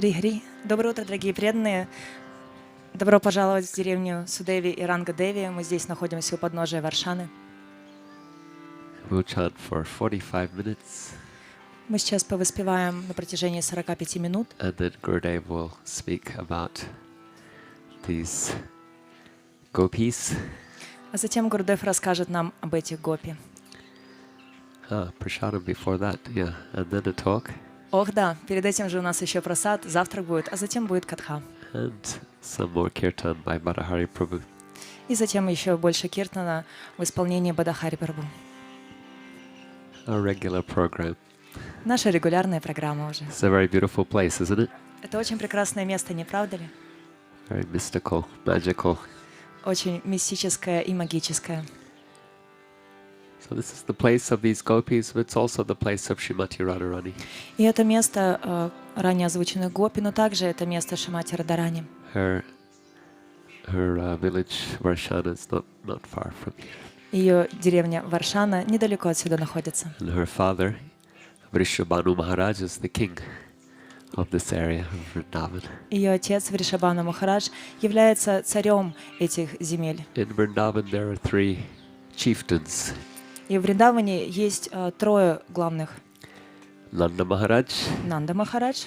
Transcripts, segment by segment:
Хри-хри. Доброе утро, дорогие преданные. Добро пожаловать в деревню Судеви и Рангаdevi. Мы здесь находимся у подножия Варшаны. We'll chant for 45 minutes. Мы сейчас повоспеваем на протяжении 45 минут. And then Gurudev will speak about these gopis. А затем Гурудев расскажет нам об этих гопи. Prasadam before that, yeah. And then a talk. Ох, да, перед этим же у нас еще прасад, завтрак будет, а затем будет катха. And some more kirtan by Badahari Prabhu. И затем еще больше киртана в исполнении Бадахари Прабху. Our regular program. Наша регулярная программа уже. It's a very beautiful place, isn't it? Это очень прекрасное место, не правда ли? Very mystical, magical. Очень мистическое и магическое. So this is the place of these gopis, but it's also the place of Srimati Radharani. И это место ранее озвученных гопи, но также это место Шримати Радарани. Her village Varshana is not far from here. Ее деревня Варшана недалеко отсюда находится. And her father, Vrishabhanu Maharaj, is the king of this area of Vrindavan. Ее отец Вришабхану Махарадж является царем этих земель. In Vrindavan there are 3 chieftains. И в Вриндаване есть трое главных. Nanda Maharaj, Нанда Махарадж,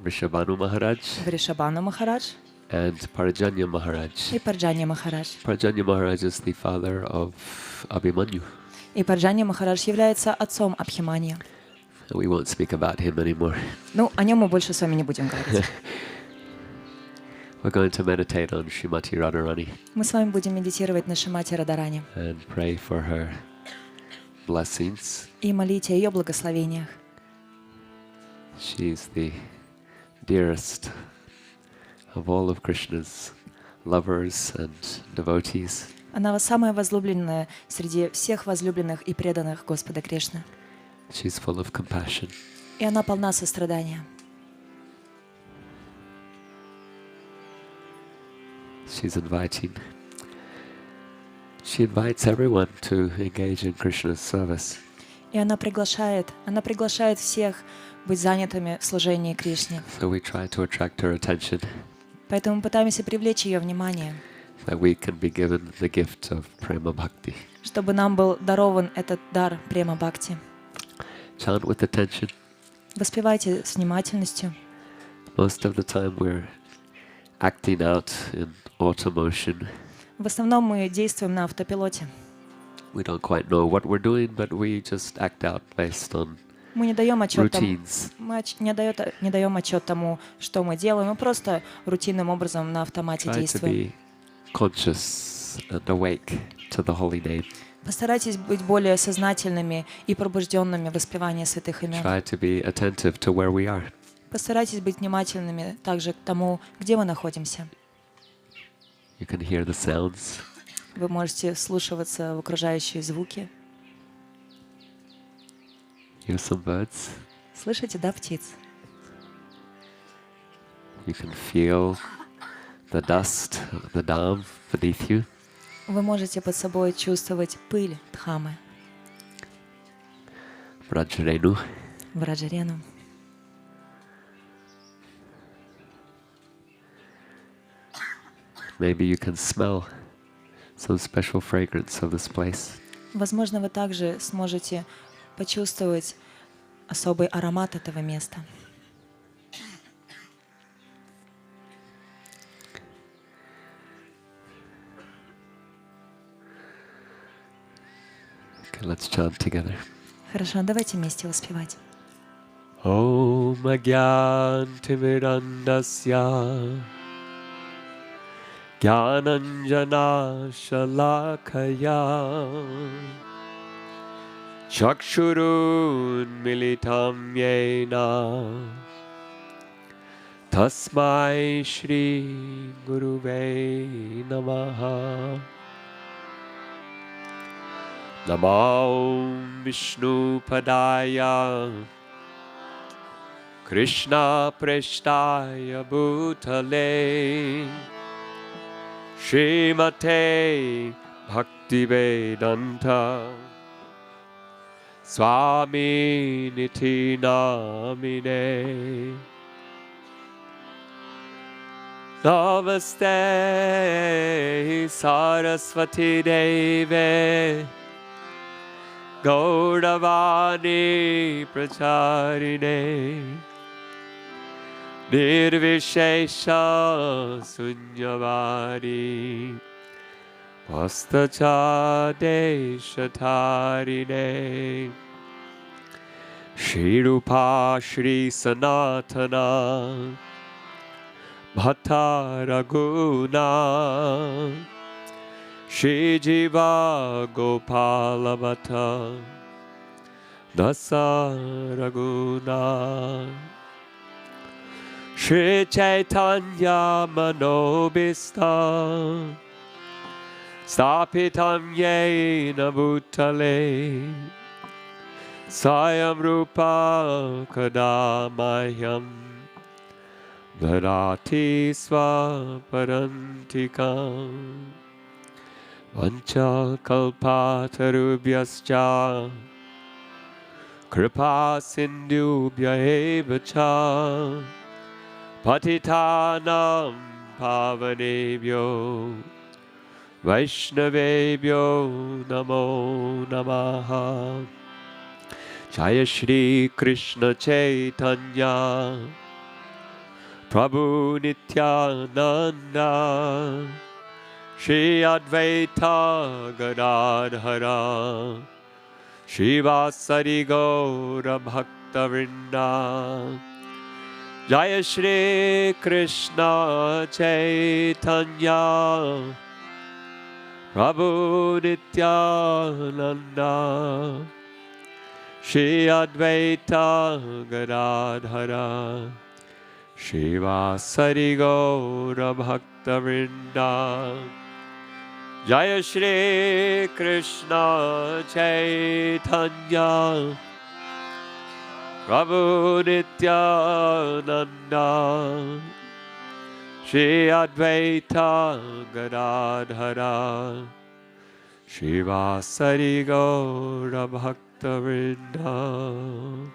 Vrishabhanu Maharaj, Вришабхану Махарадж and Parajanya Maharaj. и Парджанья Махарадж. Parajanya Maharaj is the father of Abhimanyu. И Парджанья Махарадж является отцом Абхиманья. We won't speak about him anymore. Ну, о нем мы больше с вами не будем говорить. We're going to meditate on Srimati Radharani Мы с вами будем медитировать на Шримати Радарани and pray for her blessings. и молить о ее благословениях. She is the dearest of all of Krishna's lovers and devotees. Она самая возлюбленная среди всех возлюбленных и преданных Господа Кришны. She's full of compassion. И она полна сострадания. She invites everyone to engage in Krishna's service. И она приглашает всех быть занятыми в служении Кришне. So we try to attract her attention, Поэтому мы пытаемся привлечь ее внимание, that we can be given the gift of prema bhakti. чтобы нам был дарован этот дар према бхакти. Chant with attention. Воспевайте с внимательностью. Most of the time we're acting out in automotion. В основном мы действуем на автопилоте. We don't quite know what we're doing, but we just act out based on Мы не даем отчет тому, routines. не даем отчет тому, что мы делаем, мы просто рутинным образом на автомате Try to действуем. be conscious and awake to the holy name. Постарайтесь быть более сознательными и пробужденными в воспевании святых имен. Try to be attentive to where we are. Постарайтесь быть внимательными также к тому, где мы находимся. You can hear the sounds. Вы можете вслушиваться в окружающие звуки. Hear some birds. Слышите, да, птиц? You can feel the dust, the dham beneath you. Вы можете под собой чувствовать пыль Дхаммы, Vrajrenu. Враджарену. Maybe you can smell some special fragrance of this place. Возможно, вы также сможете почувствовать особый аромат этого места. Okay, let's chant together. Хорошо, давайте вместе воспевать. Om Agyantimirandasya Jnananjana Shalakaya Chakshurun Militam Yena Tasmai Shri Guruve Namaha Namo Vishnu Padaya Krishna Preshtaya Bhutale Srimate Bhaktivedanta Swami Niti Namine Namaste Saraswati Deve Gauravani Pracharine Nirvishesha Sunyavadi Pastachadeshatarine Shri Rupa Shri Sanatana Bhatta Raguna Shri Jiva Gopala Bhatta Dasa Raguna Shri Chaitanya Manobista Stapitam Yena Bhutale Sayam Rupa Kadamayam Dharati Swaparantikam Vancha Kalpatarubhyascha Kripa Sindhubhya eva cha Patitanam Pavanebhyo Vaishnavebhyo Namo Namaha Jaya Shri Krishna Chaitanya Prabhu Nityananda Shri Advaita Gadadhara Shivasari Gaura Bhakta Vrinda Jaya Shri Krishna Chaitanya Prabhu Nityananda Shri Advaita Gadadhara Shivasari Gaura Bhakta Vrinda Jaya Shri Krishna Chaitanya Prabhu Nityananda Shri Advaita Gadadhara Shivasari Gaura Bhakta Vrinda.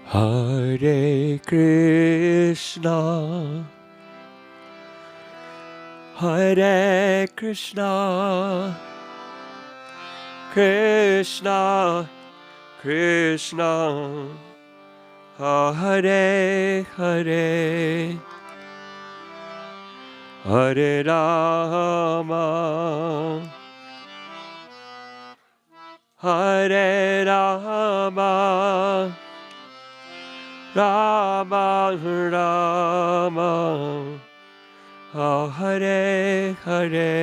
Hare Krishna, Hare Krishna, Krishna, Krishna, Hare Hare, Hare Rama, Hare Rama, Rama Rama, Hare Hare.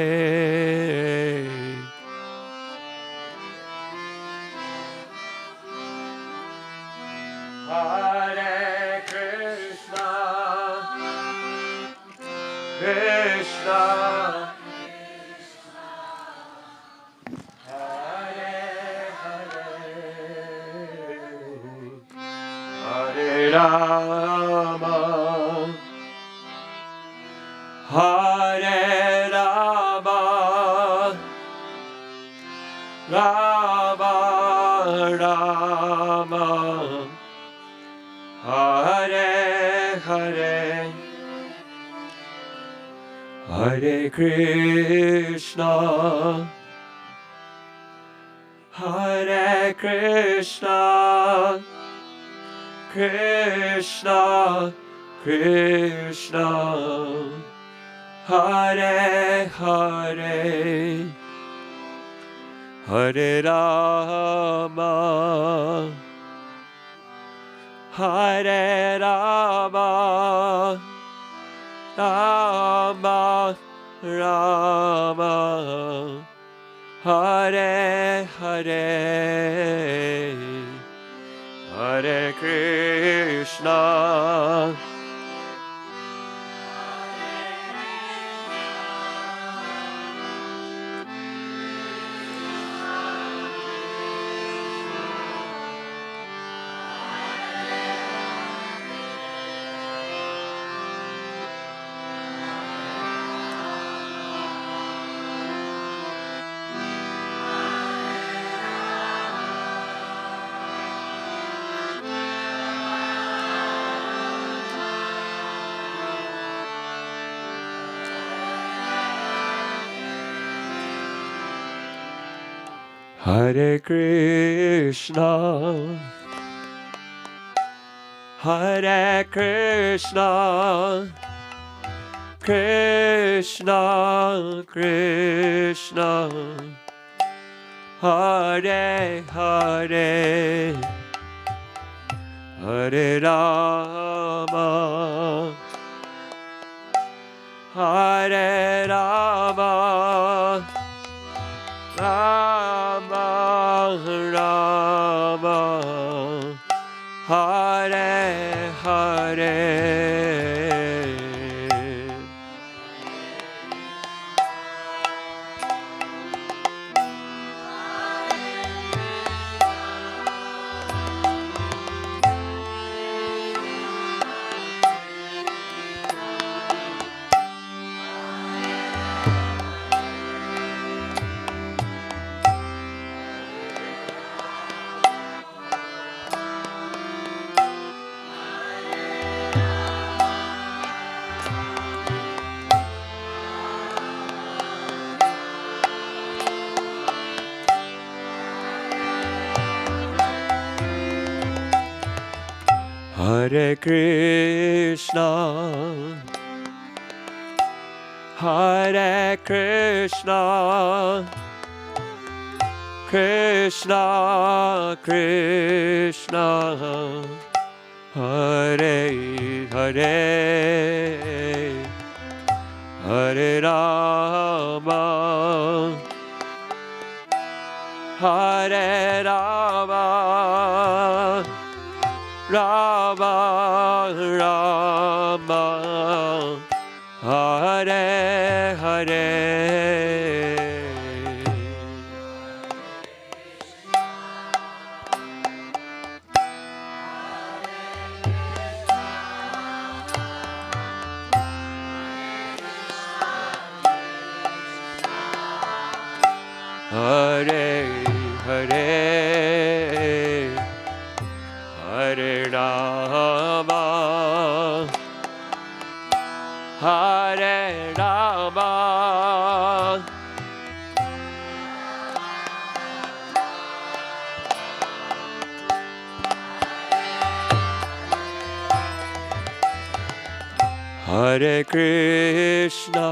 Hare Krishna, Krishna, Hare Rama, Hare Rama, Rama Rama, Hare Hare, Hare Krishna, Hare Krishna, Krishna, Krishna, Hare Hare, Hare Rama, Hare Rama, Rama Rama, Hare Hare, Hare Krishna, Hare Krishna, Hare Krishna, Krishna Krishna, Hare Hare, Hare Rama, Hare Rama, Rama Rama, Hare Hare. Hare Krishna, Hare Krishna, Krishna Krishna, Hare Hare, Hare Rama, Hare Rama, Rama Rama, Hare Hare. Hare Hare, Hare Rama, Hare Rama, Hare Krishna,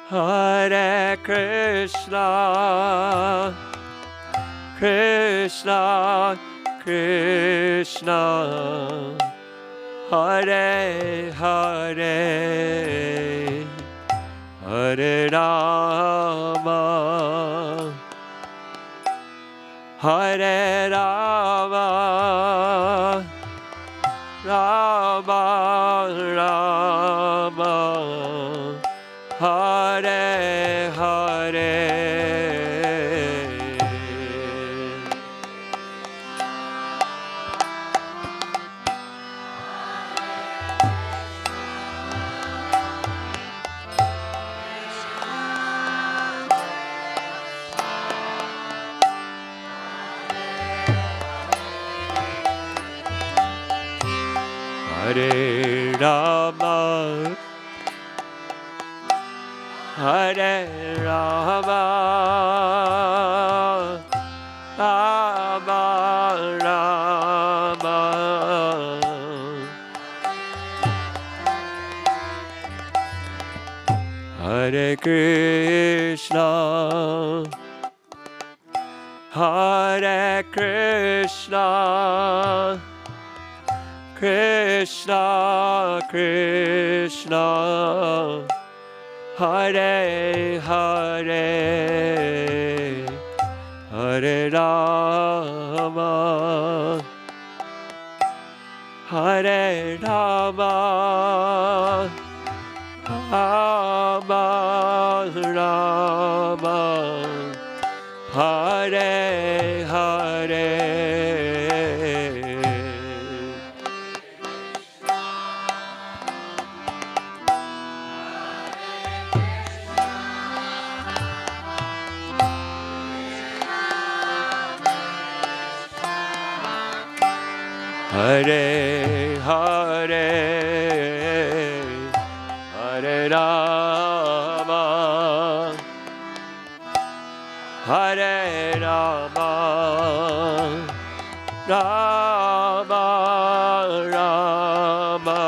Hare Krishna, Krishna Krishna, Hare Hare, Hare Rama, Hare Rama, Rama Rama, Hare Hare. Hare Rama, Hare Rama, Rama Rama, Hare Krishna, Hare Krishna, Krishna Krishna, Hare Hare, Hare Rama, Hare Rama, Rama Rama, Hare Hare. Hare Hare, Hare Rama, Rama Rama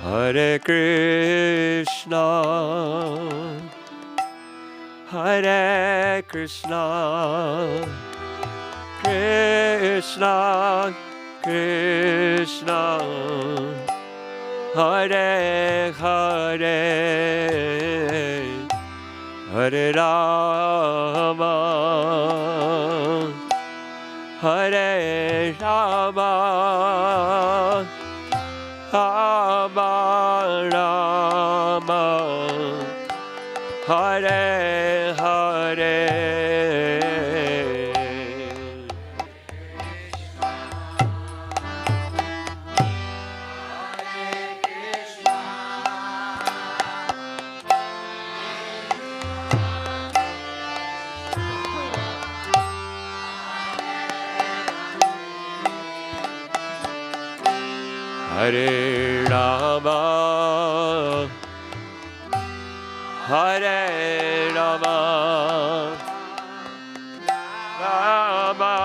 Hare Krishna Hare Krishna Krishna Krishna Hare Hare Hare Rama Hare Rama Rama Rama Hare Hare Hare Rama Hare Rama Rama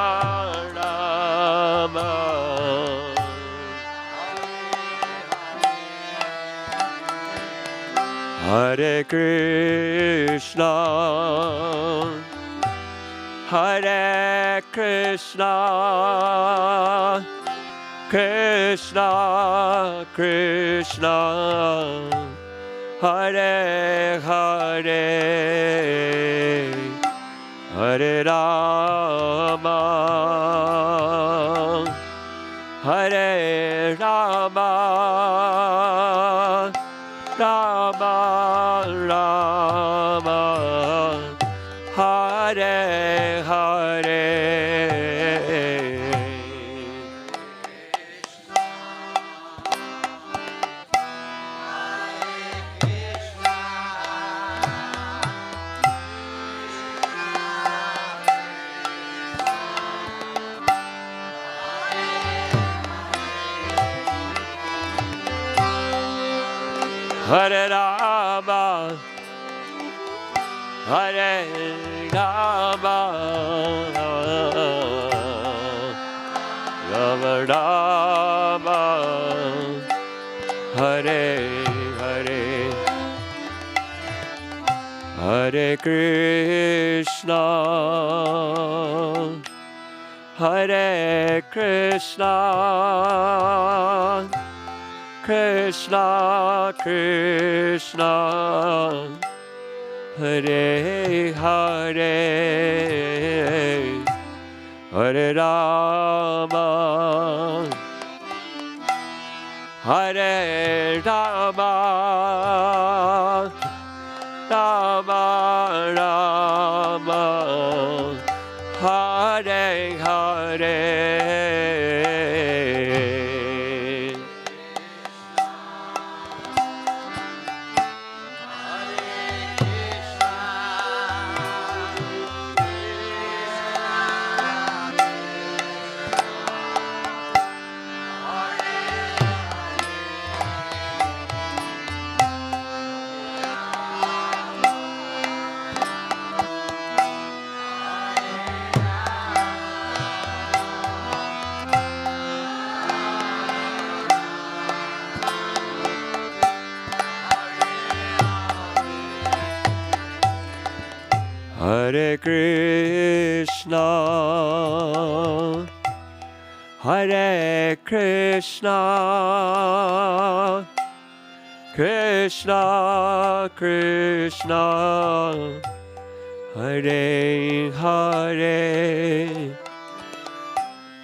Rama Hare Krishna Hare Krishna Krishna Krishna Hare Hare Hare Rama Hare Rama Rama Rama Hare Hare Hare Rama Hare Rama Rama Rama Hare Hare Hare Krishna Hare Krishna Krishna Krishna Hare Hare Hare Rama Hare Rama Rama Rama Hare Hare Hare Krishna Hare Krishna Krishna Krishna Hare Hare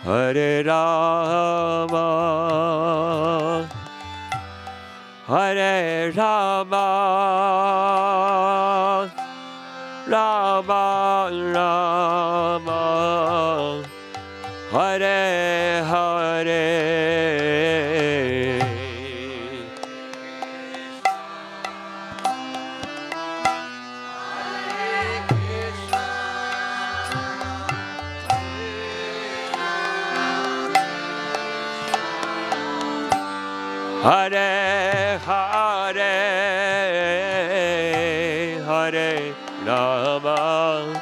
Hare Rama Hare Rama Rama Rama Hare Hare Hare Hare Hare Rama Rama,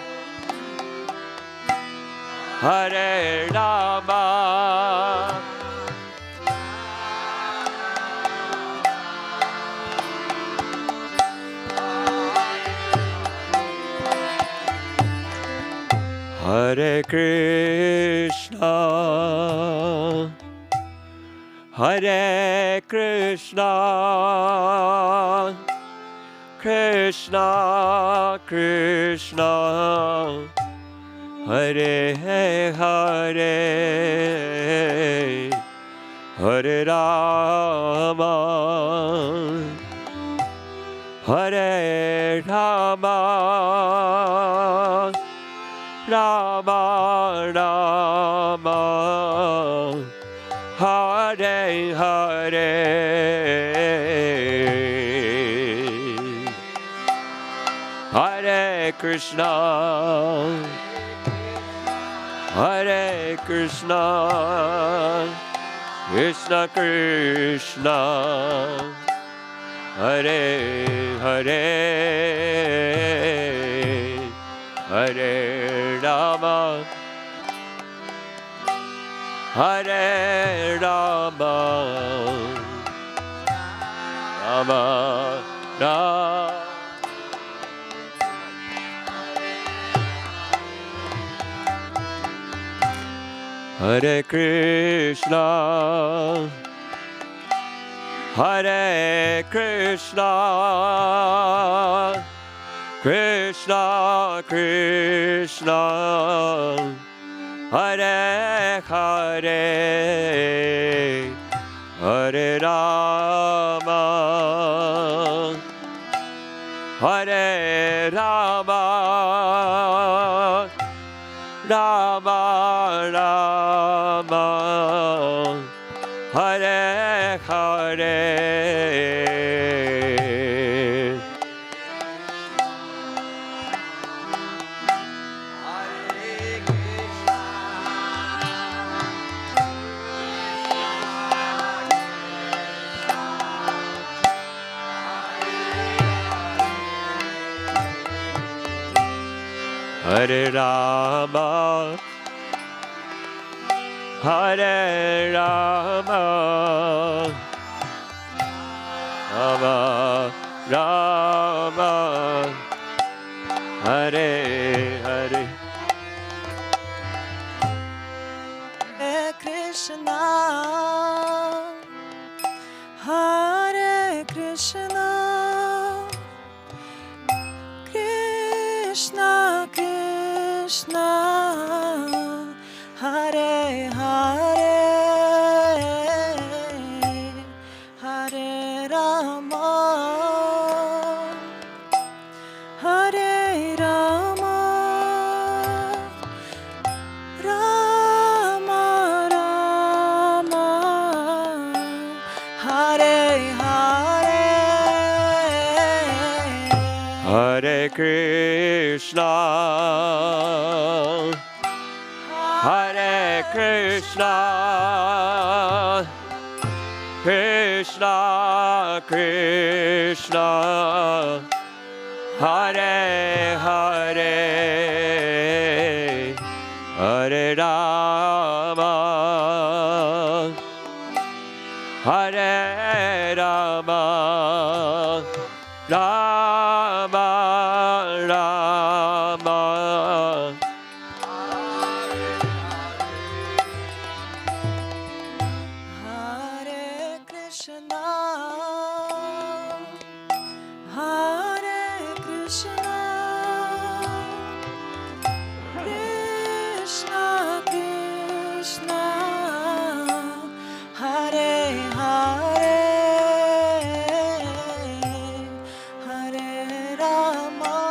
Hare Rama, Hare Krishna, Hare Krishna, Krishna Krishna, Hare Hare, Hare Rama, Hare Rama, Rama Rama, Hare Hare, Hare Krishna, Hare Krishna, Krishna Krishna, Hare Hare, Hare Rama, Hare Rama, Rama Rama. Hare Krishna, Hare Krishna, Krishna Krishna, Hare Hare, Hare Rama, Hare Rama, Rama Rama, Hare Hare. Hare Rama, Hare Rama, Rama Rama, Hare Hare. Hare Krishna, Hare Krishna, Krishna Krishna, Hare Hare, Hare Rama, Hare Rama, Rama Rama, Hare Hare, Hare Krishna, Hare Krishna, Krishna Krishna, Hare Hare, Hare Rama, Hare Rama, Rama Rama, Hare Krishna, Hare Krishna, Krishna Krishna, Hare Hare, Hare Rama,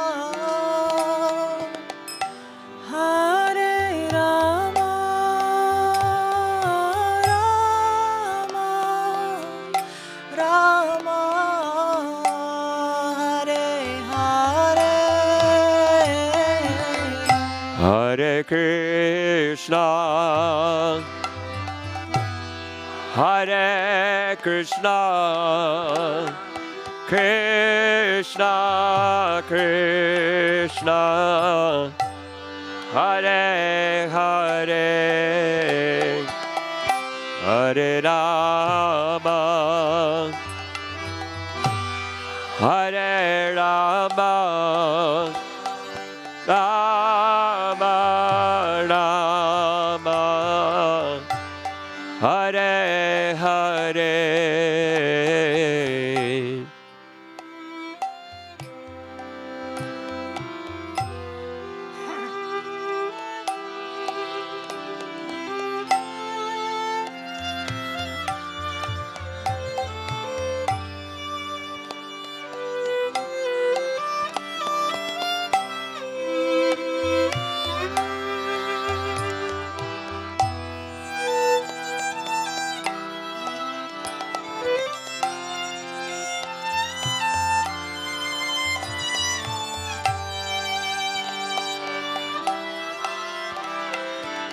Hare Rama, Rama Rama, Hare Hare, Hare Krishna, Hare Krishna, Krishna, Krishna, Hare Hare, Hare Rama, Hare Rama, Rama Rama, Hare Hare.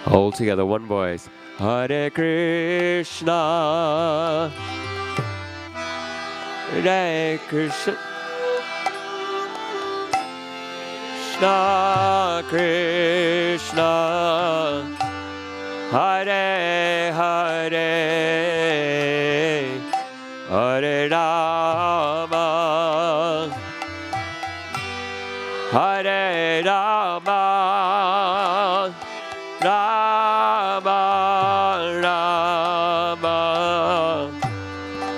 All together, one voice. Hare Krishna, Hare Krishna, Krishna Krishna, Hare Hare, Hare Rama, Hare Rama, Rama Rama,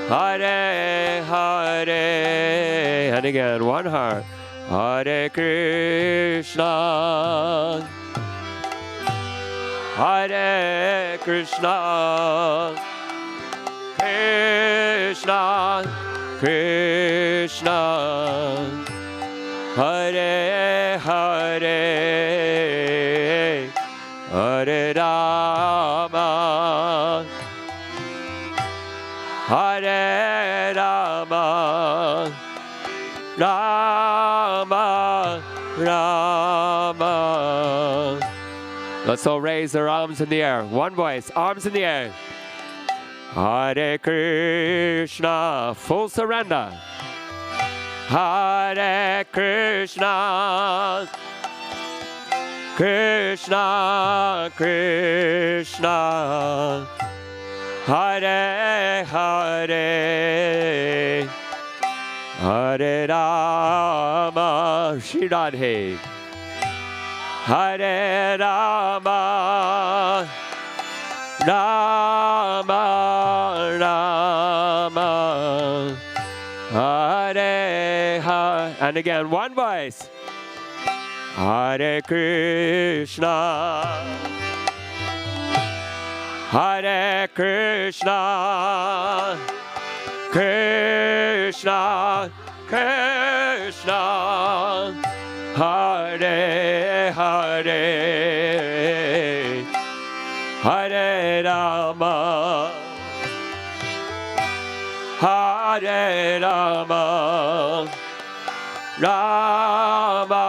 Hare Hare. And again, one heart. Hare Krishna, Hare Krishna, Krishna Krishna, Hare Hare, Hare Rama, Hare Rama, Rama Rama. Let's all raise our arms in the air. One voice, arms in the air. Hare Krishna, full surrender. Hare Krishna, Krishna Krishna, Hare Hare, Hare Rama, Shri Radhe, Hare Rama, Rama Rama, Hare Hare. And again, one voice. Hare Krishna, Hare Krishna, Krishna Krishna, Hare Hare, Hare Rama, Hare Rama, Rama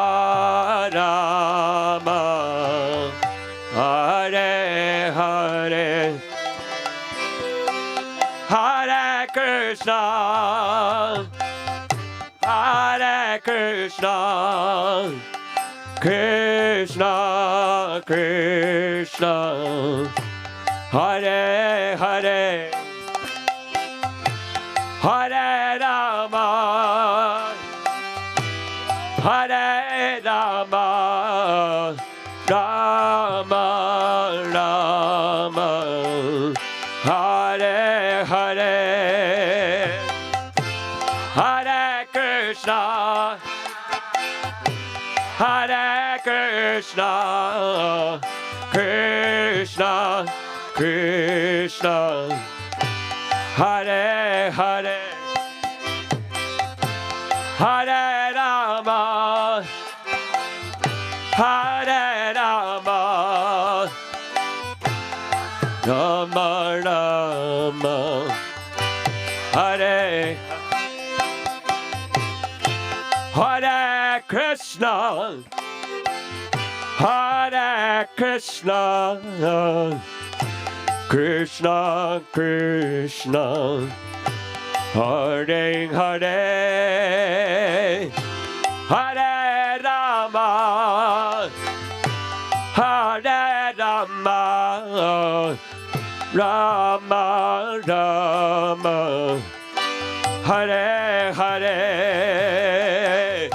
Rama, Hare Hare, Hare Krishna, Hare Krishna, Krishna Krishna, Hare Hare, Hare Rama, Hare Rama, Rama Rama, Hare Hare, Hare Krishna, Hare Krishna, Krishna Krishna, Hare Hare, Hare Rama, Hare Rama, Rama Rama, Hare Hare Krishna, Hare Krishna, Krishna Krishna, Hare Hare, Hare Rama, Hare Rama, Rama Rama, Hare Hare,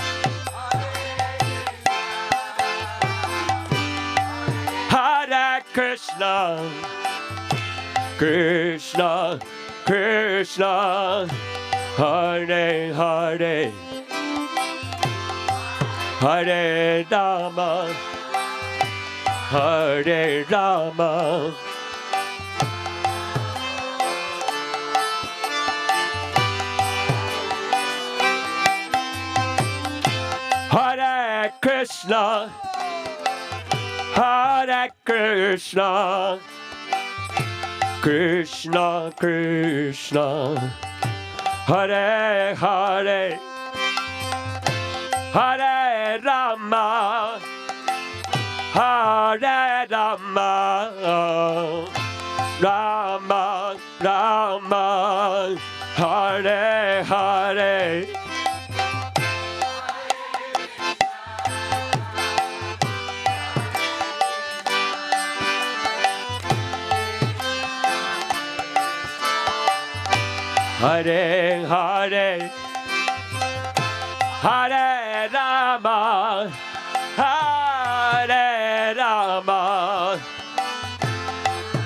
Hare Krishna, Krishna Krishna, Hare Hare, Hare Rama, Hare Rama, Hare Krishna, Hare Krishna, Krishna Krishna, Hare Hare, Hare Rama, Hare Rama, Rama Rama, Hare Hare, Hare Hare, Hare Rama, Hare Rama,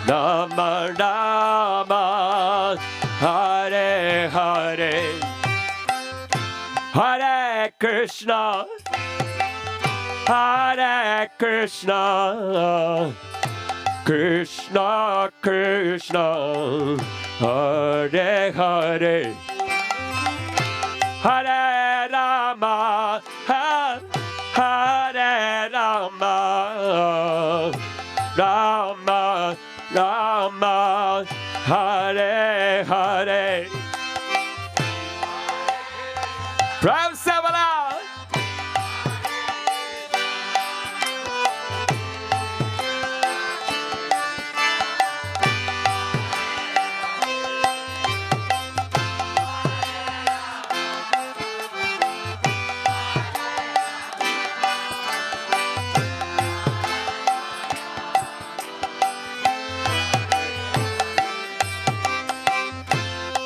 Rama Rama, Hare Hare, Hare Krishna, Hare Krishna, Krishna Krishna, Hare Hare, Hare Rama, Hare Rama, Rama Rama, Hare Hare. From Savana.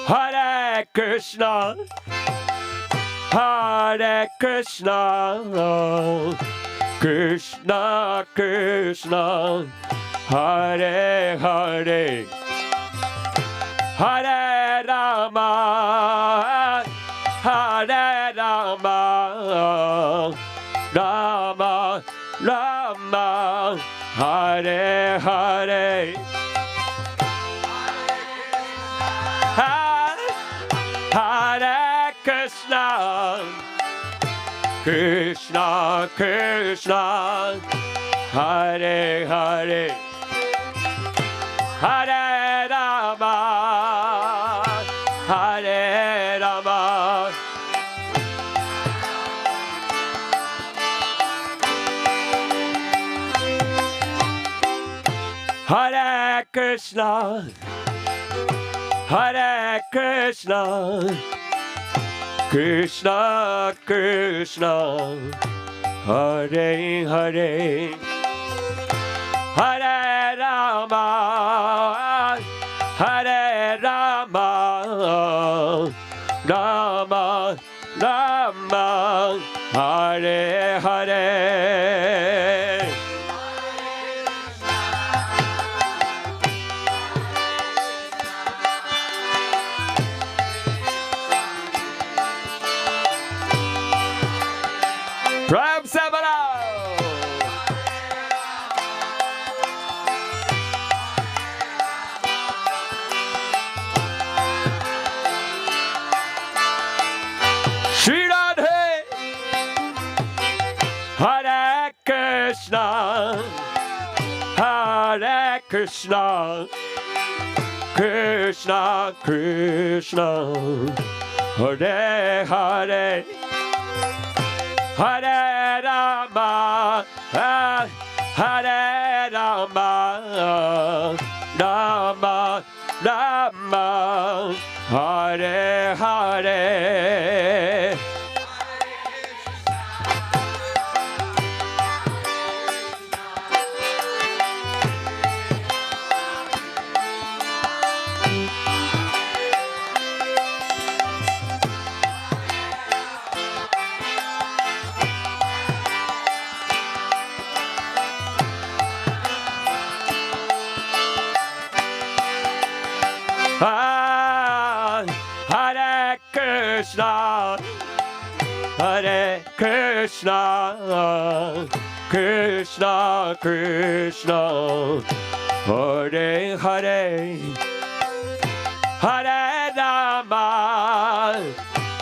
Hare Krishna, Hare Krishna, Krishna Krishna, Hare Hare, Hare Rama, Hare Rama, Rama Rama, Hare Hare. Hare Krishna, Krishna Krishna, Hare Hare, Hare Rama, Hare Rama, Hare Krishna, Hare Krishna, Krishna Krishna, Hare Hare, Hare Rama, Hare Rama, Rama Rama, Hare Hare. From Savana. Shri Radhe, Hare Krishna, Hare Krishna, Krishna Krishna, Hare Hare, Hare Rama, Hare Rama, Rama Rama, Hare Hare Hare Krishna, Hare Krishna, Krishna Krishna, Hare Hare, Hare Rama,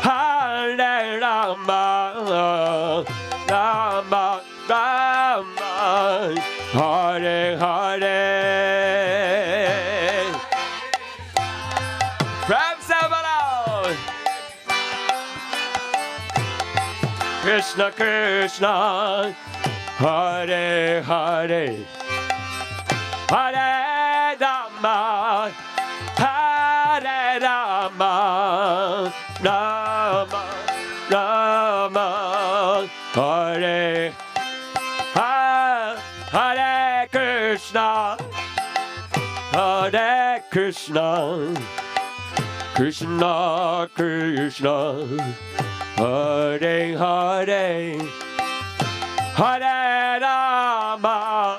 Hare Rama, Rama Rama, Hare Hare. Krishna Krishna, Hare Hare, Hare Rama, Hare Rama, Rama Rama, Hare Hare Krishna, Hare Krishna, Krishna Krishna, Hare Hare, Hare Rama,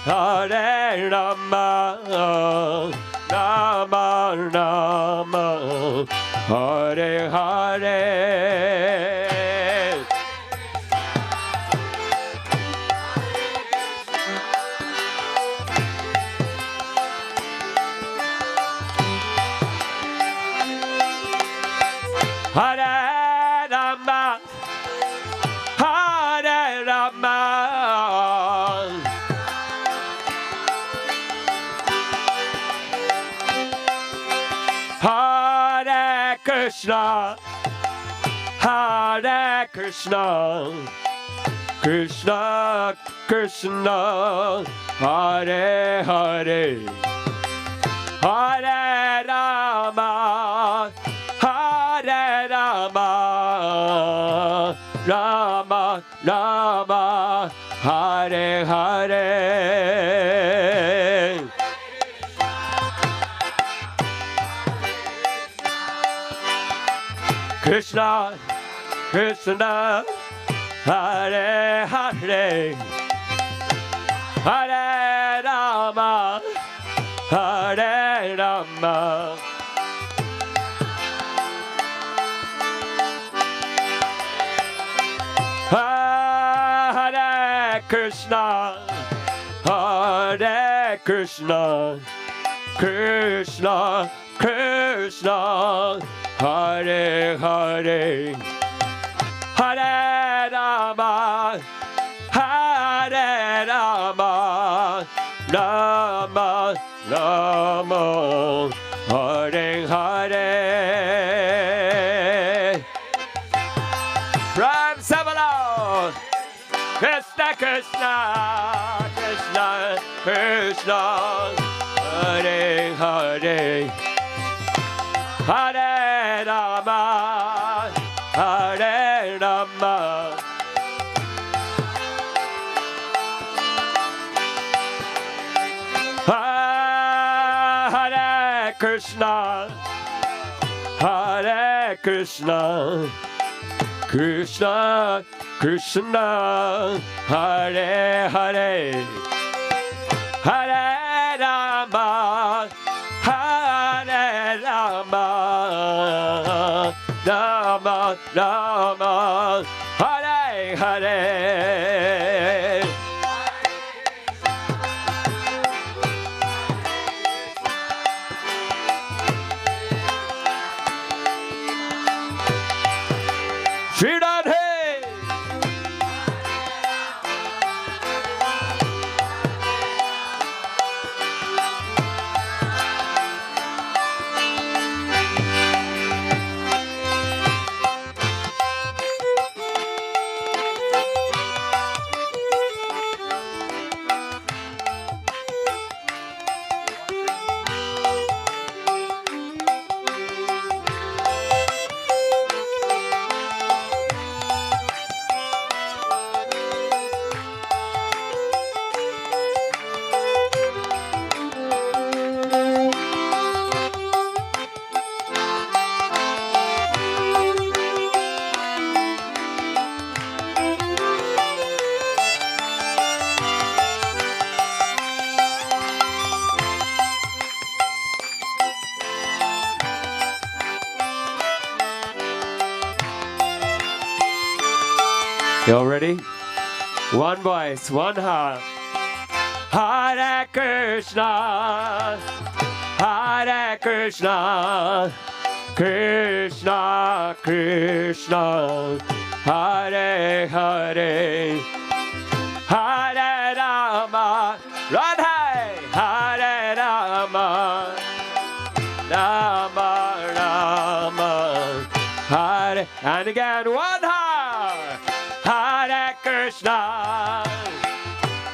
Hare Rama, Rama Rama, Hare Hare. Hare Rama, Hare Rama, Hare Krishna, Hare Krishna, Krishna Krishna, Hare Hare, Hare Rama, Hare Rama, Rama Rama, Hare Hare. Krishna Krishna, Hare Hare, Hare Rama, Hare Rama, Hare Krishna, Hare Krishna, Krishna Krishna, Hare Hare, Hare Rama, Hare Rama, Rama Rama, Hare Hare. From Sabalon, Krishna Krishna, Krishna Krishna, Hare Hare, Hare Rama, Hare Rama, Hare Krishna, Hare Krishna, Krishna Krishna, Hare Hare, Hare Rama, Hare Rama, Rama Rama, Hare Hare. Shri Radhe. You all ready? One voice, one heart. Hare Krishna, Hare Krishna, Krishna Krishna, Hare Hare, Hare Rama, Radha, Hare Rama, Rama Rama, Hare, and again one heart. Hare Krishna,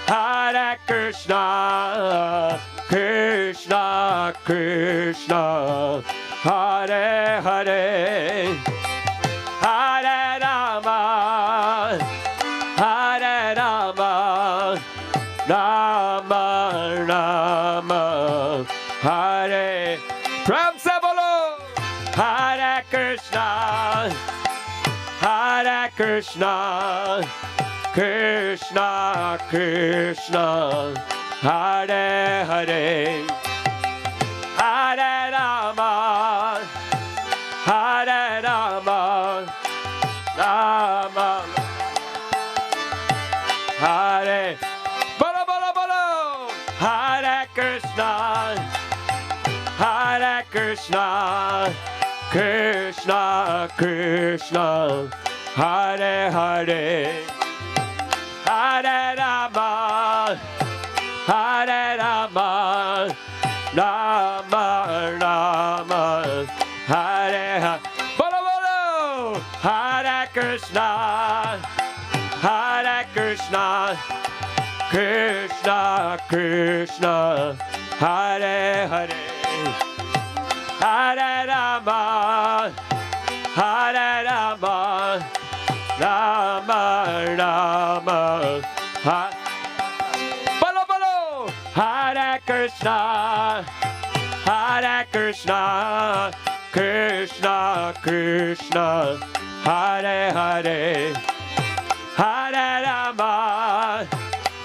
Hare Krishna, Krishna Krishna, Hare Hare, Hare Rama, Hare Rama, Rama Rama, Hare. From Sabolo, Hare Krishna, Hare Krishna, Krishna Krishna, Hare Hare, Hare Rama, Hare Rama, Rama Hare. Bolo bolo bolo. Hare Krishna, Hare Krishna, Krishna Krishna, Hare Hare, Hare Rama, Hare Rama, Rama Rama, Hare Hare. Bolo bolo. Hare Krishna, Hare Krishna, Krishna Krishna, Hare Hare, Hare Rama, Hare Rama, Rama Rama, Bolo bolo. Hare Krishna, Hare Krishna, Krishna Krishna, Hare Hare, Hare Rama,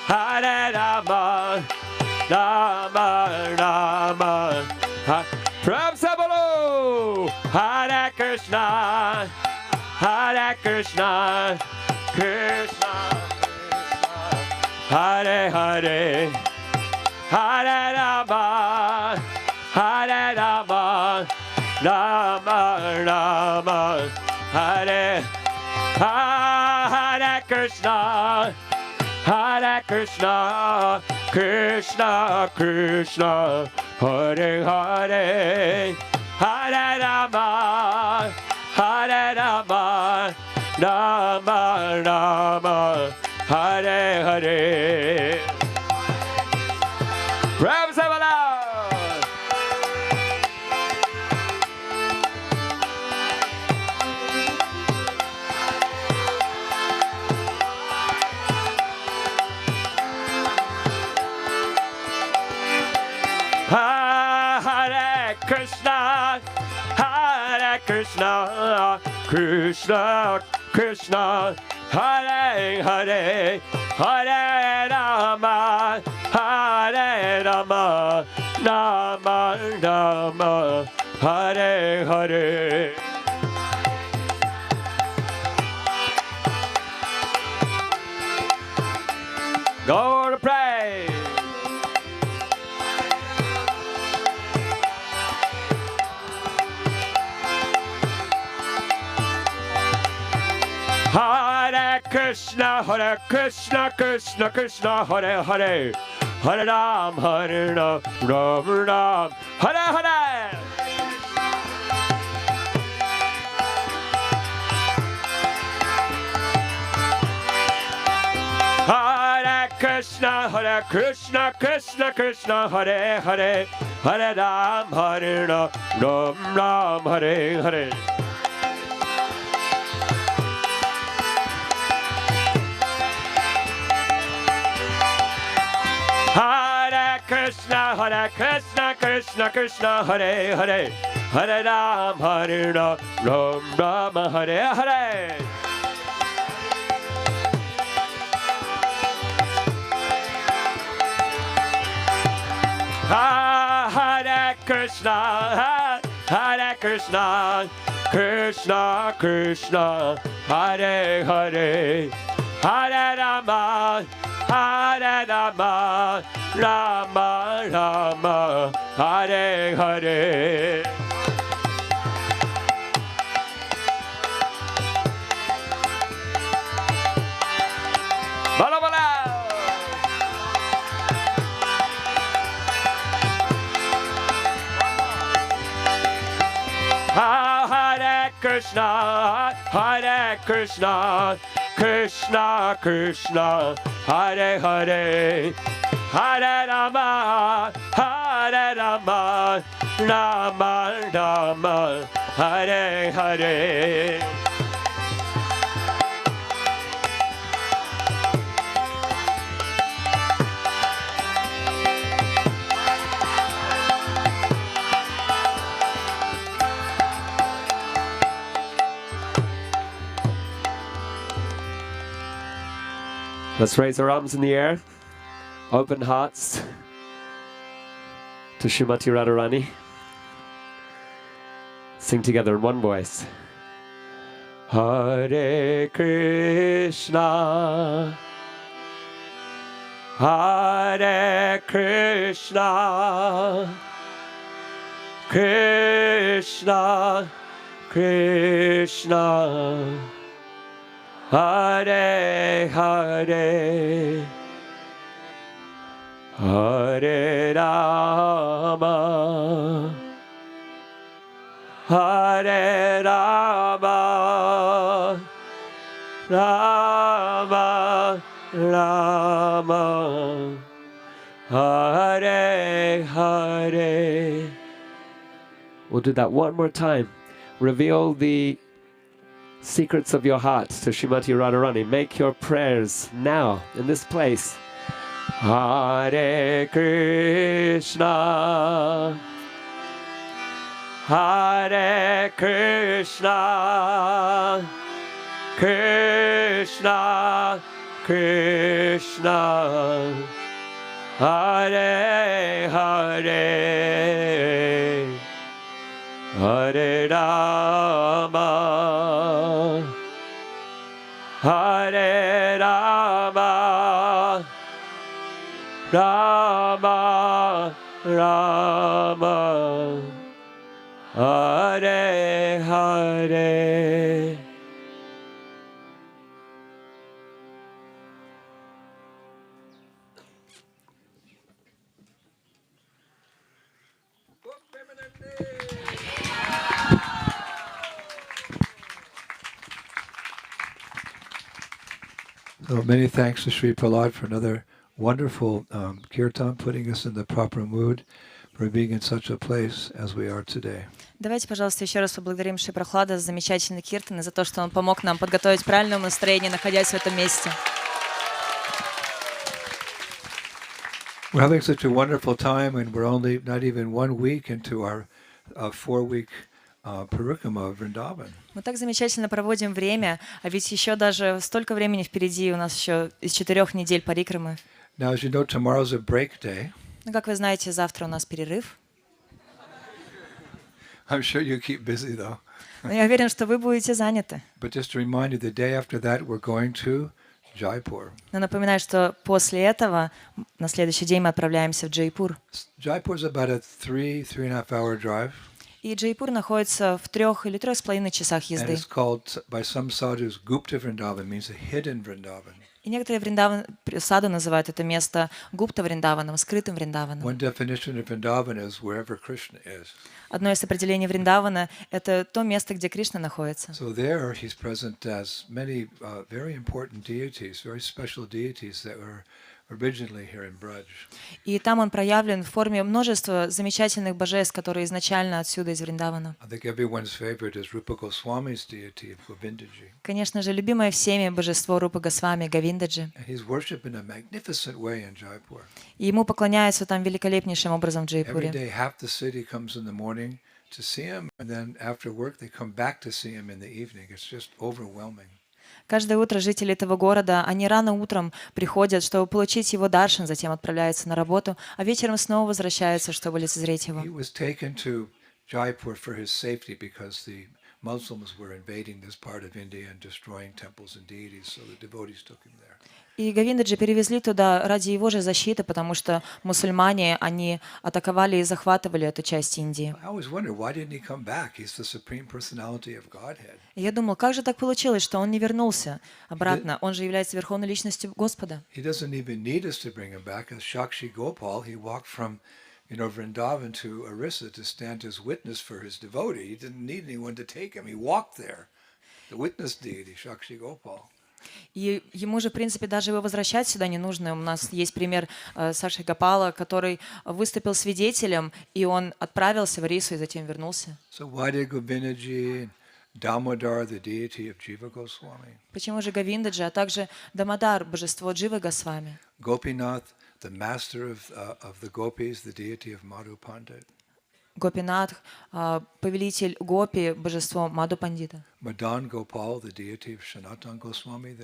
Hare Rama, Rama Rama, from Sabolo. Hare Krishna, Hare Krishna, Krishna Krishna, Hare Hare, Hare Rama, Hare Rama, Rama Rama, Hare Hare Krishna, Hare Krishna, Krishna Krishna, Hare Hare, Hare Rama, Hare Rama, Rama Rama, Hare Hare. Ram Savala. Hare Krishna, Hare Krishna, Krishna Krishna, Hare Hare, Hare Rama, Hare Rama, Rama Rama, Hare Hare. Go to pray. Hare Krishna, Hare Krishna, Krishna Krishna, Hare Hare, Hare Ram, Hare Ram, Ram Ram, Hare Hare. Hare Krishna, Hare Krishna, Krishna Krishna, Hare Hare, Hare Ram, Hare Ram, Ram Ram, Hare Hare. Hare Krishna, Hare Krishna, Krishna Krishna, Hare Hare, Hare Ram, Hare Ram, Ram Ram, Hare Hare. Hare Krishna, Hare Krishna, Krishna Krishna, Hare Hare, Hare Rama, Hare Rama, Rama Rama, Hare Hare. Bala bala. Hare Krishna, Hare Krishna, Krishna Krishna, Hare Hare, Hare Rama, Hare Rama, Rama Rama, Hare Hare. Let's raise our arms in the air, open hearts to Srimati Radharani. Sing together in one voice. Hare Krishna, Hare Krishna, Krishna Krishna, Hare Hare, Hare Rama, Hare Rama, Rama Rama, Hare Hare. We'll do that one more time. Reveal the secrets of your heart to Srimati Radharani. Make your prayers now in this place. Hare Krishna, Hare Krishna, Krishna Krishna, Hare Hare, Hare Rama, Hare Rama, Rama Rama, Hare Hare. So many thanks to Sri Prahlad for another wonderful kirtan, putting us in the proper mood for being in such a place as we are today. Давайте, пожалуйста, еще раз поблагодарим Шри Прохлада за замечательный киртан и за то, что он помог нам подготовить правильное настроение, находясь в этом месте. We're having such a wonderful time, and we're only not even 1 week into our 4-week Parikrama of Vrindavan. Мы так замечательно проводим время, а ведь еще даже столько времени впереди у нас еще из 4 недель парикрамы. Now, as you know, tomorrow's a break day. Ну, как вы знаете, завтра у нас перерыв. I'm sure you keep busy, though. Но я уверен, что вы будете заняты. But just to remind you, the day after that, we're going to Jaipur. Но напоминаю, что после этого, на следующий день мы отправляемся в Джайпур. Jaipur is about a 3.5 hour drive. И Джайпур находится в 3 или 3,5 часах And езды. it's called by some sadhus Gupta Vrindavan, means a hidden Vrindavan. И некоторые саду называют это место Гупта Вриндаваном, скрытым Вриндаваном. One definition of Vrindavan is wherever Krishna is. Одно из определений Вриндавана — это то место, где Кришна находится. So there he's present as many very important deities, very special deities that were originally here in Braj. И там он проявлен в форме множества замечательных божеств, которые изначально отсюда, из Вриндавана. I think everyone's favorite is Rupa Goswami's deity of Govindaji. Конечно же, любимое всеми божество Рупы Госвами, Говиндаджи. And he's worshipped in a magnificent way in Jaipur. И ему поклоняются там великолепнейшим образом в Every Джайпуре. day half the city comes in the morning to see him, and then after work they come back to see him in the evening. It's just overwhelming. Каждое утро жители этого города, они рано утром приходят, чтобы получить его даршан, затем отправляются на работу, а вечером снова возвращаются, чтобы лицезреть его. He was taken to Jaipur for his safety because the Muslims were invading this part of India and destroying temples and deities, so the devotees took him there. И Говиндаджи перевезли туда ради его же защиты, потому что мусульмане, они атаковали и захватывали эту часть Индии. I always wondered, why didn't he come back? He's the supreme personality of Godhead. И я думал, как же так получилось, что он не вернулся обратно? Он же является верховной личностью Господа. He doesn't even need us to bring him back. As Shakshi Gopal, he walked from, Vrindavan to Orissa to stand as witness for his devotee. He didn't need anyone to take him. He walked there. The witness deity, Shakshi Gopal. И ему же, в принципе, даже его возвращать сюда не нужно. У нас есть пример Саши Гопала, который выступил свидетелем, и он отправился в Рису и затем вернулся. So why did Govindaji and Damodar, the deity of Jiva Goswami, Почему же Говиндаджи, а также Дамодар, божество Дживы Госвами, Gopinath, the master of the gopis, the deity of Madhu Pandit, Гопинатх, повелитель Гопи, божество Маду Пандита, Madan Gopal, the deity of Sanatana Goswami,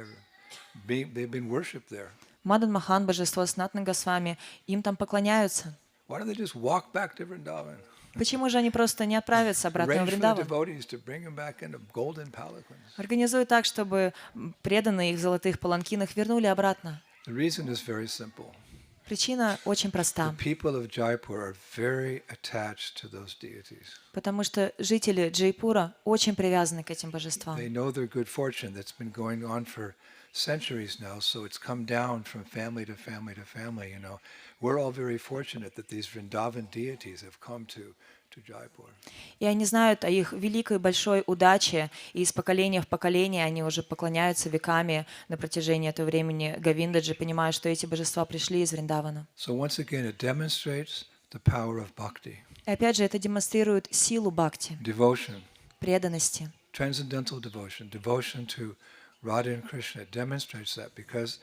they've been worshipped there. Мадан Махан, божество Санатана Госвами, им там поклоняются. Why don't they just walk back to Vrindavan? Почему же они просто не отправятся обратно в Arrange for the Вриндаван? devotees to bring him back in golden palanquins. Организуй так, чтобы преданные их в золотых паланкинах вернули обратно. The reason is very simple. Причина очень проста. The people of Jaipur are very attached to those deities. Потому что жители Джайпура очень привязаны к этим божествам. They know their good fortune that's been going on for centuries now, so it's come down from family to family to family, We're all very fortunate that these Vrindavan deities have come to Jaipur. И они знают о их великой большой удаче, и из поколения в поколение они уже поклоняются веками на протяжении этого времени Говиндаджи, понимая, что эти божества пришли из Вриндавана. So once again, it demonstrates the power of bhakti, И опять же, это демонстрирует силу бхакти, devotion, преданности. transcendental devotion to Radha and Krishna. It demonstrates that because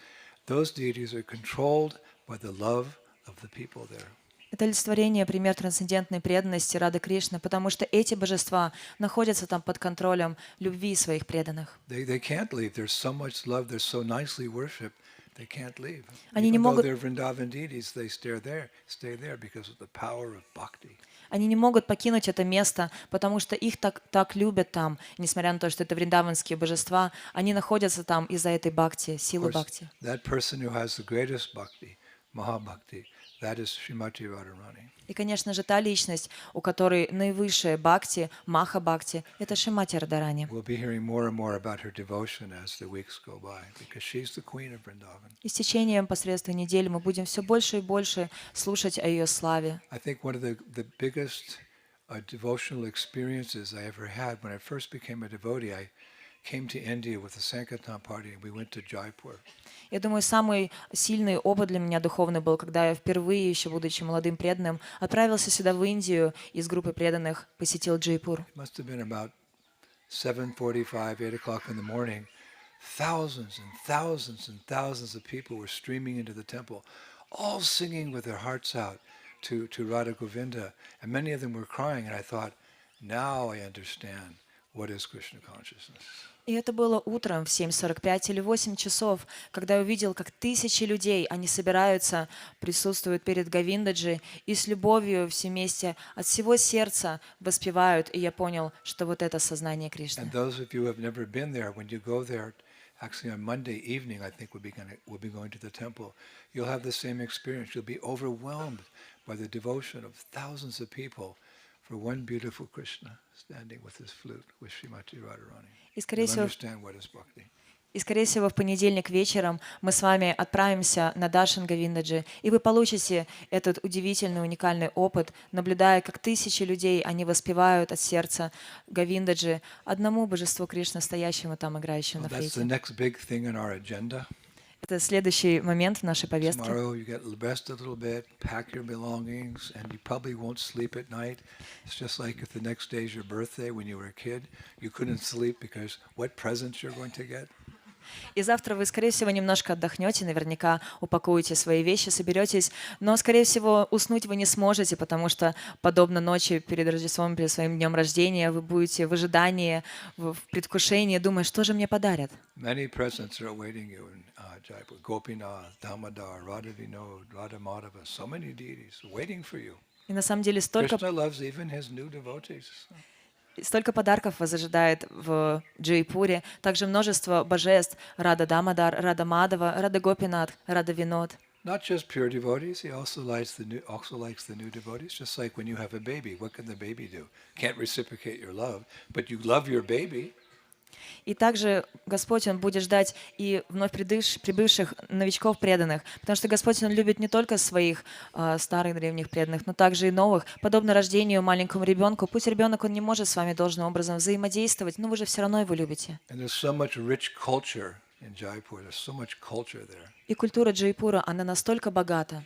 those deities are controlled by the love of the people there. Это олицетворение, пример трансцендентной преданности Рады Кришны, потому что эти божества находятся там под контролем любви своих преданных. They can't leave. There's so much love. They're so nicely worshipped. They can't leave. Они не Even though могут- they're Vrindavan deities, they stay there because of the power of bhakti. Они не могут покинуть это место, потому что их так любят там, несмотря на то, что это вриндаванские божества, они находятся там из-за этой бхакти, силы Of course, бхакти. that person who has the greatest bhakti, Mahabhakti, that is Srimati Radharani. И, конечно же, та личность, у которой наивысшая бхакти, маха бхакти, это Шримати Радарани. We'll be hearing more and more about her devotion as the weeks go by, because she's the queen of Vrindavan. И с течением посредством недели мы будем все больше и больше слушать о ее славе. I think one of the biggest devotional experiences I ever had when I first became a devotee, I came to India with a Sankirtan party and we went to Jaipur. Я думаю, самый сильный опыт для меня духовный был, когда я впервые, еще будучи молодым преданным, отправился сюда, в Индию, и с группой преданных посетил Джайпур. It must have been about 7:45, 8 o'clock in the morning. Thousands and thousands and thousands of people were streaming into the temple, all singing with their hearts out to Radha Govinda. And many of them were crying, and I thought, now I understand what is Krishna consciousness. И это было утром в 7:45 или 8 часов, когда я увидел, как тысячи людей, они собираются, присутствуют перед Говиндаджи и с любовью все вместе от всего сердца воспевают. И я понял, что вот это сознание Кришны. And those of you who have never been there, when you go there, actually on Monday evening, I think we'll be going to the temple, you'll have the same experience. You'll be overwhelmed by the devotion of thousands of people for one beautiful Krishna standing with his flute with Srimati Radharani. И, скорее You'll всего, understand what is bhakti. в понедельник вечером мы с вами отправимся на Даршан Говиндаджи, и вы получите этот удивительный, уникальный опыт, наблюдая, как тысячи людей, они воспевают от сердца Говиндаджи, одному божеству Кришны, стоящему там, играющему на Well, that's the флейте. next big thing in our agenda. Это следующий момент в нашей повестке. Tomorrow you get rest a little bit, pack your belongings, and you probably won't sleep at night. It's just like if the next day is your birthday when you were a kid, you couldn't sleep because what presents you're going to get. И завтра вы, скорее всего, немножко отдохнете, наверняка упакуете свои вещи, соберетесь, но, скорее всего, уснуть вы не сможете, потому что, подобно ночи перед Рождеством, перед своим днем рождения, вы будете в ожидании, в предвкушении, думая, что же мне подарят. Many presents are awaiting you in Jaipur. Gopinath, Damodar, Radha Vinod, Radha Madhava, so many deities waiting for you. И на самом деле столько... Krishna loves even his new devotees. Столько подарков вас ожидает в Джайпуре, также множество божеств: Рада Дамадар, Рада Мадава, Рада Гопинат, Рада Винод. Not just pure devotees, he also likes the new devotees, just like when you have a baby. What can the baby do? Can't reciprocate your love, but you love your baby. И также Господь, Он будет ждать и вновь прибывших новичков преданных, потому что Господь, Он любит не только своих старых древних преданных, но также и новых. Подобно рождению маленькому ребенку, пусть ребенок, он не может с вами должным образом взаимодействовать, но вы же все равно его любите. And there's so much rich culture in Jaipur. There's so much culture there. И культура Джайпура, она настолько богата.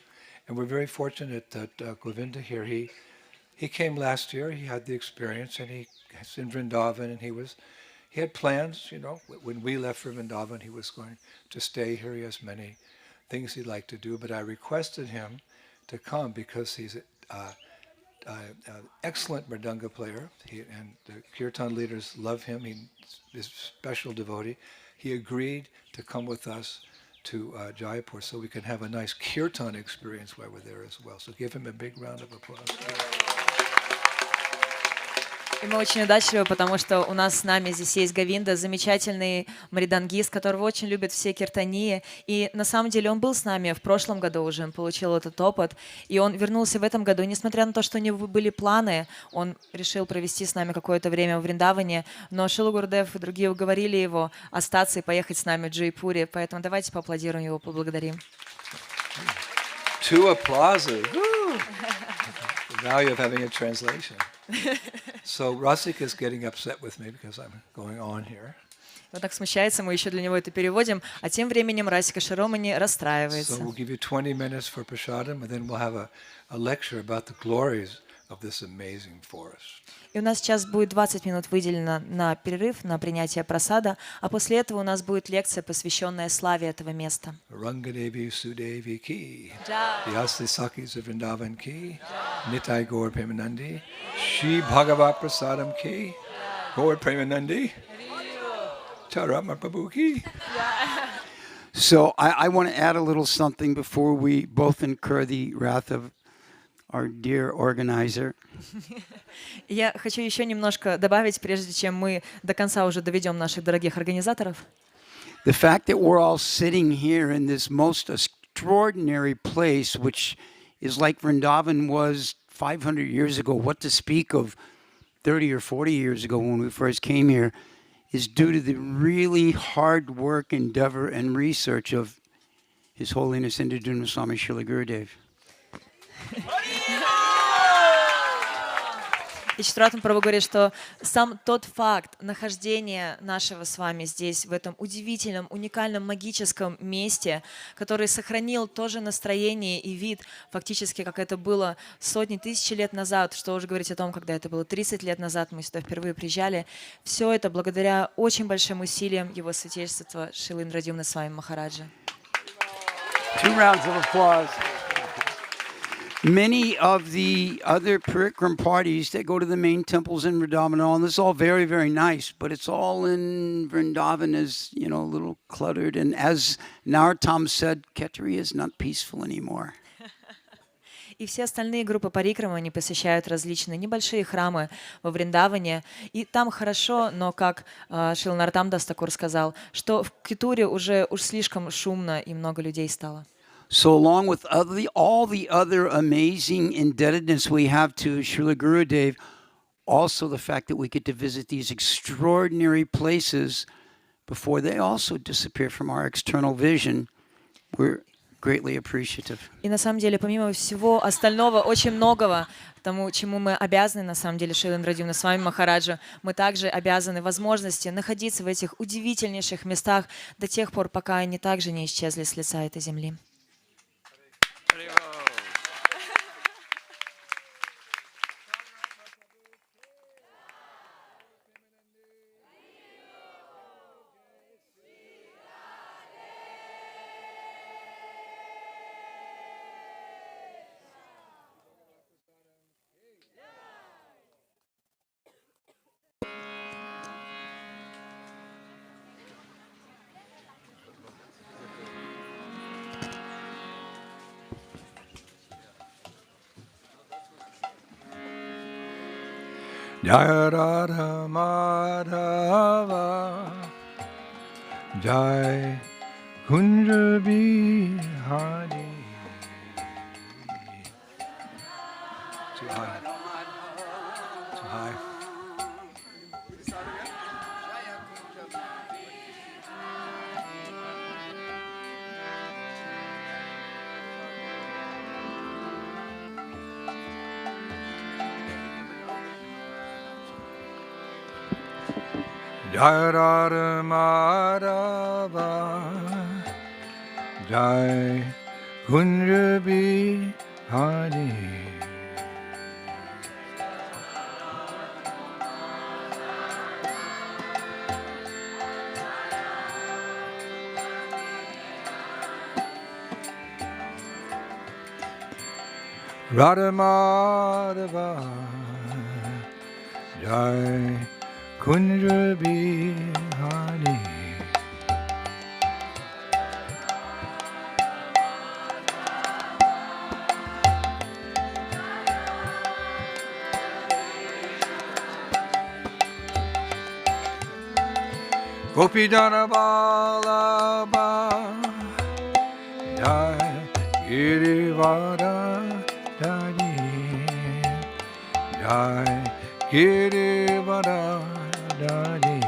And we're very fortunate that Govinda here, he came last year, he had the experience, and he's in Vrindavan, and he had plans, when we left for Vrindavan, he was going to stay here. He has many things he'd like to do, but I requested him to come because he's an excellent mridanga player, and the kirtan leaders love him. He's a special devotee. He agreed to come with us to Jaipur so we can have a nice kirtan experience while we're there as well. So give him a big round of applause. И мы очень удачливы, потому что у нас с нами здесь есть Говинда, замечательный мридангист, которого очень любят все киртании. И на самом деле он был с нами в прошлом году уже, он получил этот опыт. И он вернулся в этом году. И несмотря на то, что у него были планы, он решил провести с нами какое-то время в Вриндаване. Но Шила Гурудев и другие уговорили его остаться и поехать с нами в Джайпуре. Поэтому давайте поаплодируем его, поблагодарим. Two applauses. Value of having a translation. So Rasik is getting upset with me because I'm going on here. Он так смущается, мы еще для него это переводим, а тем временем Расика Шаромани So расстраивается. we'll give you 20 minutes for prasadam, and then we'll have a lecture about the glories of this amazing forest. И у нас сейчас будет 20 минут выделено на перерыв, на принятие прасада, а после этого у нас будет лекция, посвященная славе этого места. Rangadevi Sudevi ki, Jai. Vyasli Sakis of Vrindavan ki, Nitai Gaur Premanandi, Shri Bhagavat Prasadam ki, Gaur Premanandi, Charama Prabhu ki. So I want to add a little something before we both incur the wrath of our dear organizer. Я хочу еще немножко добавить, прежде чем мы до конца уже доведем наших дорогих организаторов. The fact that we're all sitting here in this most extraordinary place, which is like Vrindavan was 500 years ago, what to speak of 30 or 40 years ago when we first came here, is due to the really hard work, endeavor, and research of His Holiness Indraduna Swami Srila Gurudev. И Четвратам Прабху говорит, что сам тот факт нахождения нашего с вами здесь, в этом удивительном, уникальном, магическом месте, который сохранил то же настроение и вид, фактически, как это было сотни, тысячи лет назад, что уже говорить о том, когда это было 30 лет назад, мы сюда впервые приезжали, все это благодаря очень большим усилиям Его Святейшества Шрилы Индрадьюмны Свами Махараджа. 2 rounds of applause. Many of the other Parikram parties that go to the main temples in Vrindavan and all, and this is all very, very nice, but it's all in Vrindavan is, a little cluttered. And as Narottam said, Khetri is not peaceful anymore. И все остальные группы Парикрама, они посещают различные небольшие храмы во Вриндаване. И там хорошо, но, как Шрила Нароттам Дас Такур сказал, что в Кетуре уже уж слишком шумно и много людей стало. So along with all the other amazing indebtedness we have to Srila Gurudev, also the fact that we get to visit these extraordinary places before they also disappear from our external vision, we're greatly appreciative. И на самом деле, помимо всего остального, очень многого, тому, чему мы обязаны, на самом деле, Шриле Индрадьюмне Свами Махараджу, мы также обязаны возможности находиться в этих удивительнейших местах до тех пор, пока они также не исчезли с лица этой земли. Jaya Radha Madhava, Jai Kunja Bihari. Too high. Too high. Jai Radha Madhava, Jai Kunja Bihari. Radha Madhava, Jai Kunja Bihari. Gopi Jana Vallabha, Jai Girivara Dari, Jai Girivara Dari.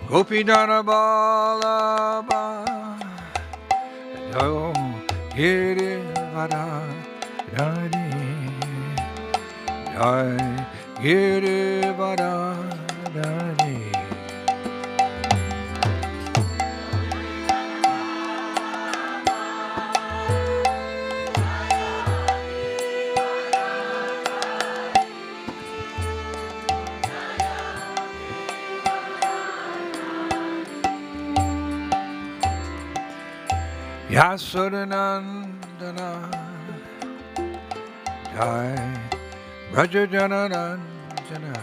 Gopi Jana Vallabha, Jai Girivara Dari, Jai Girivara Dari. Yasodanandana, Jai Brajajananandana.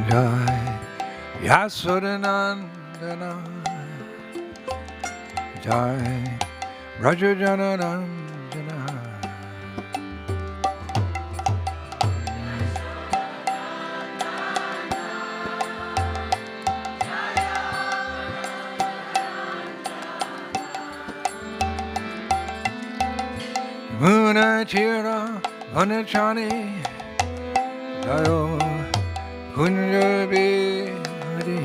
Jai Yasodanandana, Jai Brajajananandana. Muna Chira Manachani Dayo Kunja Bihari,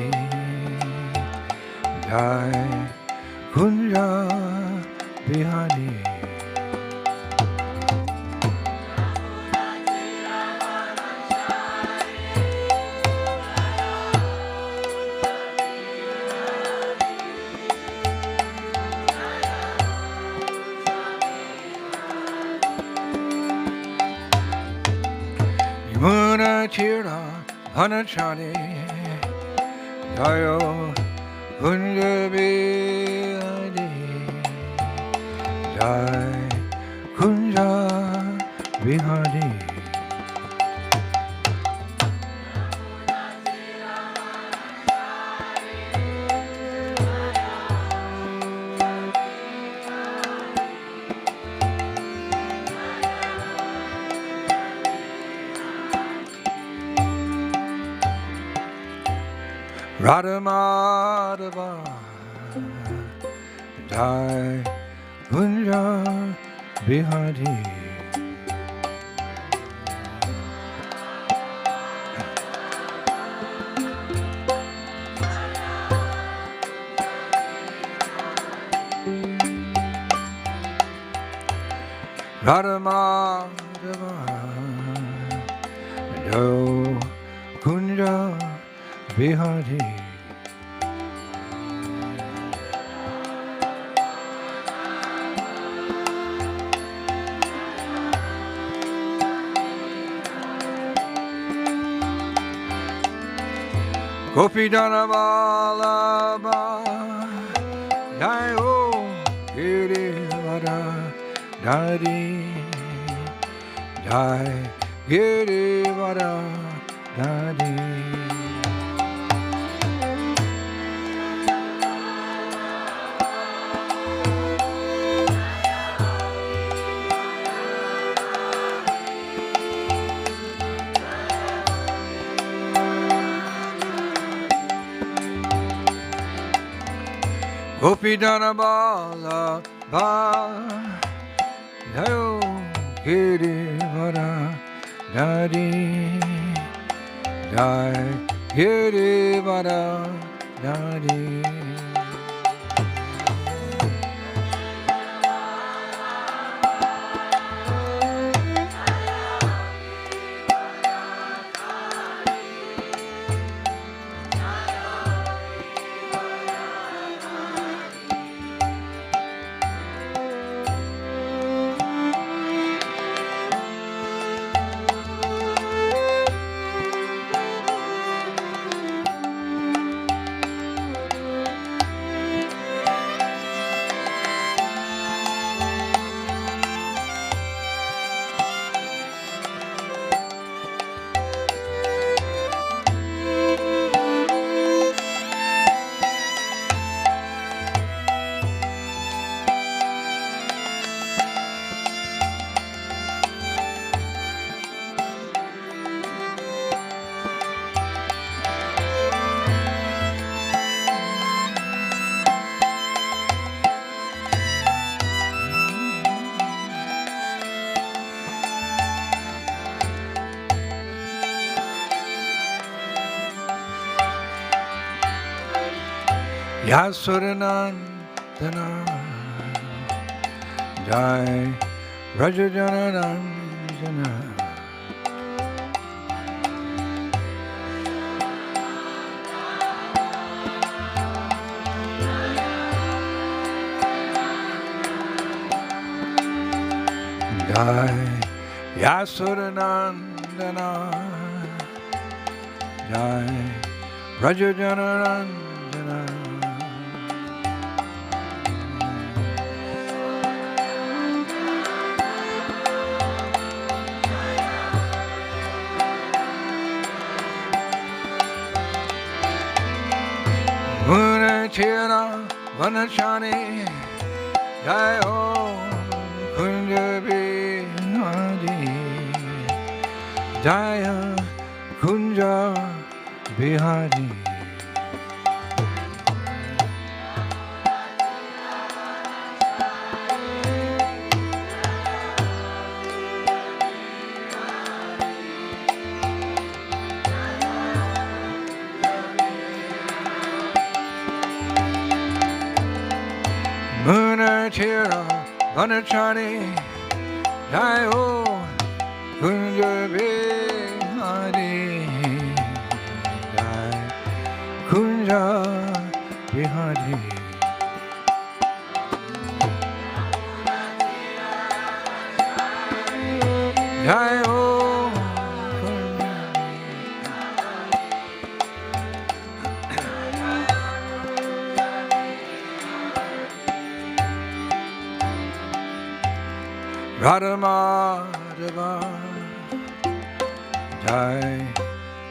Jai Kunja Bihari. Muna Chira Anachani Dayo Kunja Bihari, Jai Kunja Bihari. Radha Madhava, Jai Kunja Bihari. Radha Madhava, Jai Kunja Bihari. Gopi Jana Vallabha Jai Ho Girivara Dari Jai Girivara Dari. Gopi Jana Vallabha Jai Ho Girivara Dari Jai Girivara Dari. Yasuranandana Jai Rajajanandana Jai Yasuranandana Jai Rajajanandana. Chera Vanachani Jai Ho Kunja Bihari Jaya Kunja Bihari. Chera Vanachani Jai Ho Kunja Bihari Jai Kunja Bihari. Jai Ho Radha Madhava Jai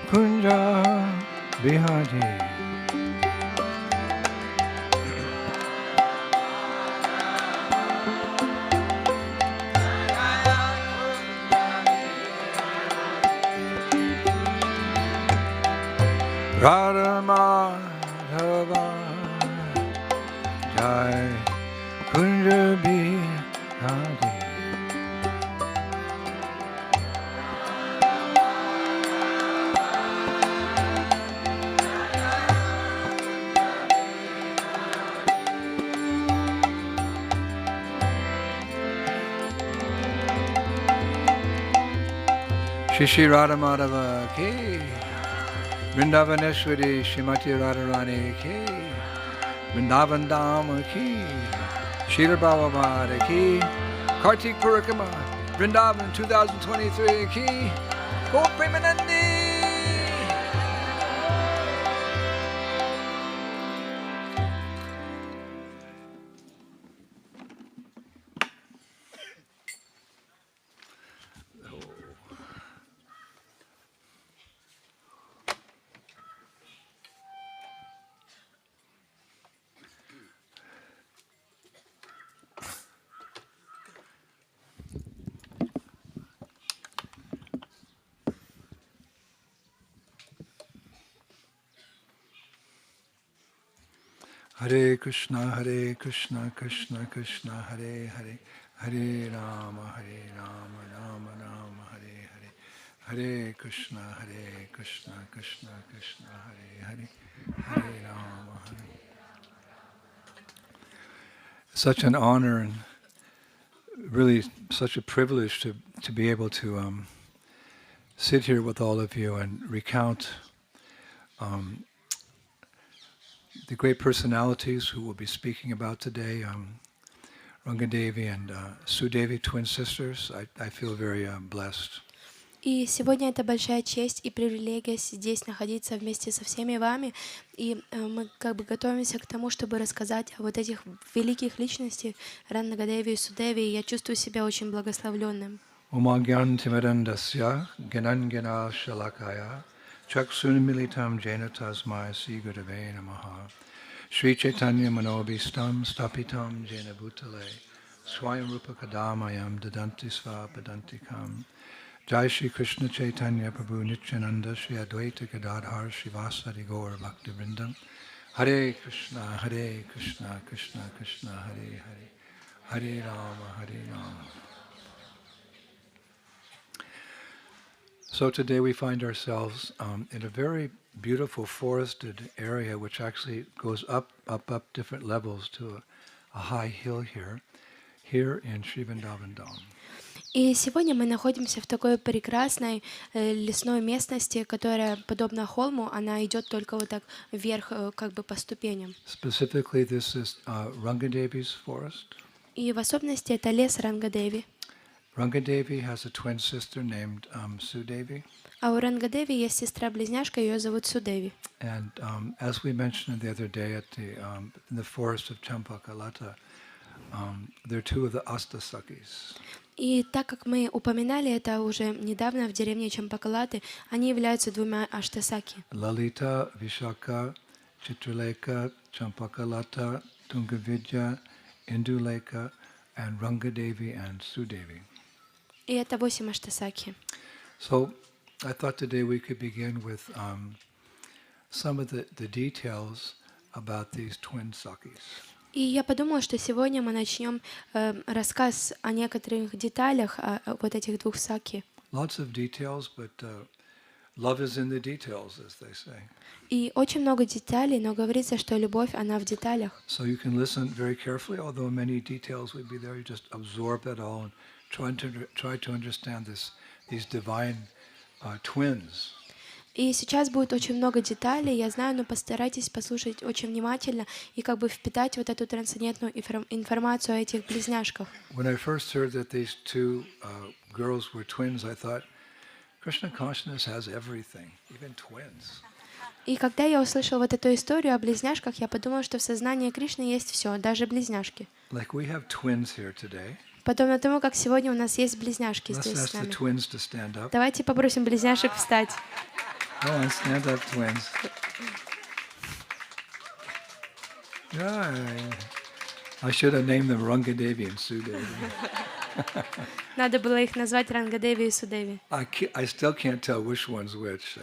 Kunja Bihari. Radha Madhava Jai Kunja Bihari. Shri Radha Madhava ki, Vrindavaneshwari Shrimati Radharani ki, Vrindavan Dham ki, Srila Prabhupada ki, Kartik Parikrama, Vrindavan 2023 ki, Go Premanandi! Hare Krishna, Krishna Krishna, Hare Hare, Hare Rama, Rama Rama, Hare Hare, Hare Krishna, Krishna Krishna, Hare Hare, Hare Rama, Hare. Such an honor and really such a privilege to be able to sit here with all of you and recount the great personalities who will be speaking about today. Rangadevi and Sudevi, twin sisters. I feel very blessed. И сегодня это большая честь и привилегия здесь находиться вместе со всеми вами. И мы как бы готовимся к тому, чтобы рассказать о вот этих великих личностях Ранагадеви и Судеви. И я чувствую себя очень благословленным. Omagyan Timarandasya Ganangana Shalakaya Chaksun Militam Jena Tasmai Sigurave Namaha Sri Chaitanya Manobhistam Stapitam Jena Bhutale Swayam Rupa Kadamayam Dadanti Sva Padantikam Jai Shri Krishna Chaitanya Prabhu Nityananda Shri Advaita Gadadhar Shivasari Gaur Bhakti Vrindam Hare Krishna Krishna Krishna Hare Hare Hare Rama. So today we find ourselves in a very beautiful forested area which actually goes up different levels to a high hill here in Sri Vrindavan Dham. И сегодня мы находимся в такой прекрасной лесной местности, которая, подобно холму, она идет только вот так вверх, как бы по ступеням. Specifically, this is Rangadevi's forest. И в особенности это лес Ранgadеви. Rangadevi has a twin sister named Sudevi. А у Ранgadеви есть сестра-близняшка, ее зовут Судеви. And as we mentioned the other day in the forest of Champakalata, they're two of the Astasakis. И так как мы упоминали это уже недавно в деревне Чампакалаты, они являются двумя аштасаки. Lalita, Vishaka, Chitraleka, Champakalata, Tungavidya, Induleka, and Rangadevi and Sudevi. И это 8 аштасаки. So I thought today we could begin with some of the details about these twin sakis. И я подумала, что сегодня мы начнем рассказ о некоторых деталях о вот этих двух саки. Lots of details, but love is in the details, as they say. И очень много деталей, но говорится, что любовь, она в деталях. So you can listen very carefully, although many details would be there. You just absorb it all and try to understand these divine twins. И сейчас будет очень много деталей, я знаю, но постарайтесь послушать очень внимательно и как бы впитать вот эту трансцендентную информацию о этих близняшках. When I first heard that these two girls were twins, I thought, Krishna consciousness has everything, even twins. И когда я услышала вот эту историю о близняшках, я подумала, что в сознании Кришны есть все, даже близняшки. Like we have twins here today. Подобно тому, как сегодня у нас есть близняшки Let's здесь ask с the нами. twins to stand up. Давайте попросим близняшек встать. Come on, stand up, twins. Yeah, I should have named them Rangadevi and Sudevi. Надо было их назвать Ранgadеви и Судеви. I still can't tell which one's which.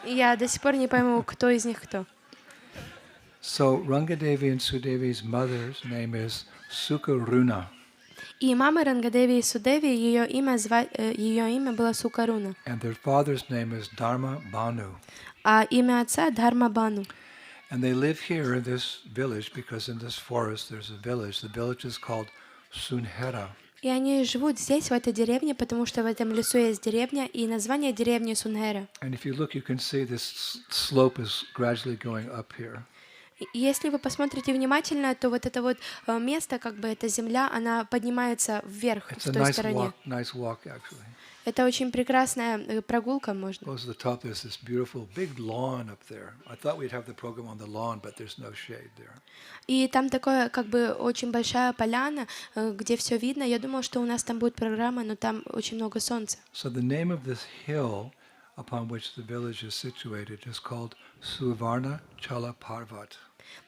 Я до сих пор не пойму, кто из них кто. So Rangadevi and Sudevi's mother's name is Sukaruna. И мама Ранgadеви и Судеви, ее имя было Сукаруна, And their father's name is Dharma Banu. а имя отца Дхарма Бану. And they live here in this village because in this forest there's a village. The village is called Sunhera. И они живут здесь, в этой деревне, потому что в этом лесу есть деревня, и название деревни Сунхера. And if you look, you can see this slope is gradually going up here. И если вы посмотрите внимательно, то вот это вот место, как бы эта земля, она поднимается вверх It's в a той nice стороне. walk actually. Это очень прекрасная прогулка, можно. Goes to the top. There's this beautiful big lawn up there. I thought we'd have the program on the lawn, but there's no shade there. И там такое, как бы, очень большая поляна, где все видно. Я думала, что у нас там будет программа, но там очень много солнца. So the name of this hill upon which the village is situated is called Suvarna Chala Parvat.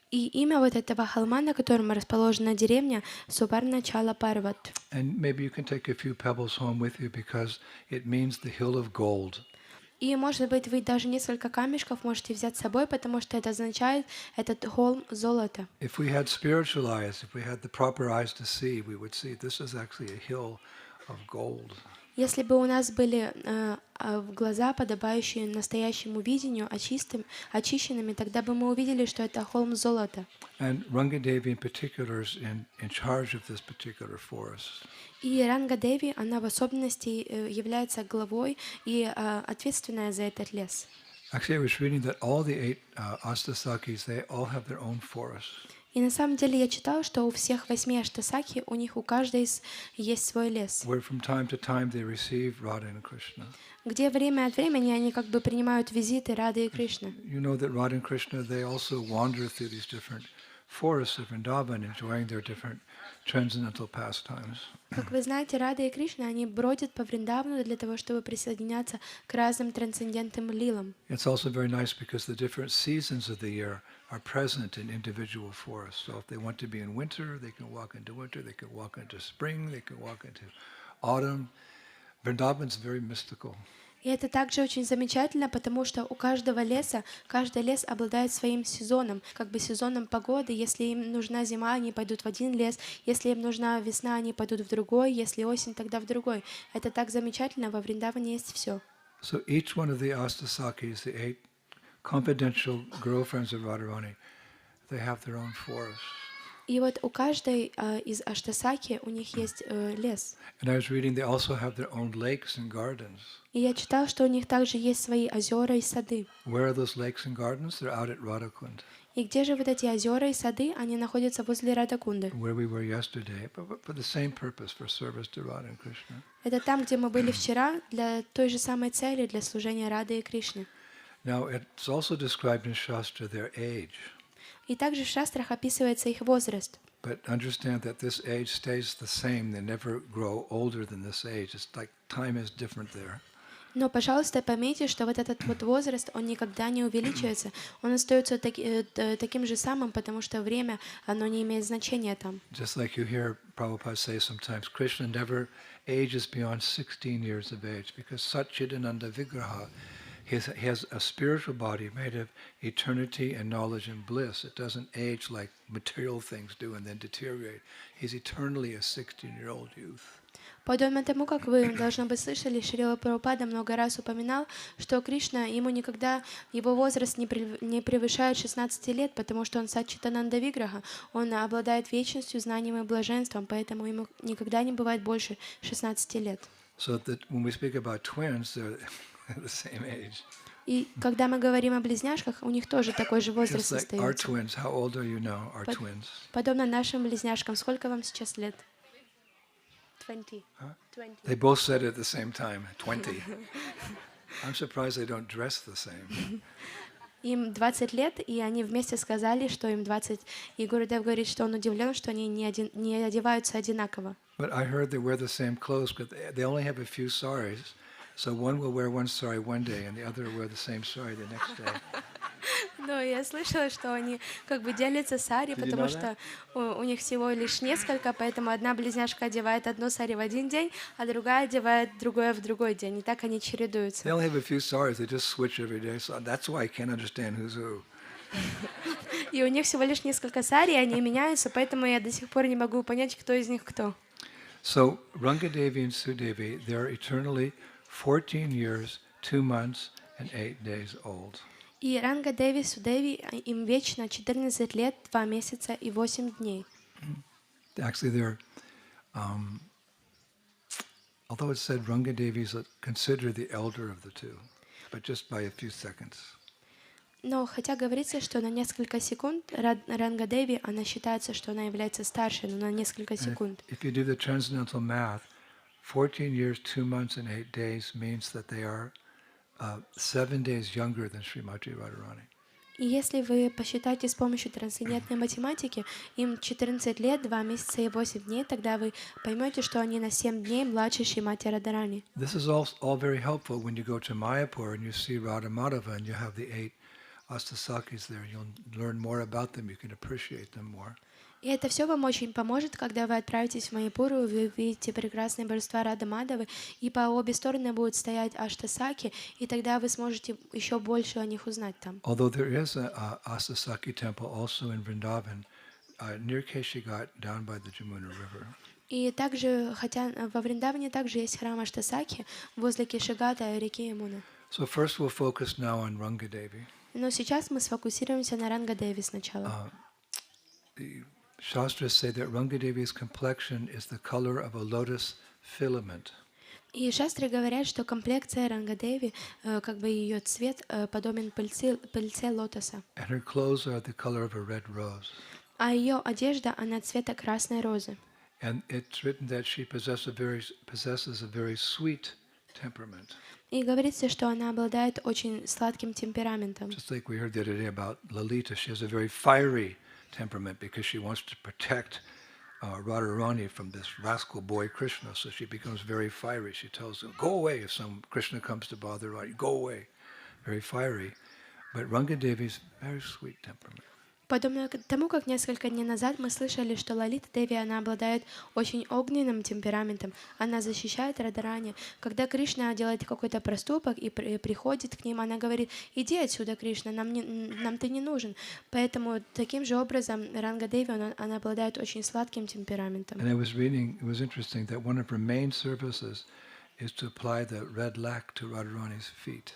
И имя вот этого холма, на котором расположена деревня, Суварна Чала Парват. And maybe you can take a few pebbles home with you because it means the hill of gold. И, может быть, вы даже несколько камешков можете взять с собой, потому что это означает этот холм золота. If we had spiritual eyes, if we had the proper eyes to see, we would see this is actually a hill of gold. Если бы у нас были глаза, подобающие настоящему видению, очищенными, тогда бы мы увидели, что это холм золота. And Rangadevi in particular is in charge of this particular forest. И Ранга-деви, она в особенности является главой и ответственная за этот лес. Actually, I was reading that all the 8 Astasakis, they all have their own forests. И на самом деле я читала, что у всех 8 аштасаки, у них у каждой есть свой лес, Where from time to time they receive Radha and Krishna. где время от времени они как бы принимают визиты Рады и Кришны. You know that Radha and Krishna, they also wander through these different forests of Vrindavan, enjoying their different transcendental pastimes. Как вы знаете, Рада и Кришна, они бродят по Вриндавану для того, чтобы присоединяться к разным трансцендентным лилам. It's also very nice because the different seasons of the year are present in individual forests. So if they want to be in winter, they can walk into winter, they can walk into spring, they can walk into autumn. Vrindavan's very mystical. И это также очень замечательно, потому что у каждого леса, каждый лес обладает своим сезоном, как бы сезоном погоды. Если им нужна зима, они пойдут в один лес, если им нужна весна, они пойдут в другой, если осень, тогда в другой. Это так замечательно, во Вриндаване есть все. So each one of the Astasakis, the 8 confidential girlfriends of Radharani, they have their own forest. И вот у каждой из аштасаки у них есть лес. And I was reading they also have their own lakes and gardens. И я читала, что у них также есть свои озера и сады. Where are those lakes and gardens? They're out at Radhakund, И где же вот эти озера и сады? Они находятся возле Радакунды. where we were yesterday, but for the same purpose, for service to Radha and Krishna. Это там, где мы были вчера, для той же самой цели, для служения Рады и Кришны. Now, it's also described in Shastra their age. И также в шастрах описывается их возраст. But understand that this age stays the same. They never grow older than this age. It's like time is different there. Но, пожалуйста, поймите, что вот этот вот возраст, он никогда не увеличивается. Он остается таким же самым, потому что время, оно не имеет значения там. Just like you hear Prabhupada say sometimes, Krishna never ages beyond 16 years of age because Satchidananda Vigraha, he has a spiritual body made of eternity and knowledge and bliss. It doesn't age like material things do and then deteriorate. He's eternally a 16-year-old youth. Подобно тому, как вы, должно быть, слышали, Шрила Прабхупада много раз упоминал, что Кришна, ему никогда, его возраст не превышает 16 лет, потому что он Саччитананда Виграха, он обладает вечностью, знанием и блаженством, поэтому ему никогда не бывает больше 16 лет. So that when we speak about twins, they're the same age. И когда мы говорим о близняшках, у них тоже такой же возраст Just like our остается. twins, how old are you now, our twins? Подобно нашим близняшкам, сколько вам сейчас лет? 20. Huh? 20. They both said it at the same time, 20. I'm surprised they don't dress the same. Им 20 лет, и они вместе сказали, что им 20. И Гурудев говорит, что он удивлен, что они не одеваются одинаково. But I heard they wear the same clothes because they only have a few saris. So one will wear one sari one day and the other will wear the same sari the next day. Но я слышала, что они как бы делятся сари, потому что у них всего лишь несколько, поэтому одна близняшка одевает одно сари в один день, а другая одевает другое в другой день. И так они чередуются. They only have a few saris. They just switch every day. So that's why I can't understand who's who. И у них всего лишь несколько сари, и они меняются, поэтому я до сих пор не могу понять, кто из них кто. So Rangadevi and Sudevi, they're eternally 14 years, 2 months, and 8 days old. И Ранга-деви, Судеви, им вечно 14 лет, 2 месяца и 8 дней. Actually, they're, although it said Rangadevi is considered the elder of the two, but just by a few seconds. Но хотя говорится, что на несколько секунд Ранга-деви, она считается, что она является старшей, но на несколько секунд. If you do the transcendental math, 14 years, 2 months, and 8 days means that they are 7 days younger than Srimati Radharani. И если вы посчитаете с помощью трансцендентной математики, им 14 лет, 2 месяца и 8 дней, тогда вы поймете, что они на 7 дней младше Шримати Радharani. This is all very helpful when you go to Mayapur and you see Radha Madhava and you have the 8 Astasakis there. You'll learn more about them. You can appreciate them more. И это все вам очень поможет, когда вы отправитесь в Манипуру, вы увидите прекрасные божества Рады Мадавы, и по обе стороны будут стоять Аштасаки, и тогда вы сможете еще больше о них узнать там. Although there is a Asasaki temple also in Vrindavan, near Keshigat, down by the Jamuna River. И также, хотя во Вриндаване также есть храм Аштасаки возле Кешигата, реки Ямуна. So first we'll focus now on Rangadevi. Но сейчас мы сфокусируемся на Ранга-Деви сначала. The Shastras say that Rangadevi's complexion is the color of a lotus filament. И шастры говорят, что комплекция Ранга-Деви, как бы ее цвет, подобен пыльце лотоса. And her clothes are the color of a red rose. А ее одежда, она цвета красной розы. And it's written that she possesses a very sweet temperament. И говорится, что она обладает очень сладким темпераментом. Just like we heard the other day about Lalita, she has a very fiery temperament because she wants to protect Radharani from this rascal boy Krishna. So she becomes very fiery. She tells him, go away if some Krishna comes to bother Radharani. Go away. Very fiery. But Rangadevi's very sweet temperament. Подобно тому, как несколько дней назад мы слышали, что Лалита Деви, она обладает очень огненным темпераментом. Она защищает Радharani. Когда Кришна делает какой-то проступок и приходит к ним, она говорит: иди отсюда, Кришна, нам ты не нужен. Поэтому таким же образом Ранга Деви, она обладает очень сладким темпераментом. And I was reading, it was interesting that one of her main services is to apply the red lac to Radharani's feet.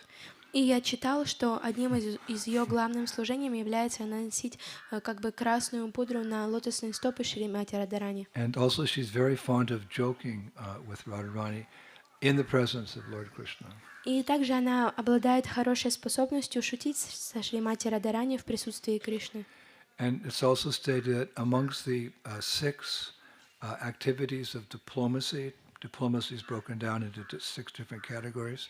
И я читал, что одним из ее главным служением является наносить как бы красную пудру на лотосные стопы Шримати Радharani. And also she's very fond of joking with Radharani in the presence of Lord Krishna. И также она обладает хорошей способностью шутить со Шримати Радharani в присутствии Кришны. And it's also stated that amongst the six activities of diplomacy is broken down into six different categories.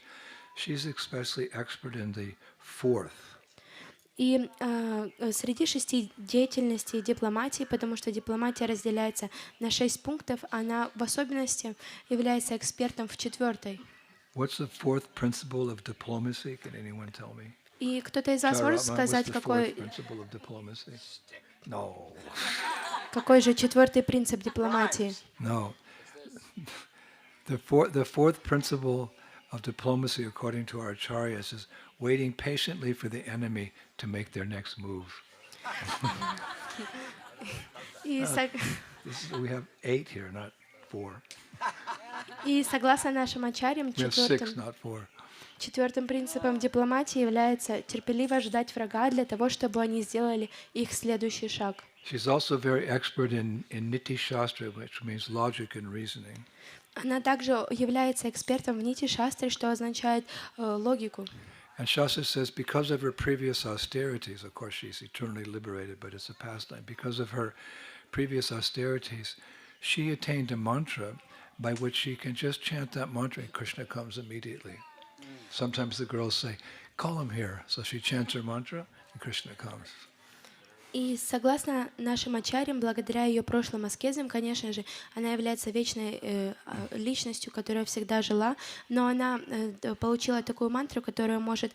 She's especially expert in the fourth. И среди 6 деятельностей дипломатии, потому что дипломатия разделяется на 6 пунктов, она в особенности является экспертом в 4-й. What's the fourth principle of diplomacy? Can anyone tell me? И кто-то из вас может сказать, what's the какой fourth principle of diplomacy? No. же 4-й принцип дипломатии? No. The fourth principle of diplomacy, according to our acharyas, is waiting patiently for the enemy to make their next move. И We have 8 here, not 4. И согласно нашим ачарьям, We have 6, not 4. четвертым принципом дипломатии является терпеливо ждать врага для того, чтобы они сделали их следующий шаг. She's also very expert in Niti Shastra, which means logic and reasoning. Она также является экспертом в нити шастры, что означает логику. And Shastra says because of her previous austerities, of course she's eternally liberated, but it's a pastime. Because of her previous austerities, she attained a mantra by which she can just chant that mantra and Krishna comes immediately. Sometimes the girls say, call him here. So she chants her mantra and Krishna comes. И согласно нашим ачарьям, благодаря ее прошлым аскезам, конечно же, она является вечной личностью, которая всегда жила, но она получила такую мантру, которая может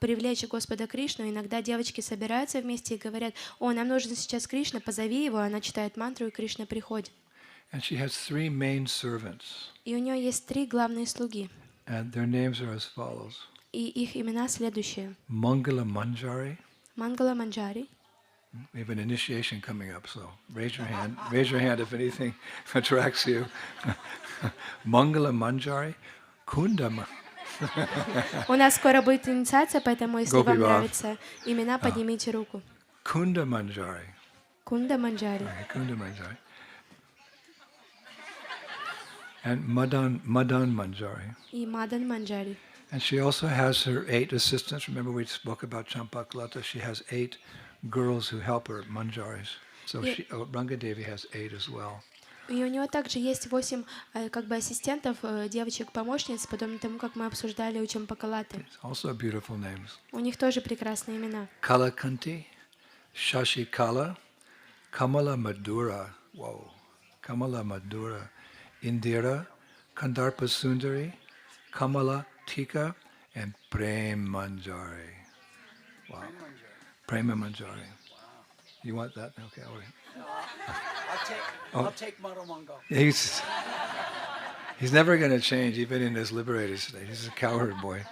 привлечь Господа Кришну. Иногда девочки собираются вместе и говорят: о, нам нужен сейчас Кришна, позови его. Она читает мантру, и Кришна приходит. And she has 3 main servants. И у нее есть 3 главные слуги. And their names are as follows. И их имена следующие. Mangala Manjari. Мангала Манджари. We have an initiation coming up, so raise your hand. Raise your hand if anything attracts you. Mangala Manjari, Kundama. У нас скоро будет инициация, поэтому если вам Гопи-бав. нравятся имена, поднимите руку. Kunda Manjari. Кунда Манджари. Kunda Manjari. And Madan Manjari. И Мадан Манджари. And she also has her 8 assistants. Remember we spoke about Champaklata. She has 8 girls who help her, Manjaris. So Rangadevi has 8 as well. И у него также есть 8 как бы ассистентов, девочек-помощниц, подобно тому, как мы обсуждали у Чампакалаты. Also beautiful names. У них тоже прекрасные имена. Kalakanti, Shashikala, Kamala Madura. Whoa. Kamala Madura. Indira, Kandarpa Sundari, Kamala Tika, and Prem Manjari. Wow. Prema Manjari. You want that? Okay. All right. I'll take Maramongo. He's never going to change, even in his liberated state. He's a cowherd boy.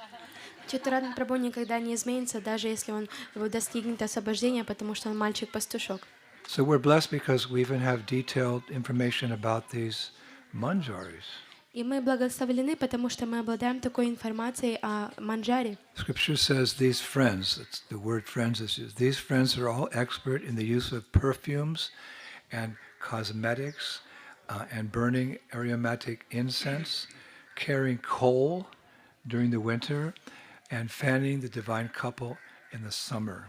Что-то Ран Прабху никогда не изменится, даже если он достигнет освобождения, потому что он мальчик-пастушок. So we're blessed because we even have detailed information about these manjaris. И мы благословлены, потому что мы обладаем такой информацией о манджаре. Scripture says these friends, it's the word friends is used, these friends are all expert in the use of perfumes and cosmetics and burning aromatic incense, carrying coal during the winter, and fanning the divine couple in the summer.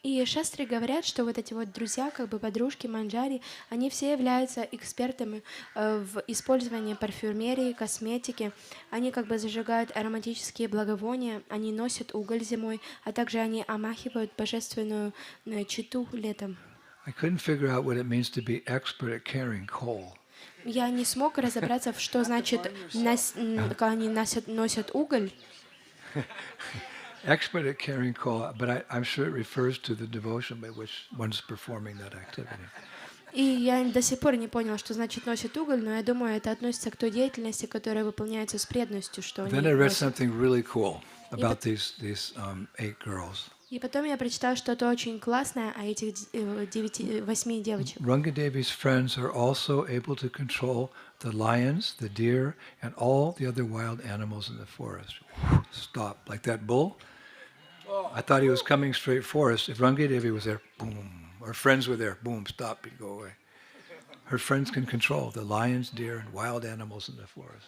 И шастры говорят, что вот эти вот друзья, как бы подружки манджари, они все являются экспертами в использовании парфюмерии, косметики. Они как бы зажигают ароматические благовония, они носят уголь зимой, а также они омахивают божественную читу летом. I couldn't figure out what it means to be expert at carrying coal. Я не смог разобраться, что значит, когда они носят уголь. Expert at carrying coal, but I'm sure it refers to the devotion by which one's performing that activity. И я до сих пор не понял, что значит носят уголь, но я думаю, это относится к той деятельности, которая выполняется с преданностью, что они Then I read носят. something really cool about these 8 girls. И потом я прочитала что-то очень классное о этих 8 девочек. Rangadevi's friends are also able to control the lions, the deer, and all the other wild animals in the forest. Stop. Like that bull? I thought he was coming straight for us. If Rangadevi was there, boom. Her friends were there, boom, stop, he'd go away. Her friends can control the lions, deer, and wild animals in the forest.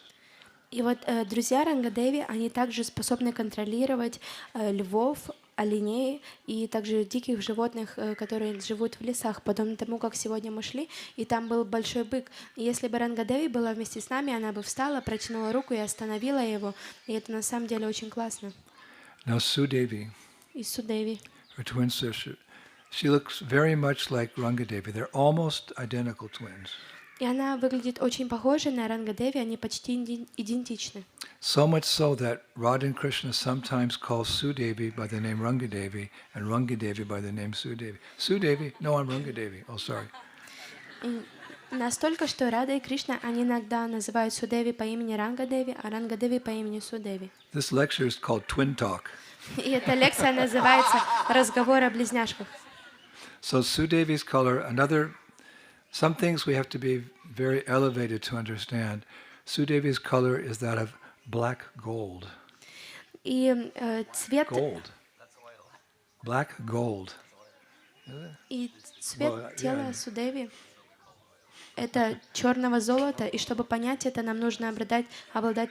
И вот друзья Рангаdevi, они также способны контролировать львов, оленей и также диких животных, которые живут в лесах, подобно тому, как сегодня мы шли, и там был большой бык. И если бы Рангаdevi была вместе с нами, она бы встала, протянула руку и остановила его, и это на самом деле очень классно. Now Sudevi, И Судеви. her twin sister, she looks very much like Rangadevi. They're almost identical twins. И она выглядит очень похожей на Рангаdevi, они почти идентичны. So much so that Radha and Krishna sometimes call Sudevi by the name Rangadevi and Rangadevi by the name Sudevi. Sudevi? No, I'm Rangadevi. Oh, sorry. И настолько, что Рада и Кришна, они иногда называют Судеви по имени Рангаdevi, а Рангаdevi по имени Судеви. This lecture is called Twin Talk. И эта лекция называется «Разговор о близняшках». So Sudevi's color, some things we have to be very elevated to understand. Sudevi's color is that of black gold. И цвет, Gold. Black gold. и цвет Well, тела yeah. Судеви — это черного золота, и чтобы понять это, нам нужно обладать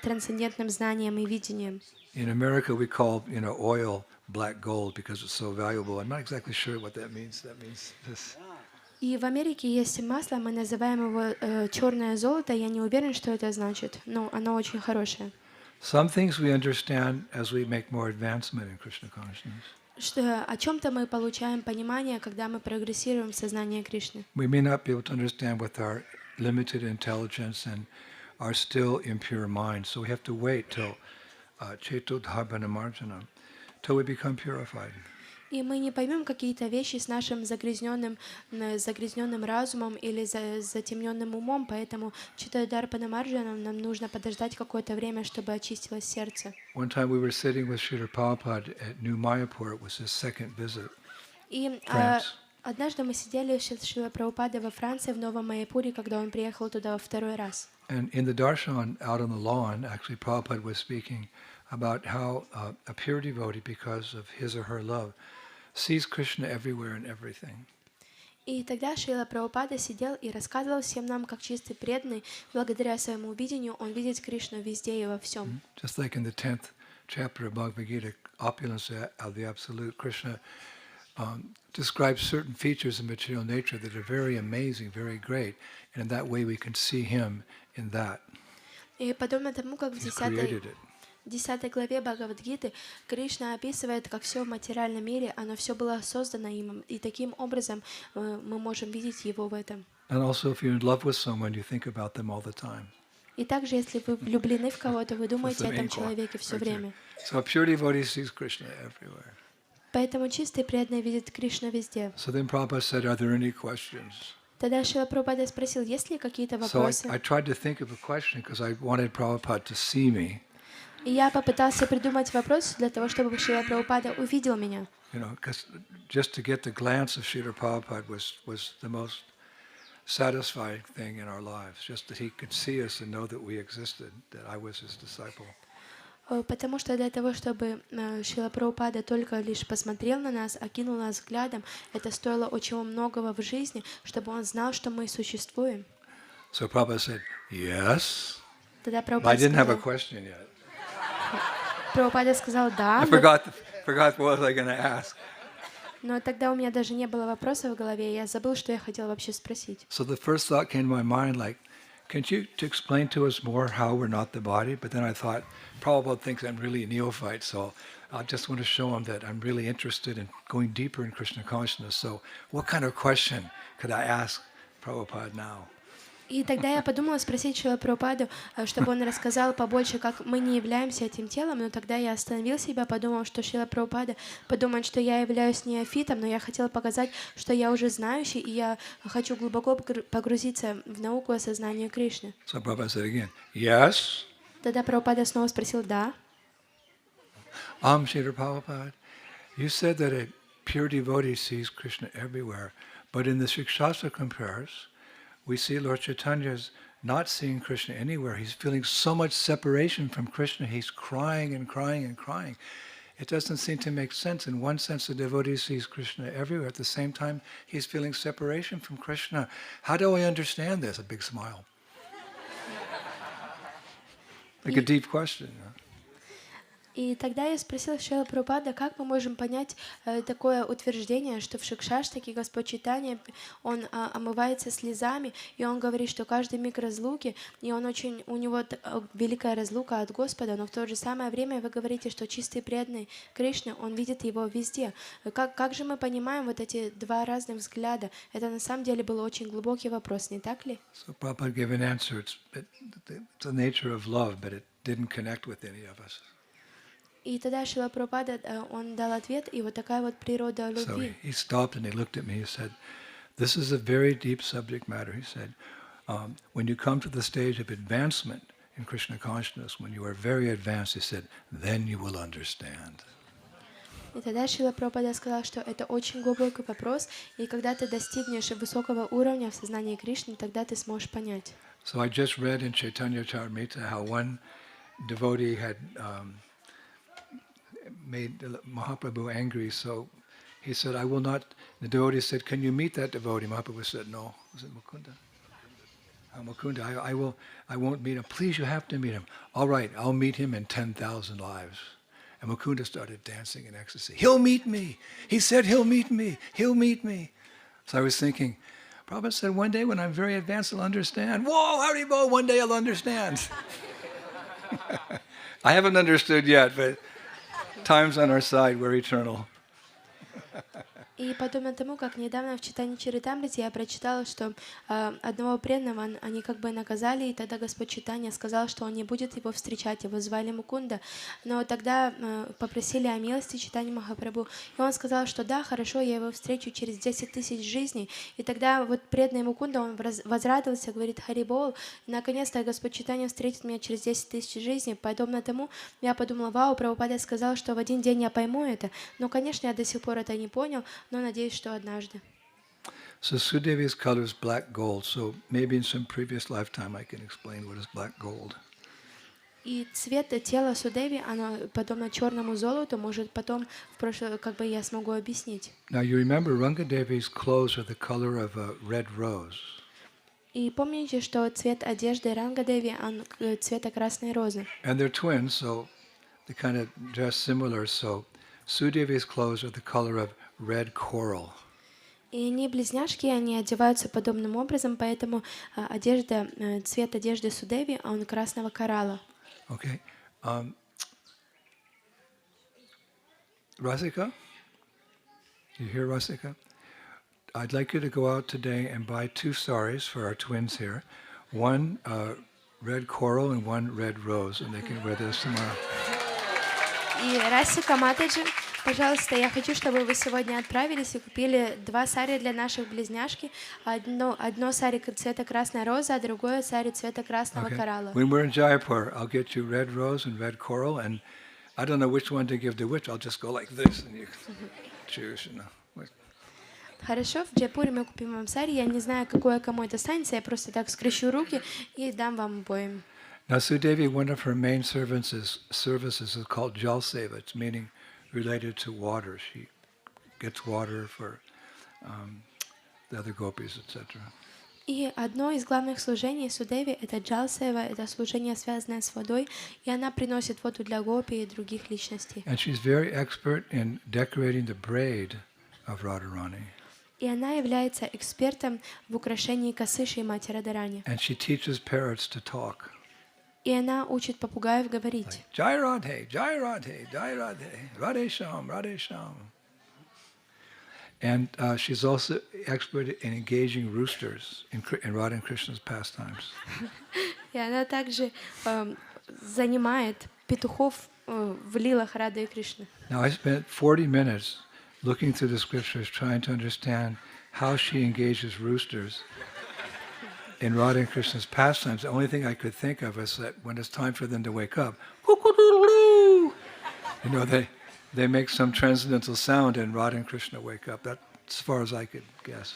трансцендентным знанием и видением. In America, we call oil black gold because it's so valuable. I'm not exactly sure what that means. That means this. И в Америке есть масло, мы называем его черное золото. Я не уверен, что это значит, но оно очень хорошее. Some things we understand as we make more advancement in Krishna consciousness. Что о чем-то мы получаем понимание, когда мы прогрессируем в сознании Кришны. We may not be able to understand with our limited intelligence and our still impure mind. So we have to wait till Chetodhabana Marjana, till we become purified. И мы не поймем какие-то вещи с нашим загрязненным разумом или затемненным умом, поэтому Читадарпана Марджана нам нужно подождать какое-то время, чтобы очистилось сердце. One time we were sitting with Srila Prabhupada at New Mayapur. It was his second visit. И однажды мы сидели с Шрила Прабхупадой во Франции, в Новом Майяпуре, когда он приехал туда во второй раз. And in the darshan out on the lawn, actually Prabhupada was speaking about how a pure devotee, because of his or her love, sees Krishna everywhere and everything. И тогда Шрила Прабхупада сидел и рассказывал всем нам, как чистый преданный, благодаря своему видению, он видит Кришну везде и во всем. Just like in the 10th chapter of Bhagavad Gita, Opulence of the Absolute, Krishna describes certain features of material nature that are very amazing, very great, and in that way we can see him in that. И подобно тому, как в He created it. 10 главе Бхагавад-гиты Кришна описывает, как все в материальном мире, оно все было создано им, и таким образом мы можем видеть его в этом. And also if you're in love with someone, you think about them all the time. И также, если вы влюблены в кого-то, вы думаете о этом человеке все время. So a pure devotee sees Krishna everywhere. Поэтому чистый преданный видит Кришну везде. So then Prabhupada said, are there any questions? Тогда Шрила Прабхупада спросил, есть ли какие-то So вопросы? I tried to think of a question because I wanted Prabhupada to see me. И я попытался придумать вопрос для того, чтобы Шрила Прабхупада увидел меня. You know, because just to get the glance of Srila Prabhupada was the most satisfying thing in our lives. Just that he could see us and know that we existed, that I was his disciple. Потому что для того, чтобы Шрила Прабхупада только лишь посмотрел на нас, окинул нас взглядом, это стоило очень многого в жизни, чтобы он знал, что мы существуем. So Prabhupada said, yes. Тогда But I Прабхупада didn't have a сказал, question yet. Прабхупада сказал да, I forgot what was I going to ask. но тогда у меня даже не было вопроса в голове, и я забыл, что я хотела вообще спросить. So the first thought came to my mind, like, can't you explain to us more how we're not the body? But then I thought, Prabhupada thinks I'm really a neophyte, so I just want to show him that I'm really interested in going deeper in Krishna consciousness. So what kind of question could I ask Prabhupada now? И тогда я подумала спросить Шрила Прабхупаду, чтобы он рассказал побольше, как мы не являемся этим телом, но тогда я остановил себя, подумал, что Шрила Прабхупада подумает, что я являюсь неофитом, но я хотела показать, что я уже знающий, и я хочу глубоко погрузиться в науку о сознании Кришны. So Prabhupada said again, yes. Тогда Прабхупада снова спросил «да». Srila Prabhupada, you said that a pure devotee sees Krishna everywhere, but in the Shikshastra compares, we see Lord Chaitanya's not seeing Krishna anywhere. He's feeling so much separation from Krishna. He's crying and crying and crying. It doesn't seem to make sense. In one sense, the devotee sees Krishna everywhere. At the same time, he's feeling separation from Krishna. How do I understand this? A big smile. Like a deep question. И тогда я спросила Шрила Прабхупада, как мы можем понять такое утверждение, что в Шикшаштаке Господь Чайтанья, он омывается слезами, и он говорит, что каждый миг разлуки, и он очень, у него великая разлука от Господа, но в то же самое время вы говорите, что чистый преданный Кришны, он видит его везде. Как же мы понимаем вот эти два разных взгляда? Это на самом деле был очень глубокий вопрос, не так ли? So Prabhupada gave an answer. It's the nature of love, but it didn't connect with any of us. И тогда Шрила Прабхупада, он дал ответ, и вот такая вот природа So любви. he stopped and he looked at me. He said, this is a very deep subject matter. He said, when you come to the stage of advancement in Krishna consciousness, when you are very advanced, he said, then you will understand. И тогда Шрила Прабхупада сказал, что это очень глубокий вопрос, и когда ты достигнешь высокого уровня в сознании Кришны, тогда ты сможешь понять. So I just read in Chaitanya Charitamrita how one devotee had made Mahaprabhu angry, so he said, I will not, the devotee said, can you meet that devotee? Mahaprabhu said, no. Was it Mukunda? Mukunda, I won't meet him. Please, you have to meet him. All right, I'll meet him in 10,000 lives. And Mukunda started dancing in ecstasy. He'll meet me. He said he'll meet me. He'll meet me. So I was thinking, Prabhupada said, one day when I'm very advanced, I'll understand. Whoa, Haribo, one day I'll understand. I haven't understood yet, but time's on our side, we're eternal. И подобно тому, как недавно в читании Чаритамрити я прочитала, что одного преданного они как бы наказали, и тогда Господь Чайтанья сказал, что он не будет его встречать, его звали Мукунда. Но тогда попросили о милости Чайтаньи Махапрабху, и он сказал, что да, хорошо, я его встречу через 10 тысяч жизней. И тогда вот преданный Мукунда, он возрадовался, говорит, Харибол, наконец-то Господь Чайтанья встретит меня через 10 тысяч жизней. Подобно тому, я подумала, вау, Прабхупада сказал, что в один день я пойму это. Но, конечно, я до сих пор это не понял, но надеюсь, что однажды. So Sudevi's color is black gold, so maybe in some previous lifetime I can explain what is black gold. И цвет тела Судеви, оно подобно черному золоту, может потом в прошлое, как бы я смогу объяснить. Now you remember Rangadevi's clothes are the color of a red rose. И помните, что цвет одежды Рангаdevi, он цвета красной розы. And they're twins, so they kind of dress similar, so Sudevi's clothes are the color of red coral. И они близняшки, они одеваются подобным образом, поэтому одежда, цвет одежды Судеви, он красного коралла. Okay. Rasika? You hear Rasika? I'd like you to go out today and buy 2 saris for our twins here. One red coral and one red rose, and they can wear this tomorrow. И Расика Матаджи, Пожалуйста, я хочу, чтобы вы сегодня отправились и купили 2 сари для наших близняшки. Одно сари цвета красная роза, а другое сари цвета красного Okay. коралла. When we're in Jaipur, I'll get you red rose and red coral, and I don't know which one to give to which. I'll just go like this, and you choose. Хорошо, в Джайпуре мы купим вам сари. Я не знаю, какое кому это останется. Я просто так скрещу руки и дам вам обоим. Now, Sudevi, one of her main services is called Jal Seva. It's meaning related to water. She gets water for the other gopis, etc. И одно из главных служений Судеви — это джалсева, это служение, связанное с водой, и она приносит воду для гопи и других личностей. And she's very expert in decorating the braid of Radharani. И она является экспертом в украшении косы Шримати Радharani. And she teaches parrots to talk. И она учит попугаев говорить. Jai Radhe, Jai Radhe, Jai Radhe, Radhe Sham, Radhe Sham. And she's also expert in engaging roosters in Radha and Krishna's pastimes. И она также занимает петухов в лилах Рады и Кришны. Now, I spent 40 minutes looking through the scriptures trying to understand how she engages roosters in Radha and Krishna's pastimes. The only thing I could think of is that when it's time for them to wake up, you know, they make some transcendental sound and Radha and Krishna wake up. That's as far as I could guess.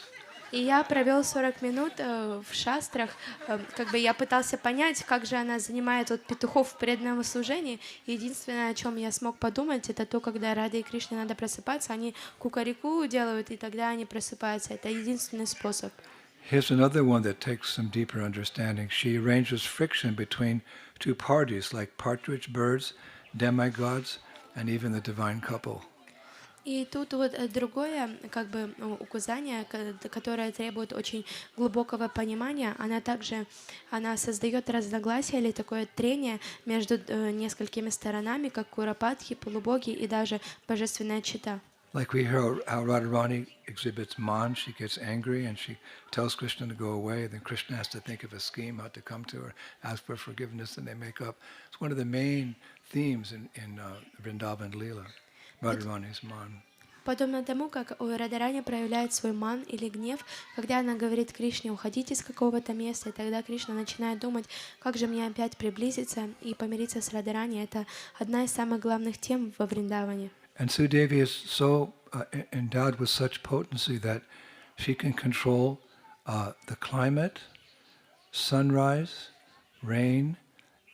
И я провел 40 минут в шастрах, как бы я пытался понять, как же она занимает вот петухов в преданном служении. Единственное, о чем я смог подумать, это то, когда Раде и Кришне надо просыпаться, они кукареку делают, и тогда они просыпаются. Это единственный способ. Here's another one that takes some deeper understanding. She arranges friction between two parties, like partridge birds, demigods, and even the divine couple. И тут вот другое, как бы, указание, которое требует очень глубокого понимания. Она создает разногласия или такое трение между несколькими сторонами, как куропатхи, полубоги и даже божественная чета. Like we hear how Radharani exhibits man, she gets angry and she tells Krishna to go away, then Krishna has to think of a scheme how to come to her, ask for forgiveness, and they make up. It's one of the main themes in Vrindavan Leela, Radharani's man. Подобно тому, как Радharani проявляет свой ман или гнев, когда она говорит Кришне уходить из какого-то места, и тогда Кришна начинает думать, как же мне опять приблизиться и помириться с Радharani. Это одна из самых главных тем во Вриндаване. And Sudevi is so endowed with such potency that she can control the climate, sunrise, rain,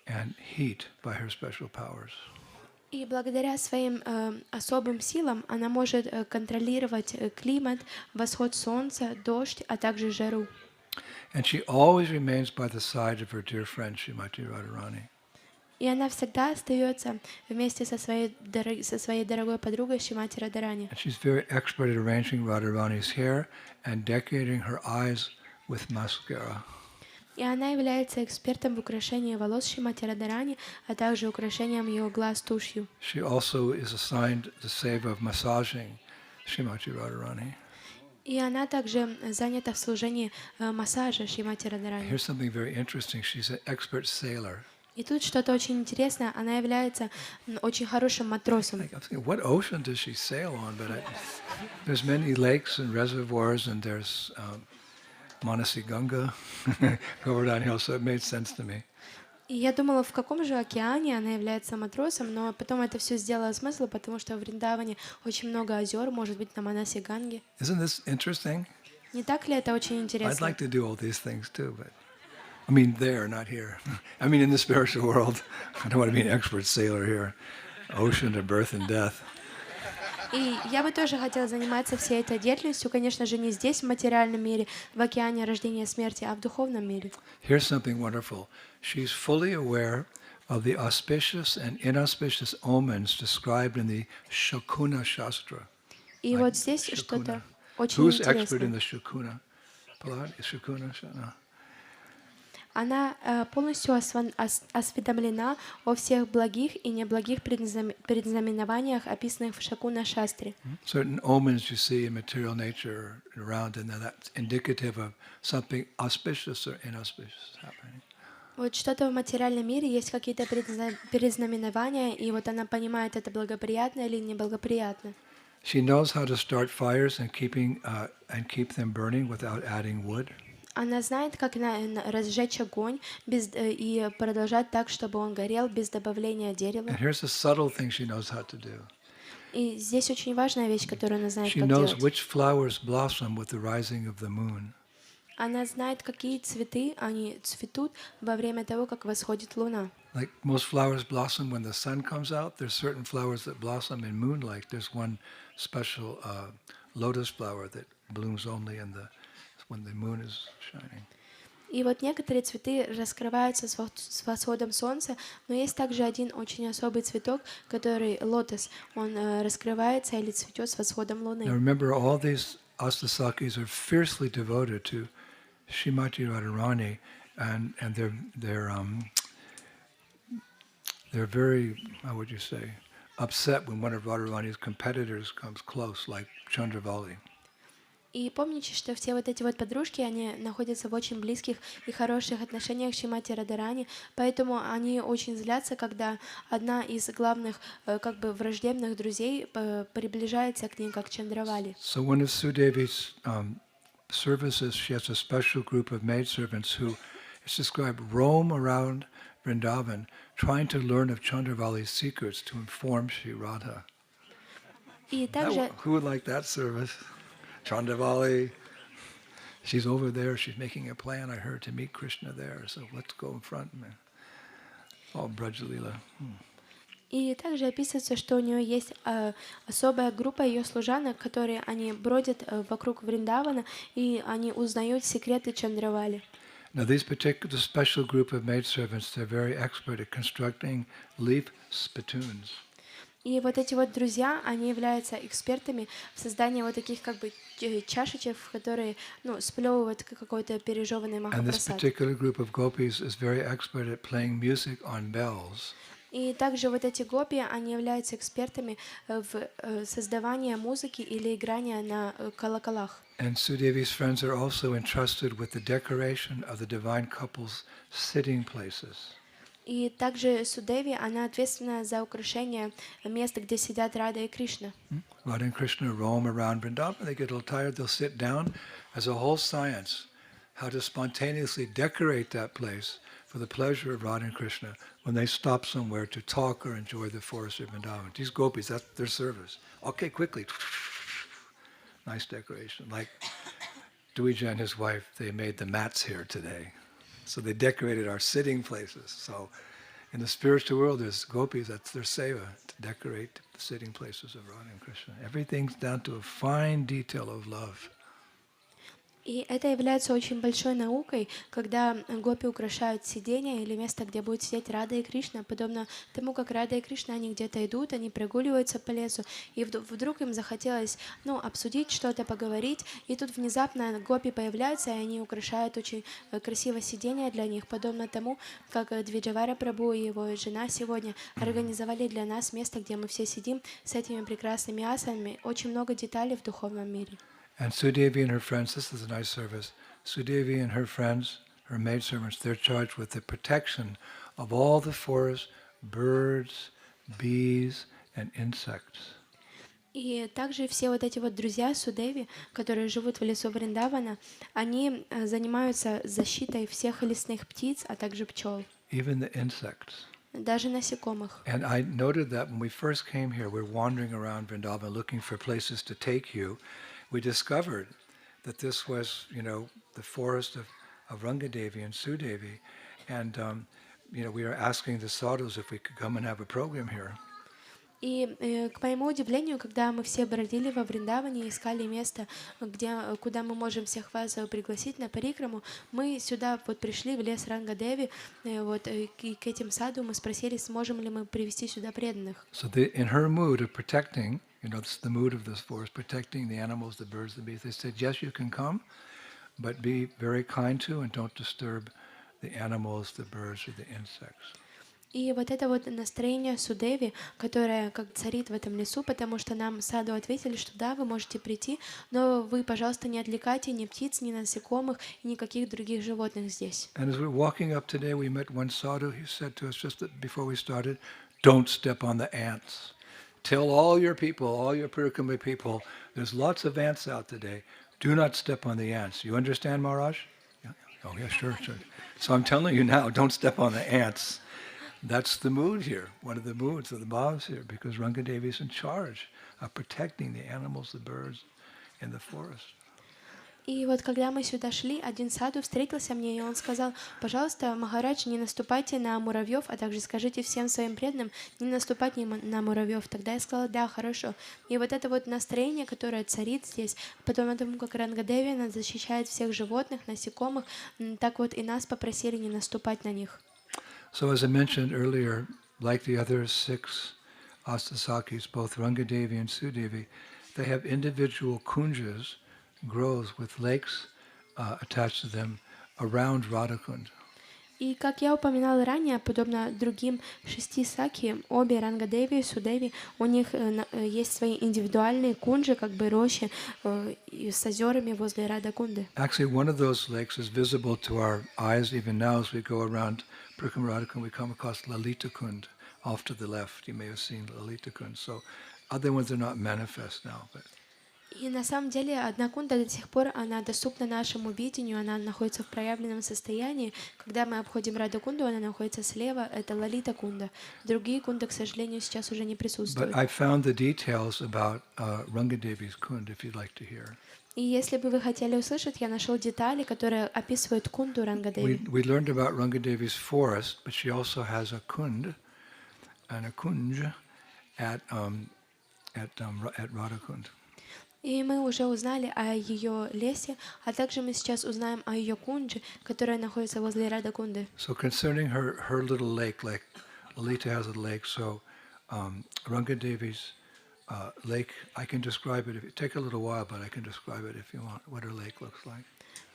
and heat by her special powers. И благодаря своим особым силам она может контролировать климат, восход солнца, дождь, а также жару. And she always remains by the side of her dear friend Srimati Radharani. И она всегда остается вместе со своей дорогой подругой Шримати Радharani. And she's very expert at arranging Radharani's hair and decorating her eyes with mascara. И она является экспертом в украшении волос Шримати Радharani, а также украшением ее глаз тушью. She also is assigned the seva of massaging Srimati Radharani. И она также занята в служении массажа Шримати Радharani. Here's something very interesting. She's an expert sailor. И тут что-то очень интересное. Она является очень хорошим матросом. I'm thinking, what ocean does she sail on? But there's many lakes and reservoirs, and there's Manasi Ganga, Govardhan Hill, so it made sense to me. И я думала, в каком же океане она является матросом, но потом это все сделало смысл, потому что в Вриндаване очень много озер, может быть, на Манасе Ганге. Isn't this interesting? Не так ли это очень I'd интересно? like to do all these things too, but I mean there, not here. I mean in the spiritual world. I don't want to be an expert sailor here. Ocean to birth and death. И я бы тоже хотела заниматься всей этой деятельностью, конечно же, не здесь, в материальном мире, в океане рождения и смерти, а в духовном мире. Here's something wonderful. She's fully aware of the auspicious and inauspicious omens described in the Shakuna Shastra. И вот здесь что-то очень Who's expert in интересное. the Shakuna? Shakuna? No. Она полностью осведомлена о всех благих и неблагих предзнаменованиях, описанных в Шакуна Шастре. Certain omens you see in material nature around, and that's indicative of something auspicious or inauspicious happening. Вот что-то в материальном мире, есть какие-то предзнаменования, и вот она понимает, это благоприятно или неблагоприятно. She knows how to start fires and keep them burning without adding wood. Она знает, как разжечь огонь и продолжать так, чтобы он горел без добавления дерева. And here's a subtle thing she knows how to do. И здесь очень важная вещь, которую она знает, She как knows делать. which flowers blossom with the rising of the moon. Она знает, какие цветы они цветут во время того, как восходит луна. Like most flowers blossom when the sun comes out, there's certain flowers that blossom in moonlight. There's one special lotus flower that blooms only when the moon is shining. И вот некоторые цветы раскрываются с восходом солнца, но есть также один очень особый цветок, который лотос. Он раскрывается или цветет с восходом Now луны. remember, all these Astasakis are fiercely devoted to Srimati Radharani, and they're very, how would you say, upset when one of Radharani's competitors comes close, like Chandravali. И помните, что все вот эти вот подружки, они находятся в очень близких и хороших отношениях с Шримати Радharani, поэтому они очень злятся, когда одна из главных, как бы враждебных друзей приближается к ним, как Чандравали. So one of Sudevi's services, she has a special group of maidservants who, it's described, roam around Vrindavan, trying to learn of Chandravali's secrets to inform Sri Radha. И также Who would like that service? Chandravali, she's over there, she's making a plan, I heard, to meet Krishna there, so let's go in front. Oh, Brajalila. И также описывается, что у нее есть особая группа ее служанок, которые они бродят вокруг Вриндавана, и они узнают секреты Чандравали. Now, this particular special group of maidservants, they're very expert at constructing leaf spittoons. И вот эти вот друзья, они являются экспертами в создании вот таких как бы чашечек, в которые, сплевывают какой-то пережеванный And this махапрасад. particular group of gopis is very expert at playing music on bells. И также вот эти гопи, они являются экспертами в создавании музыки или играния на колоколах. And Sudevi's friends are also entrusted with the decoration of the divine couple's sitting places. И также Судеви, она ответственна за украшение места, где сидят Рада и Кришна. Radha and Krishna roam around Vrindavan. They get a little tired, they'll sit down. As a whole science, how to spontaneously decorate that place for the pleasure of Radha and Krishna when they stop somewhere to talk or enjoy the forest of Vrindavan. These gopis, that's their service. Okay, quickly. Nice decoration. Like Dvija and his wife, they made the mats here today. So they decorated our sitting places. So in the spiritual world, there's gopis, that's their seva, to decorate the sitting places of Radha and Krishna. Everything's down to a fine detail of love. И это является очень большой наукой, когда гопи украшают сиденье или место, где будет сидеть Рада и Кришна, подобно тому, как Рада и Кришна, они где-то идут, они прогуливаются по лесу, и вдруг им захотелось, обсудить что-то, поговорить, и тут внезапно гопи появляются, и они украшают очень красиво сиденье для них, подобно тому, как Двиджавара Прабху и его жена сегодня организовали для нас место, где мы все сидим с этими прекрасными асанами, очень много деталей в духовном мире. And Sudevi and her friends, this is a nice service. Sudevi and her friends, her maidservants, they're charged with the protection of all the forest, birds, bees, and insects. И также все вот эти вот друзья Судеви, которые живут в лесу Вриндавана, они занимаются защитой всех лесных птиц, а также пчел, Even the insects. даже насекомых. And I noted that when we first came here, we're wandering around Vrindavan looking for places to take you. We discovered that this was, the forest of Rangadevi and Sudevi. And, we were asking the sadhus if we could come and have a program here. И к моему удивлению, когда мы все бродили во Вриндаване, искали место, куда мы можем всех вас пригласить на парикраму, мы сюда вот пришли в лес Рангадеви, и к этим саду мы спросили, сможем ли мы привести сюда преданных. So in her mood of protecting, it's the mood of this forest, protecting the animals, the birds, the bees, they said, yes, you can come, but be very kind to and don't disturb the animals, the birds, or the insects. И вот это вот настроение Судеви, которое как царит в этом лесу, потому что нам саду ответили, что да, вы можете прийти, но вы, пожалуйста, не отвлекайте ни птиц, ни насекомых, и никаких других животных здесь. And as we were walking up today, we met one sadhu. He said to us just before we started, don't step on the ants. Tell all your people, all your Parikrama people, there's lots of ants out today. Do not step on the ants. You understand, Maharaj? Yeah. Oh, yeah, sure, sure. So I'm telling you now, don't step on the ants. That's the mood here, one of the moods of the bhavas here, because Rangadevi is in charge of protecting the animals, the birds in the forest. И вот когда мы сюда шли, один саду встретился мне, и он сказал: пожалуйста, Махарадж, не наступайте на муравьев, а также скажите всем своим преданным не наступать на муравьев. Тогда я сказала: да, хорошо. И вот это вот настроение, которое царит здесь, потому как Рангаdevi, она защищает всех животных, насекомых, так вот и нас попросили не наступать на них. So as I mentioned earlier, like the other 6 Astasakis, both Rangadevi and Sudevi, they have individual kunjas, groves with lakes attached to them around Radhakund. И как я упоминала ранее, подобно другим 6 саки, обе Рангаdevi и Судеви, у них есть свои индивидуальные кунджи, как бы рощи с озерами возле Радакунды. Actually, one of those lakes is visible to our eyes even now as we go around Parikrama Radhakund. We come across Lalita Kund off to the left. You may have seen Lalita Kund. So other ones are not manifest now. But И на самом деле одна кунда до сих пор она доступна нашему видению, она находится в проявленном состоянии. Когда мы обходим Радакунду, она находится слева, это Лалита кунда. Другие кунды, к сожалению, сейчас уже не But присутствуют. I found the details about Rangadevi's Kund, if you'd like to hear. И если бы вы хотели услышать, я нашел детали, которые описывают кунду Рангаdevi. We learned about Rangadevi's forest, but she also has a kund and a kunj at Radhakund. И мы уже узнали о ее лесе, а также мы сейчас узнаем о ее кунже, которая находится возле Радакунды. So concerning her little lake, like Lalita has a lake, so Rangadevi's lake, I can describe it. It take a little while, but I can describe it if you want, what her lake looks like.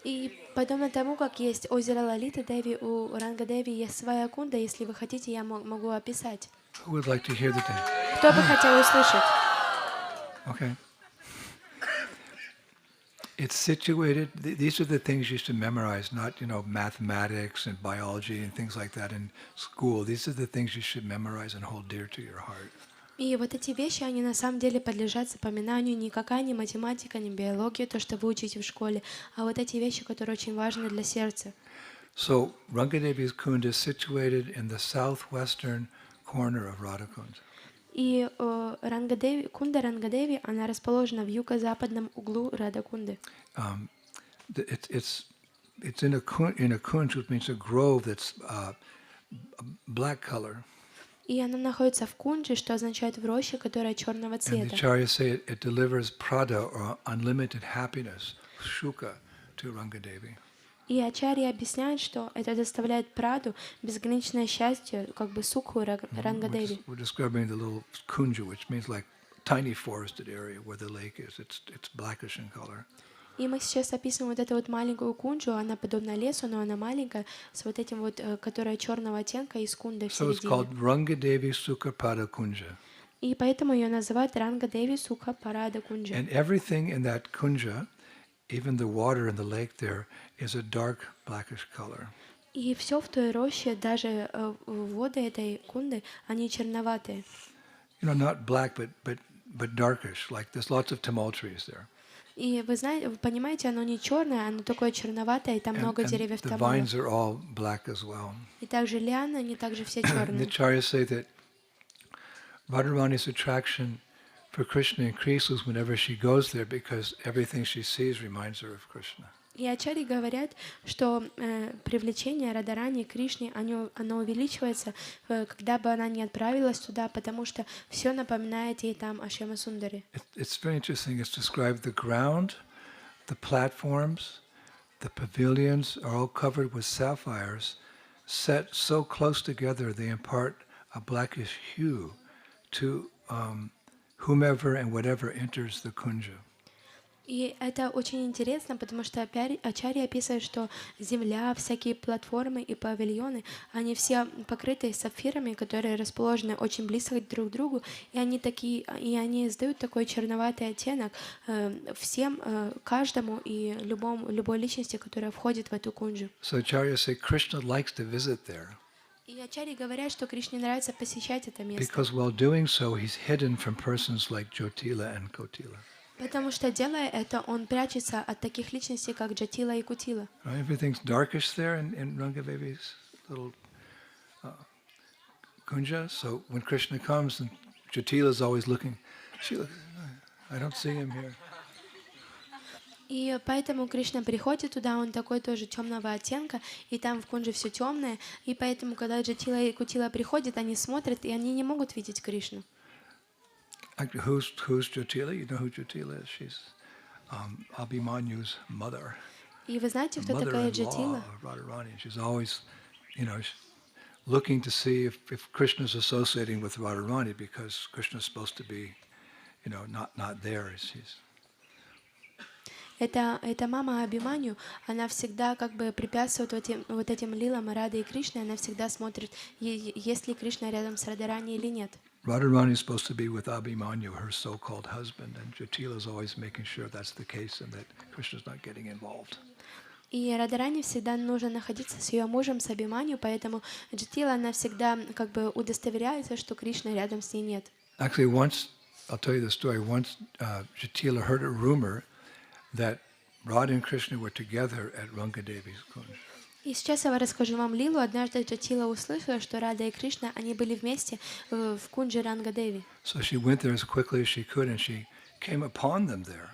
И подобно тому, как есть озеро Лалита Деви, у Рангаdevi есть своя кунда. Если вы хотите, я могу описать. Who would like to hear the day? Кто бы хотел услышать? Okay. It's situated, these are the things you should memorize, not, mathematics and biology and things like that in school. These are the things you should memorize and hold dear to your heart. И вот эти вещи, они на самом деле подлежат запоминанию. Никакая не математика, не биология, то, что вы учите в школе, а вот эти вещи, которые очень важны для сердца. So Rangadevi's Kund is situated in the southwestern corner of Radhakund. И кунда Рангаdevi, она расположена в юго-западном углу Радакунды. It's in a kunj, which means a grove that's black color. И она находится в кунже, что означает в роще, которая черного And the цвета. acharyas say it delivers prada, or unlimited happiness, shuka, to Rangadevi. И ачарьи объясняют, что это доставляет праду безграничное счастье, как бы сукху Рангаdevi. We're describing the little kunja, which means like tiny forested area where the lake is. It's blackish in color. И мы сейчас описываем вот эту вот маленькую кунджу, она подобна лесу, но она маленькая, с вот этим вот, которая черного оттенка и с кундой в So it's called середине. Rangadevi Sukha Pada Kunja. И поэтому ее называют Рангаdevi Сукха Парада Кунджа. And everything in that kunja, even the water in the lake there, is a dark blackish color. И все в той роще, даже воды этой кунды, они черноватые. Not black, but darkish. Like there's lots of tamil trees there. И вы знаете, вы понимаете, оно не черное, оно такое черноватое, и там много деревьев The тамала. vines are all black as well. И также лианы, они также все The черные. acharyas say that Radharani's attraction for Krishna increases whenever she goes there because everything she sees reminds her of Krishna. И ачарьи говорят, что привлечение Радарани к Кришне, оно увеличивается, когда бы она не отправилась туда, потому что все напоминает ей там о Шьяма Сундаре. It's very interesting. It's described the ground, the platforms, the pavilions are all covered with sapphires, set so close together they impart a blackish hue to whomever and whatever enters the kunja. И это очень интересно, потому что Ачарья описывает, что земля, всякие платформы и павильоны, они все покрыты сапфирами, которые расположены очень близко друг к другу, и они издают такой черноватый оттенок всем, каждому и любой личности, которая входит в эту кунджу. So Acharyas say Krishna likes to visit there И Ачарьи говорят, что Кришне нравится посещать это место, because while doing so, he's hidden from persons like Jyotila and Kotila. потому что, делая это, он прячется от таких личностей, как Джатила и Кутила. Right? Everything's darkish there in Rangadevi's little kunja. So when Krishna comes, and Jyotila's always looking, she looks, I don't see him here. И поэтому Кришна приходит туда, он такой тоже темного оттенка, и там в кунже все темное, и поэтому, когда Джатила и Кутила приходят, они смотрят, и они не могут видеть Кришну. Who's Jyotila? You know who Jyotila is? She's Abhimanyu's mother. И вы знаете, кто такая Mother-in-law Джатила? of Radharani. She's always, looking to see if Krishna's associating with Radharani because Krishna's supposed to be, not there. Это мама Абиманью, она всегда как бы препятствует вот этим лилам Рады и Кришны, она всегда смотрит, есть ли Кришна рядом с Радарани или нет. Radharani is supposed to be with Abhimanyu, her so-called husband, and Jyotila is always making sure that's the case and that Krishna's not getting involved. И Радарани всегда нужно находиться с ее мужем, с Абиманью, поэтому Джатила, она всегда как бы удостоверяется, что Кришны рядом с ней нет. Actually, once, I'll tell you the story, once Jyotila heard a rumor that Radha and Krishna were together at Rangadevi's kunj. И сейчас я расскажу вам лилу. Однажды Джатила услышала, что Рада и Кришна, они были вместе в кунже Рангадеви. So she went there as quickly as she could, and she came upon them there.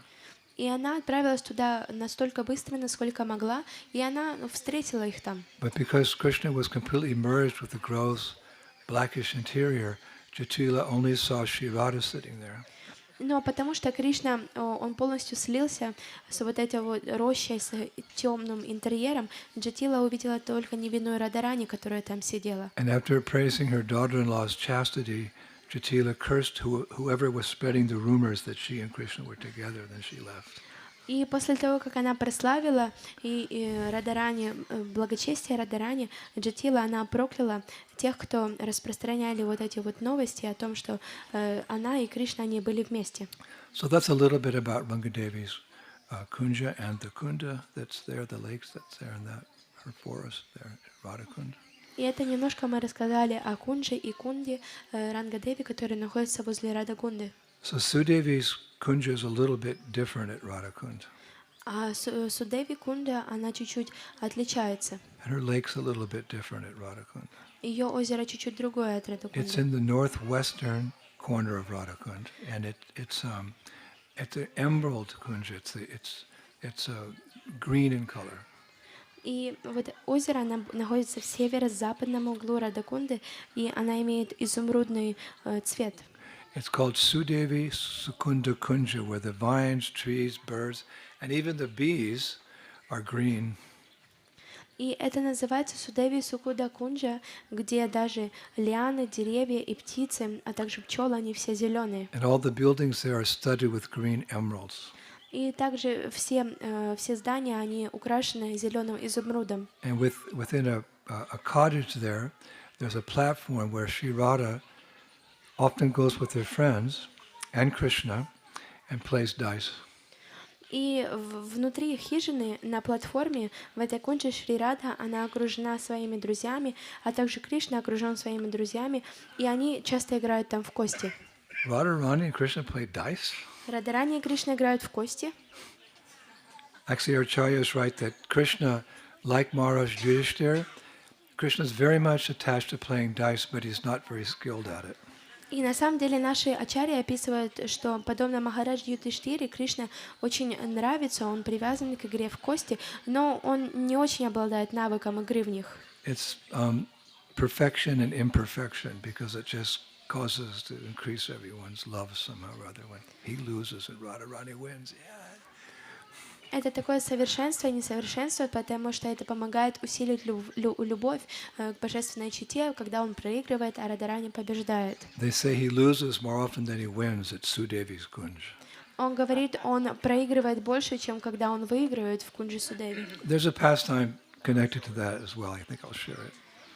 И она отправилась туда настолько быстро, насколько могла, и она встретила их там. But because Krishna was completely merged with the gross, blackish interior, Jyotila only saw Sri Radha sitting there. Но потому что Кришна, он полностью слился с вот этой вот рощей, с темным интерьером, Джатила увидела только невинную Радарани, которая там сидела. And after praising her daughter-in-law's chastity, Jyotila cursed whoever was spreading the rumors that she and Krishna were together, then she left. И после того, как она прославила и Радарани, благочестие Радарани, Джатила, она прокляла тех, кто распространяли вот эти вот новости о том, что она и Кришна, они были вместе. So that's a little bit about Rangadevi's kunja and the kunda that's there, the lakes that's there, and that her forest there, Radhakund. И это немножко мы рассказали о Кунже и Кунде Рангадеви, которые находятся возле Радагунды. So Sudevi's kunja is a little bit different at Radhakund. А Судеви Кунда, она чуть-чуть отличается. And her lake's a little bit different at Radhakund. Ее озеро чуть-чуть другое от It's Радагунды. in the northwestern corner of Radhakund, and it's an emerald kunja. It's green in color. И вот озеро она находится в северо-западном углу Радакунды, и она имеет изумрудный цвет. It's called Sudevi Sukunda Kunja, where the vines, trees, birds, and even the bees are green. И это называется Судеви Сукуда Кунджа, где даже лианы, деревья и птицы, а также пчелы, они все зеленые. And all the buildings there are studded with green emeralds. И также все здания, они украшены зеленым изумрудом. And within a cottage there, there's a platform where Sri Radha often goes with her friends and Krishna and plays dice. И внутри хижины, на платформе, в этой кунже Шри Рада, она окружена своими друзьями, а также Кришна окружен своими друзьями, и они часто играют там в кости. Radharani and Krishna play dice? Радарани и Кришна играют в кости. Actually, our Acharya is right that Krishna, like Maharaj Yudhishthira, Krishna is very much attached to playing dice, but he's not very skilled at it. И на самом деле наши ачарьи описывают, что подобно Махарадж Юдхиштире, Кришна очень нравится, он привязан к игре в кости, но он не очень обладает навыком игры в них. It's perfection and imperfection because it just causes to increase everyone's love somehow or other when he loses and Radharani wins. Yeah. Это такое совершенство и несовершенство, потому что это помогает усилить любовь к божественной чите, когда он проигрывает, а Радарани побеждает. They say he loses more often than he wins at Sudevi's kunj. Он говорит, он проигрывает больше, чем когда он выигрывает в Кунджи Судеви. There's a pastime connected to that as well. I think I'll share it.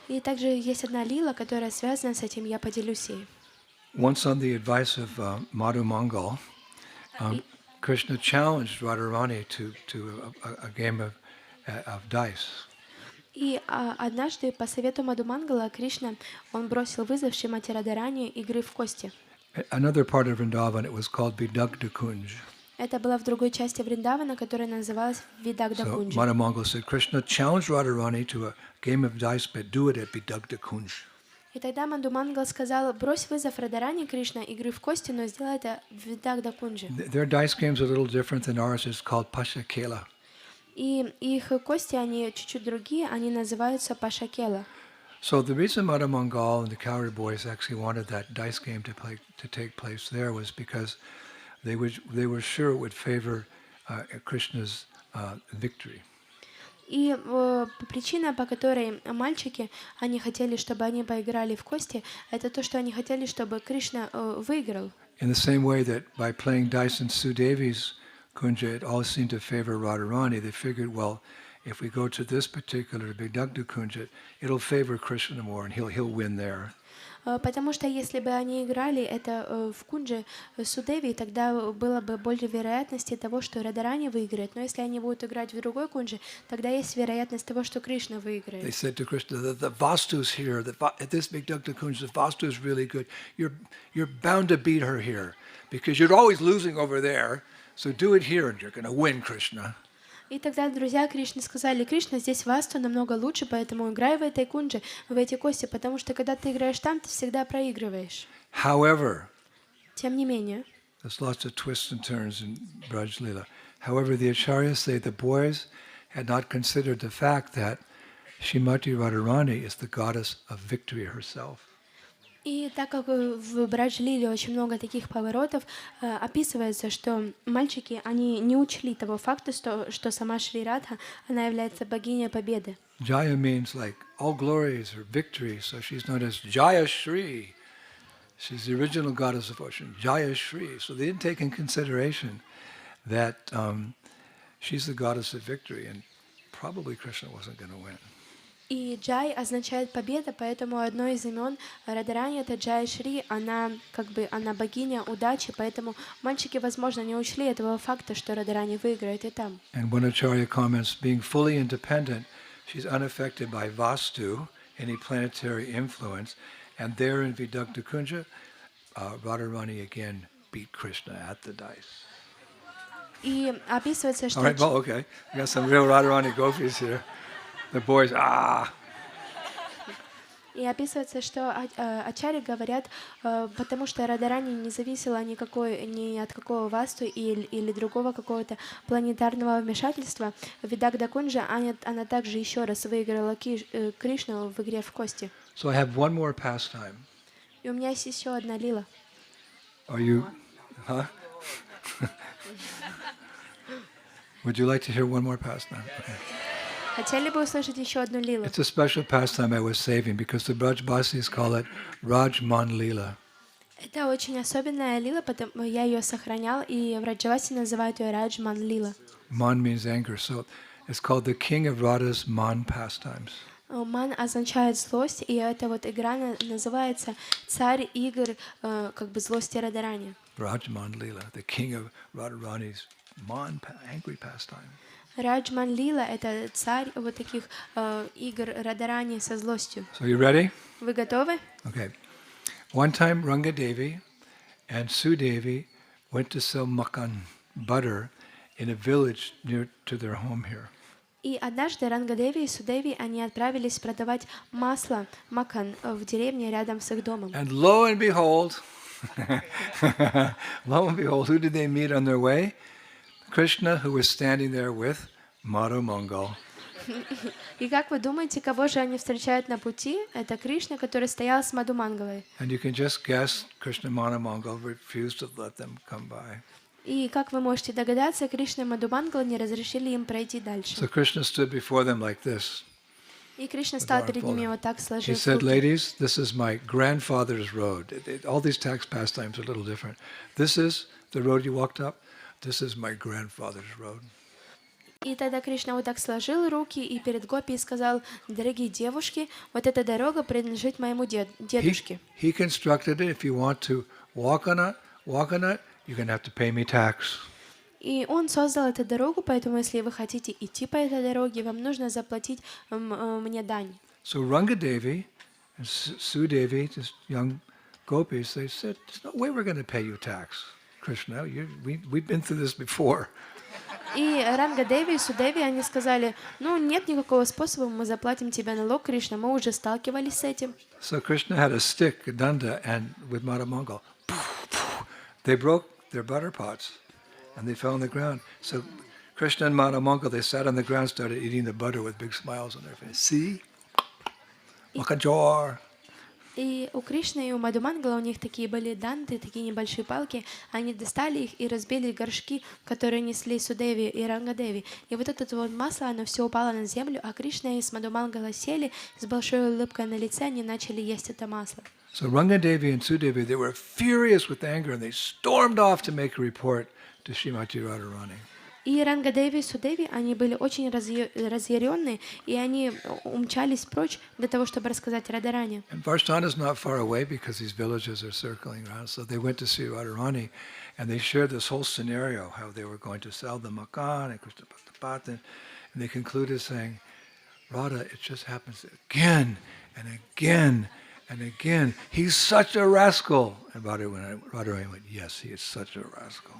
И также есть одна лила, которая связана с этим, я поделюсь ей. Once on the advice of Madhu Mangal, Krishna challenged Radharani to a game of dice. И однажды по совету Мадхумангала Кришна, он бросил вызов Шримати Радхарани игры в кости. Another part of Vrindavan, it was called Vidagdha Kunj. Это было в другой части Вриндавана, которая называлась Видагда So Кунджи. Madhu Mangal said, Krishna challenged Radharani to a game of dice, but do it at Vidagdha Kunj. И тогда Мадхумангал сказал, брось вызов Радхарани, Кришна, игры в кости, но сделай это в Видагда Кунджи. Their dice games are a little different than ours. It's called Pashakela. И их кости, они чуть-чуть другие, они называются Пашакела. So the reason Madhu Mangal and the Cowrie Boys actually wanted that dice game to take place there was because they were sure it would favor Krishna's victory. И причина, по которой мальчики, они хотели, чтобы они поиграли в кости, это то, что они хотели, чтобы Кришна выиграл. In the same way that by playing dice in Sudevi's kunja, it all seemed to favor Radharani, they figured, well, if we go to this particular Vidagdha kunja, it'll favor Krishna more and he'll win there. Потому что если бы они играли это в кунже Судеви, тогда было бы больше вероятности того, что Радхарани выиграет. Но если они будут играть в другой кунже, тогда есть вероятность того, что Кришна They выиграет. said to Krishna, the Vastu's here, at this Vidagdha kunja, the Vastu is really good. You're bound to beat her here because you're always losing over there. So do it here and you're going to win, Krishna. И тогда друзья Кришны сказали, Кришна, здесь Васту намного лучше, поэтому играй в этой кунже, в эти кости, потому что когда ты играешь там, ты всегда проигрываешь. However, Тем не менее, there's lots of twists and turns in Braj Leela. However, the acharyas say the boys had not considered the fact that Srimati Radharani is the goddess of victory herself. и так как в Браджлиле очень много таких поворотов, описывается, что мальчики, они не учли того факта, что сама Шри Радха, она является богиней победы. Jaya means like all glories or victory, so she's known as Jaya Shri. She's the original goddess of fortune, Jaya Shri. So they didn't take in consideration that she's the goddess of victory, and probably Krishna wasn't going to win. И Джай означает победа, поэтому одно из имен Радхарани это Джая Шри, она она богиня удачи, поэтому мальчики, возможно, не учли этого факта, что Радхарани выиграет и там. And one acharya comments, being fully independent, she's unaffected by Vastu, any planetary influence, and there in Vidagdha Kunja, Radharani again beat Krishna at the dice. И описывается, что All right, well, okay. We got some real Radharani gopis here. The boys, И описывается, что ачари говорят, потому что Радхарани не зависела ни от какого васту или другого какого-то планетарного вмешательства. В Видагда Кунджа она также еще раз выиграла Кришну в игре в кости. So I have one more pastime. И у меня есть еще одна лила. Are you, huh? Would you like to hear one more pastime? Okay. Хотели бы услышать еще одну лилу? It's a special pastime I was saving because the Brajbasis call it Rajman Leela. Это очень особенная лила, потому я ее сохранял, и в Раджавасе называют ее Раджман Лила. Man means anger, so it's called the King of Radha's Man pastimes. Ман означает злость, и эта вот игра называется «Царь игр злости Радхарани». Rajman Leela, the King of Radharani's angry pastime. Раджман Лила — это царь вот таких игр Радхарани со злостью. So you ready? Вы готовы? Okay. One time Rangadevi and Sudevi went to sell makan, butter, in a village near to their home here. И однажды Ранgadеви и Судеви, они отправились продавать масло, макан, в деревне рядом с их домом. And lo and behold, who did they meet on their way? Krishna, who was standing there with Madhu Mangal. И как вы думаете, кого же они встречают на пути? Это Кришна, который стоял с Мадхумангалой. And you can just guess, Krishna Madhu Mangal refused to let them come by. И как вы можете догадаться, Кришна и Мадхумангала не разрешили им пройти дальше. So Krishna stood before them like this. И Кришна стал перед ними вот так, He сложив said, руки. ladies, this is my grandfather's road. All these tax pastimes are a little different. This is the road you walked up, this is my grandfather's road. И тогда Кришна вот так сложил руки и перед гопи сказал: дорогие девушки, вот эта дорога принадлежит моему дедушке. He constructed it. If you want to walk on it, you're going to have to pay me tax. И он создал эту дорогу, поэтому если вы хотите идти по этой дороге, вам нужно заплатить мне дань. So Rangadevi and Sudevi, just young gopis, they said, there's no way we're going to pay you tax, Krishna. We've been through this before. И Ранга-деви и Судеви, они сказали: ну, нет никакого способа, мы заплатим тебе налог, Кришна, мы уже сталкивались с этим. So Krishna had a stick, a danda, and with Madhamangal, they broke their butter pots, and they fell on the ground. So Krishna and Madhamangal, they sat on the ground, started eating the butter with big smiles on their face. See? Makajor. И у Кришны и у Мадхумангала у них такие были данты, такие небольшие палки. Они достали их и разбили горшки, которые несли Судеви и Рангадеви. И вот это вот масло, оно все упало на землю, а Кришна и с Мадхумангала сели с большой улыбкой на лице, они начали есть это масло. So Rangadevi and Sudevi, they were furious with anger, and they stormed off to make a report to Srimati Radharani. И Ранга-деви и Судеви, они были очень разъяренные, и они умчались прочь для того, чтобы рассказать Радаране. And Varshtana is not far away because these villages are circling around. So they went to see Radharani, and they shared this whole scenario, how they were going to sell the makan and Krishna Bhaktapatan. And they concluded saying, Radha, it just happens again and again and again. He's such a rascal. And Radharani went, yes, he is such a rascal.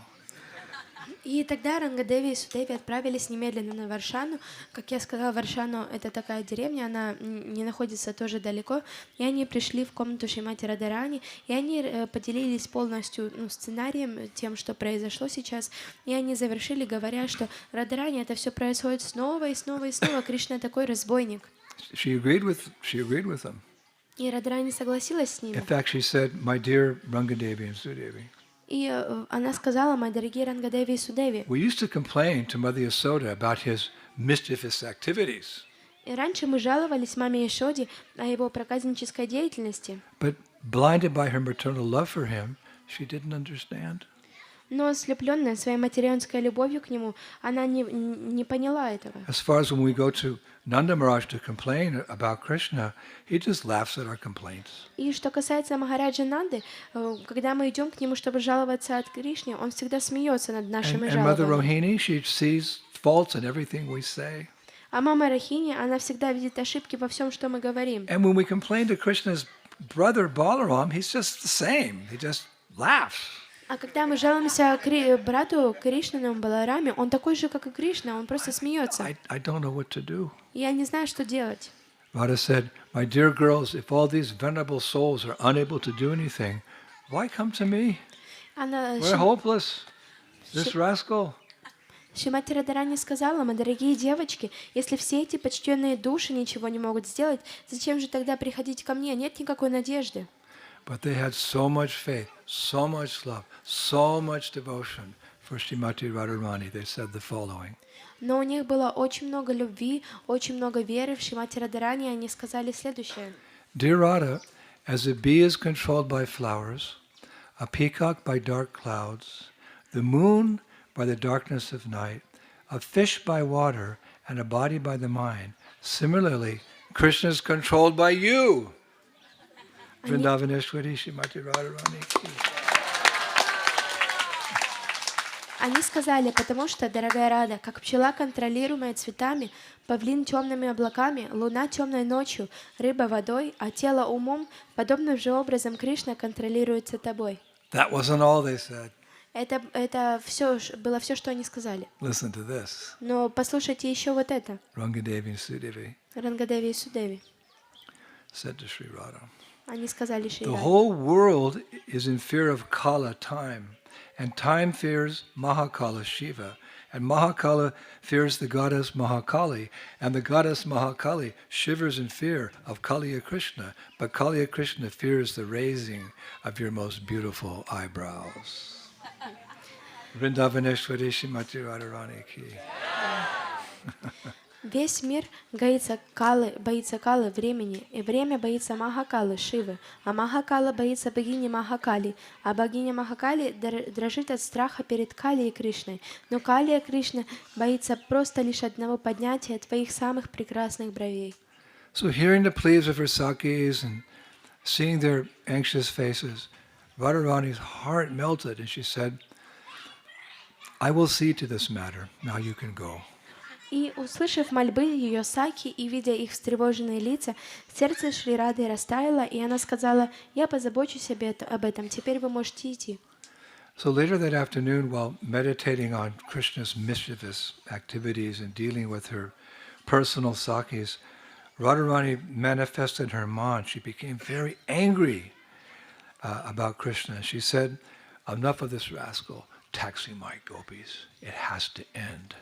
И тогда Ранга-деви и Судеви отправились немедленно на Варшану. Как я сказала, Варшану — это такая деревня, она не находится тоже далеко. И они пришли в комнату Шримати Радарани, и они поделились полностью сценарием, тем, что произошло сейчас. И они завершили, говоря, что Радарани, это все происходит снова и снова и снова. Кришна такой разбойник. She agreed with them. И Радарани согласилась с ними. In fact, she said, my dear Rangadevi and Sudevi, И она сказала: мои дорогие Ранга-деви и Судеви, we used to complain to Mother Yasoda about his mischievous activities. и раньше мы жаловались маме Ешоде о его проказнической деятельности. But blinded by her maternal love for him, she didn't understand. Но ослепленная своей материнской любовью к нему, она не поняла этого. As far as when we go to Nanda Maharaj to complain about Krishna, he just laughs at our complaints. И что касается Махараджа Нанды, когда мы идем к нему, чтобы жаловаться от Кришне, он всегда смеется над нашими And Mother жалобами. Rohini, she sees faults in everything we say. А мама Рахини, она всегда видит ошибки во всем, что мы говорим. And when we complain to Krishna's brother Balaram, he's just the same. He just laughs. А когда мы жалуемся брату Кришнину Балараме, он такой же, как и Кришна, он просто смеется. I don't know what to do. Я не знаю, что делать. Radha said, my dear girls, if all these venerable souls are unable to do anything, why come to me? We're hopeless. This rascal. Шримати Радарани сказала: мои дорогие девочки, если все эти почтенные души ничего не могут сделать, зачем же тогда приходить ко мне? Нет никакой надежды. But they had so much faith, so much love, so much devotion for Srimati Radharani. They said the following. Но у них было очень много любви, очень много веры в Шримати Радарани, и они сказали следующее. Dear Radha, as a bee is controlled by flowers, a peacock by dark clouds, the moon by the darkness of night, a fish by water, and a body by the mind, similarly, Krishna is controlled by you. Vrindavaneshwari Srimati Radharani. Они сказали: потому что, дорогая Рада, как пчела, контролируемая цветами, павлин темными облаками, луна темной ночью, рыба водой, а тело умом, подобным же образом Кришна контролируется тобой. That wasn't all they said. Это было все, что они сказали. Listen to this. Но послушайте еще вот это. Rangadevi and Sudevi Ранга-деви и Судеви. said to Sri Radha, Они сказали Шри the Раде: whole world is in fear of Kala, time, and time fears Mahakala, Shiva, and Mahakala fears the goddess Mahakali, and the goddess Mahakali shivers in fear of Kaliya Krishna, but Kaliya Krishna fears the raising of your most beautiful eyebrows. Vrindavaneshwari Srimati Radharani ki. Весь мир боится Калы времени, и время боится Махакалы, Шивы, а Махакала боится богини Махакали, а богиня Махакали дрожит от страха перед Кали и Кришной. Но Кали и Кришна боится просто лишь одного поднятия твоих самых прекрасных бровей. So hearing the pleas of her Sakis and seeing their anxious faces, Radharani's heart melted and she said, I will see to this matter. Now you can go. И, услышав мольбы ее Саки и видя их встревоженные лица, сердце Шри Рады растаяло, и она сказала: «Я позабочусь об этом, теперь вы можете идти». So later that afternoon, while meditating on Krishna's mischievous activities and dealing with her personal Sakis, Radharani manifested her mind. She became very angry about Krishna. She said, enough of this rascal taxing my gopis. It has to end.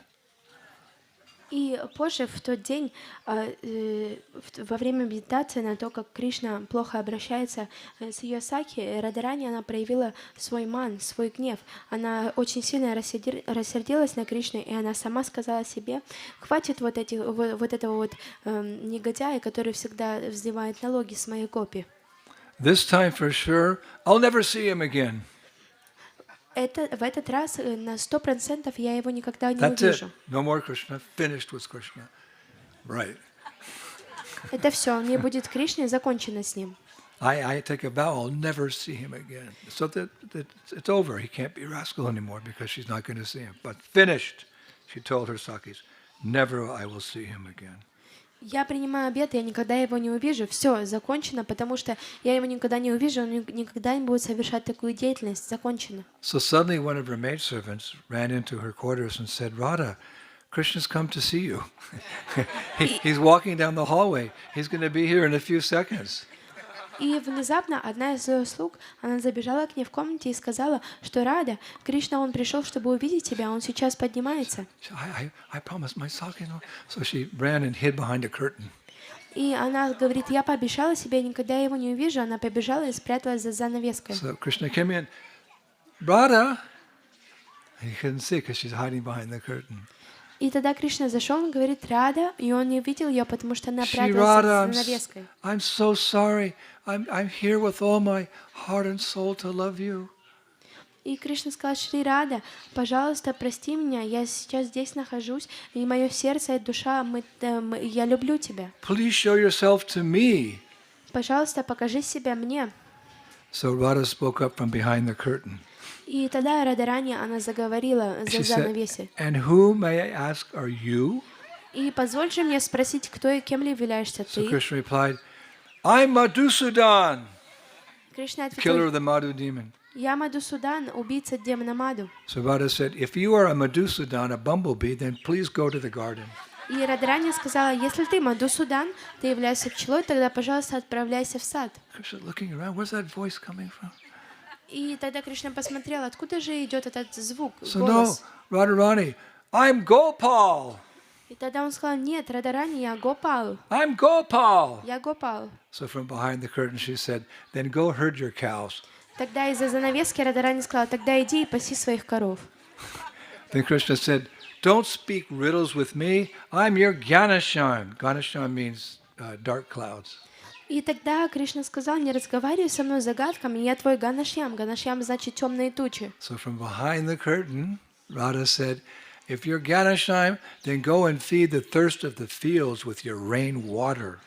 И позже, в тот день, во время медитации на то, как Кришна плохо обращается с ее Саки, Радарани, она проявила свой ман, свой гнев. Она очень сильно рассердилась на Кришну, и она сама сказала себе: «Хватит вот этого негодяя, который всегда вздевает налоги с моей гопи». This time for sure, I'll never see him again. В этот раз на 100% я его никогда не That's it. увижу. No more Krishna. Finished with Krishna. Right. Это все, не будет Кришны, закончено с ним. I take a vow I'll never see him again. So that it's over. He can't be a rascal anymore because she's not going to see him. But finished, she told her Sakis, never I will see him again. Я принимаю обет, я никогда его не увижу. Все, закончено, потому что я его никогда не увижу, он никогда не будет совершать такую деятельность. Закончено. So suddenly one of her maidservants ran into her quarters and said, Radha, Krishna's come to see you. He's walking down the hallway. He's going to be here in a few seconds. И внезапно одна из ее слуг, она забежала к ней в комнате и сказала, что Рада, Кришна, он пришел, чтобы увидеть тебя, он сейчас поднимается. I promised my Saki. So she ran and hid behind a curtain. И она говорит: я пообещала себе, никогда я его не увижу. Она побежала и спряталась за занавеской. So Krishna came in. Radha! He couldn't see because she's hiding behind the curtain. И тогда Кришна зашел, он говорит: Рада, и он не увидел ее, потому что она пряталась за занавеской. I'm so sorry. I'm here with all my heart and soul to love you. И Кришна сказал: Шри Рада, пожалуйста, прости меня, я сейчас здесь нахожусь, и мое сердце и душа, я люблю тебя. Please show yourself to me. Пожалуйста, покажи себя мне. So Radha spoke up from behind the curtain. И тогда Радарани, она заговорила за занавесью. And who, may I ask, are you? И позволь же мне спросить, кто и кем ли являешься So ты? Krishna replied, I'm Madhusudan, Кришна killer ответил: of the Madhu demon. я Мадусудан, убийца демона Маду. So Radha said, if you are a Madhusudan, a bumblebee, then please go to the garden. И Радарани сказала: если ты Мадусудан, ты являешься пчелой, тогда, пожалуйста, отправляйся в сад. Krishna looking around, where's that voice coming from? И тогда Кришна посмотрел, откуда же идет этот звук, So no, голос. Radharani, I'm Gopal. И тогда он сказал: нет, Радарани, я Гопал. I'm Gopal. Я Гопал. So from behind the curtain she said, then go herd your cows. Тогда из-за занавески Радарани сказала: тогда иди и паси своих коров. Then Krishna said, don't speak riddles with me. I'm your Ganesham. Ganesham means dark clouds. И тогда Кришна сказал: не разговаривай со мной загадками, я твой Ганашьям. Ганашьям значит темные тучи. So from behind the curtain, Radha said, if you're Ganesham, then go and feed the thirst of the fields with your rain water.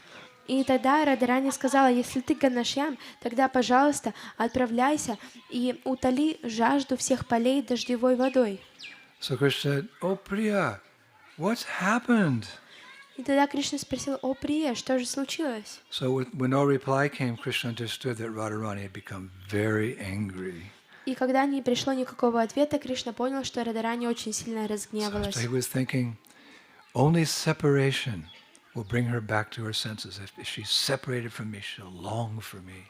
И тогда Радарани сказала: если ты Ганашьям, тогда, пожалуйста, отправляйся и утоли жажду всех полей дождевой водой. So Krishna said, oh Priya, what's happened? И тогда Кришна спросил: о, Прия, что же случилось? So when no reply came, Krishna understood that Radharani had become very angry. И когда не пришло никакого ответа, Кришна понял, что Радарани очень сильно So разгневалась. he was thinking, only separation will bring her back to her senses. If she's separated from me, she'll long for me.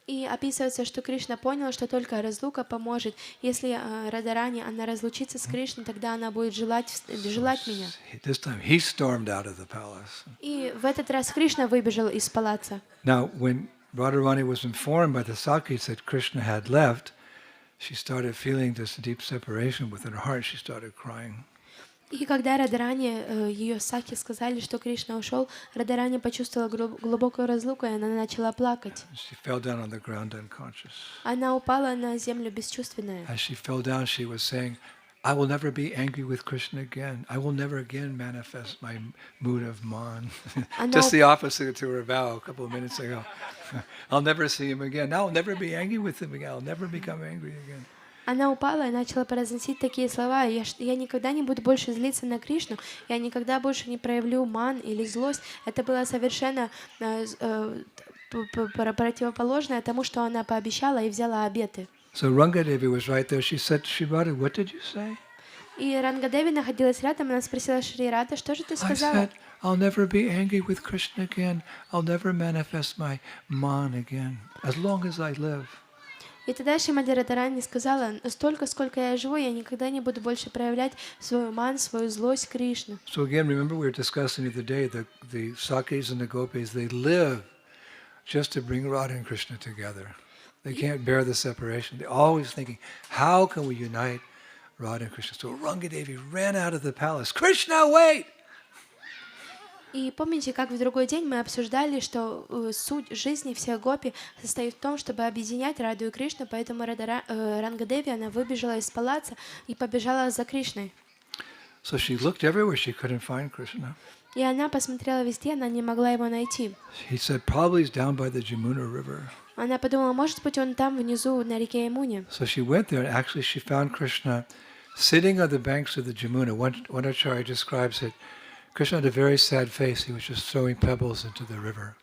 И описывается, что Кришна понял, что только разлука поможет. Если Радарани, она разлучится с Кришной, тогда она будет желать меня. This time he stormed out of the palace. И в этот раз Кришна выбежал из палаца. Now, when Radharani was informed by the Sakis that Krishna had left, she started feeling this deep separation within her heart. She started crying. И когда Радарани, ее Саки, сказали, что Кришна ушел, Радарани почувствовала глубокую разлуку, и она начала плакать. She fell down on the ground unconscious. Она упала на землю бесчувственная. As she fell down, she was saying, I will never be angry with Krishna again. I will never again manifest my mood of man. Just the opposite to her vow a couple of minutes ago. I'll never see him again. Now I'll never be angry with him again. I'll never become angry again. Она упала и начала произносить такие слова: я никогда не буду больше злиться на Кришну, я никогда больше не проявлю ман или злость. Это было совершенно противоположное тому, что она пообещала и взяла обеты. So Rangadevi was right there. She said, Shri-Radha, what did you say? И Ранgadеви находилась рядом, она спросила Шри Рада, что же ты I сказала? said, I'll never be angry with Krishna again. I'll never manifest my man again, as long as I live. И тогда Шримати Радарани сказала: столько, сколько я живу, я никогда не буду больше проявлять свою ман, свою злость Кришну. So again, remember we were discussing the other day, the Sakis and the Gopis, they live just to bring Radha and Krishna together. They can't bear the separation. They're always thinking, how can we unite Radha and Krishna? So Rangadevi ran out of the palace. Krishna, wait! И помните, как в другой день мы обсуждали, что суть жизни всех гопи состоит в том, чтобы объединять Раду и Кришну, поэтому Рангадеви, она выбежала из палаца и побежала за Кришной. So she looked everywhere. She couldn't find Krishna. И она посмотрела везде, она не могла его найти. He said, probably he's down by the Jamuna River. Она подумала, может быть, он там внизу на реке Ямуне. So she went there, and actually she found Krishna sitting on the banks of the Jamuna. One acharya describes it. Krishna had a very sad face. He was just throwing pebbles into the river.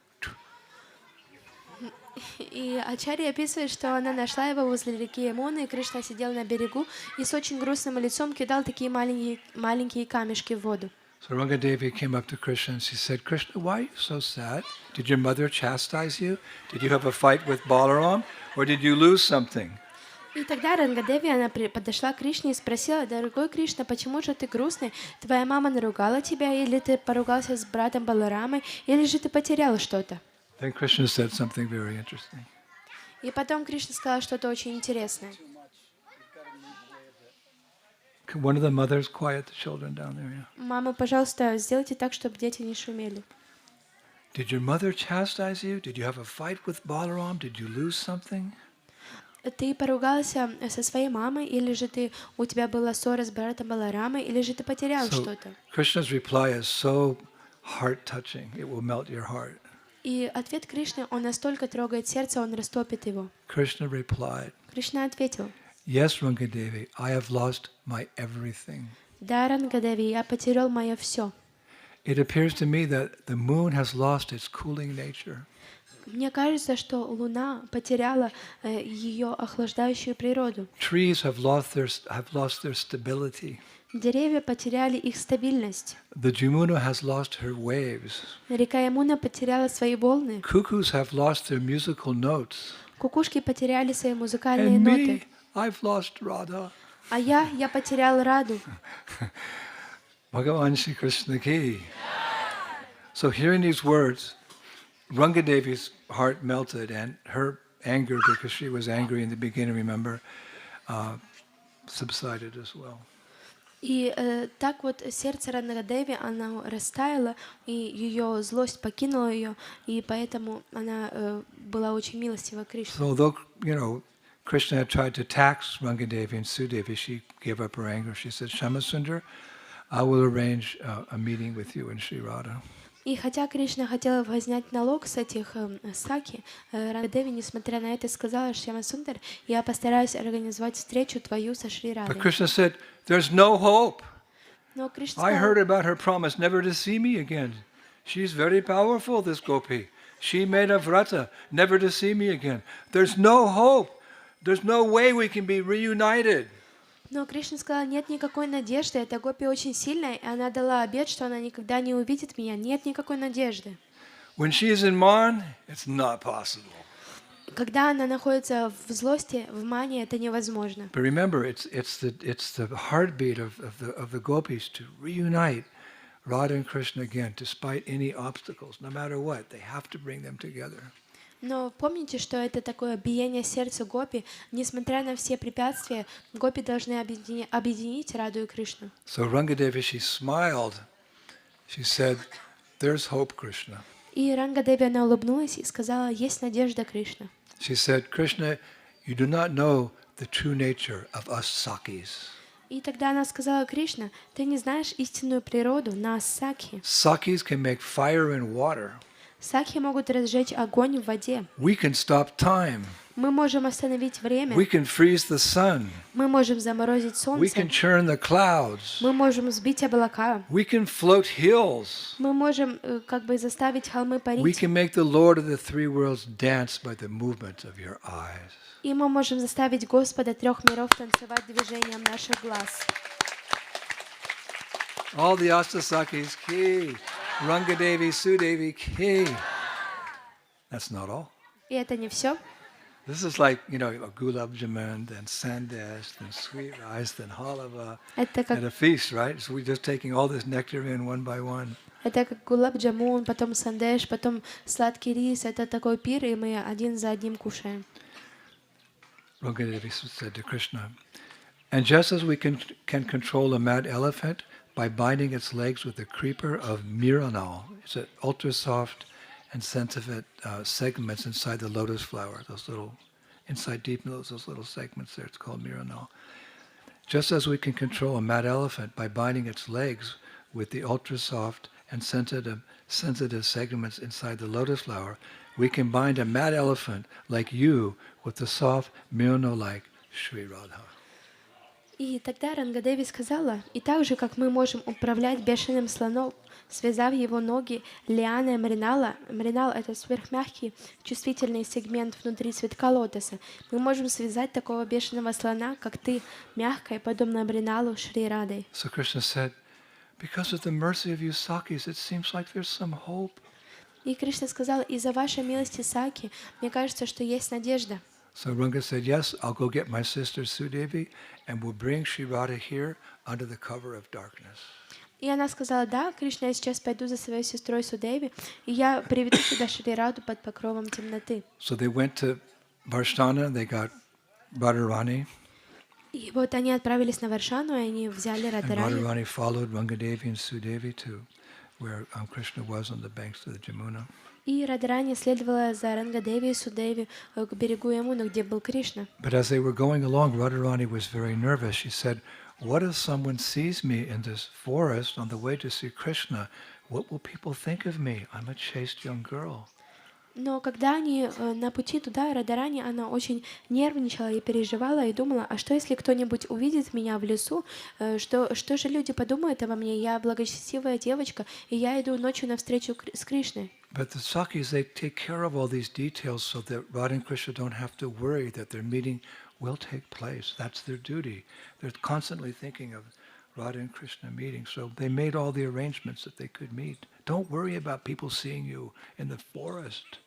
И Ачарья описывает, что она нашла его возле реки Ямуны, и Кришна сидел на берегу и с очень грустным лицом кидал такие маленькие камешки в воду. So Rangadevi came up to Krishna and she said, Krishna, why are you so sad? Did your mother chastise you? Did you have a fight with Balaram? Or did you lose something? И тогда Рангадеви, она подошла к Кришне и спросила: дорогой Кришна, почему же ты грустный? Твоя мама наругала тебя, или ты поругался с братом Баларамой, или же ты потерял что-то? Then Krishna said something very interesting. И потом Кришна сказал что-то очень интересное. Can one of the mothers quiet the children down there? Yeah. Мама, пожалуйста, сделайте так, чтобы дети не шумели. Did your mother chastise you? Did you have a fight with Balaram? Did you lose something? Ты поругался со своей мамой, или же у тебя была ссора с братом Баларамой, или же ты потерял So что-то? Krishna's reply is so heart-touching. It will melt your heart. И ответ Кришны, он настолько трогает сердце, он растопит его. Krishna replied, Кришна ответил: yes, Rangadevi, I have lost my everything. да, Рангаdevi, я потерял мое все. It appears to me that the moon has lost its cooling nature. Мне кажется, что Луна потеряла ее охлаждающую природу. Trees have lost their stability. Деревья потеряли их стабильность. The Jamuna has lost her waves. Река Ямуна потеряла свои волны. Cuckoos have lost their musical notes. Кукушки потеряли свои музыкальные And ноты. me, I've lost Radha. А я потерял Раду. Bhagavan Shri Krishna ki. So hearing these words, Rangadevi's heart melted, and her anger, because she was angry in the beginning, remember, subsided as well. И так вот сердце Ранагадеви, оно растаяло, и ее злость покинула ее, и поэтому она была очень милостива к Кришне. So although, Krishna had tried to tax Rangadevi and Sudevi, she gave up her anger. She said, Shamasundar, I will arrange a meeting with you and Sri Radha. И хотя Кришна хотела вознять налог с этих саки, Ранагадеви, несмотря на это, сказала: Шьямасундар, я постараюсь организовать встречу твою со Шри Радой. But Krishna said, there's no hope. Но Кришна I сказал: heard about her promise never to see me again. She's very powerful, this gopi. She made a vrata, never to see me again. There's no hope. There's no way we can be reunited. Но Кришна сказала: нет никакой надежды, эта гопи очень сильная, и она дала обет, что она никогда не увидит меня, нет никакой надежды. When she is in man, it's not possible. Когда она находится в злости, в мане, это невозможно. But remember, it's the heartbeat of the gopis to reunite Radha and Krishna again, despite any obstacles, no matter what. They have to bring them together. Но помните, что это такое биение сердца гопи. Несмотря на все препятствия, гопи должны объединить Раду и Кришну. So Rangadevi, she smiled. She said, "There's hope, Krishna." И Ранга-деви, она улыбнулась и сказала, есть надежда, Кришна. She said, "Krishna, you do not know the true nature of us Sakis. И тогда она сказала, Кришна, ты не знаешь истинную природу нас, сакхи. Sakis can make fire in water. Сакхи могут разжечь огонь в воде. We can stop time. Мы можем остановить время. We can freeze the sun. Мы можем заморозить We can солнце. churn the clouds. Мы можем сбить облака. We can float hills. Мы можем как бы заставить холмы We парить. can make the Lord of the three worlds dance by the movement of your eyes." И мы можем заставить Господа трех миров танцевать движением наших глаз. All the Astasakis, ki. Rangadevi, Sudevi, ki. That's not all. И это не все. This is like, a gulab jamun, then sandesh, then sweet rice, then halava, Это at a как, feast, right? So we're just taking all this nectar in one by one. это как гулаб-джамун, потом сандеш, потом сладкий рис. Это такой пир, и мы один за одним кушаем. Rangadevi said to Krishna, "And just as we can control a mad elephant by binding its legs with a creeper of miranal, it's an ultra soft and sensitive segments inside the lotus flower, those little, inside deep those little segments there, it's called miranal. Just as we can control a mad elephant by binding its legs with the ultra soft and sensitive segments inside the lotus flower, we can bind a mad elephant like you with the soft miranal-like Sri Radha." И тогда Ранга-деви сказала, и так же, как мы можем управлять бешеным слоном, связав его ноги лианой мринала, мринал — это сверхмягкий чувствительный сегмент внутри цветка лотоса, мы можем связать такого бешеного слона, как ты, мягкой, подобно мриналу Шри Радой. So Krishna said, "Because of the mercy of you Sakis, it seems like there's some hope." И Кришна сказал, из-за вашей милости, Саки, мне кажется, что есть надежда. So Ranga said, "Yes, I'll go get my sister Sudevi, and we'll bring Sri Radha here under the cover of darkness." И она сказала, да, Кришна, я сейчас пойду за своей сестрой Судеви, и я приведу сюда Шри Раду под покровом темноты. So they went to Varshtana, they got Radharani, И вот они отправились на Варшану, и они взяли and Радарани. Radharani followed Rangadevi and Sudevi to where Krishna was on the banks of the Jamuna. И Радарани следовала за Ранга-деви и Судеви к берегу Ямуны, где был Кришна. But as they were going along, Radharani was very nervous. She said, "What if someone sees me in this forest on the way to see Krishna? What will people think of me? I'm a chaste young girl." Но когда они на пути туда, Радарани, она очень нервничала и переживала, и думала, а что если кто-нибудь увидит меня в лесу, что же люди подумают обо мне? Я благочестивая девочка, и я иду ночью навстречу с Кришной. But the Sakis, they take care of all these details so that Radha and Krishna don't have to worry that their meeting will take place. That's their duty. They're constantly thinking of Radha and Krishna meeting, so they made all the arrangements that they could meet. Don't worry about people seeing you in the forest,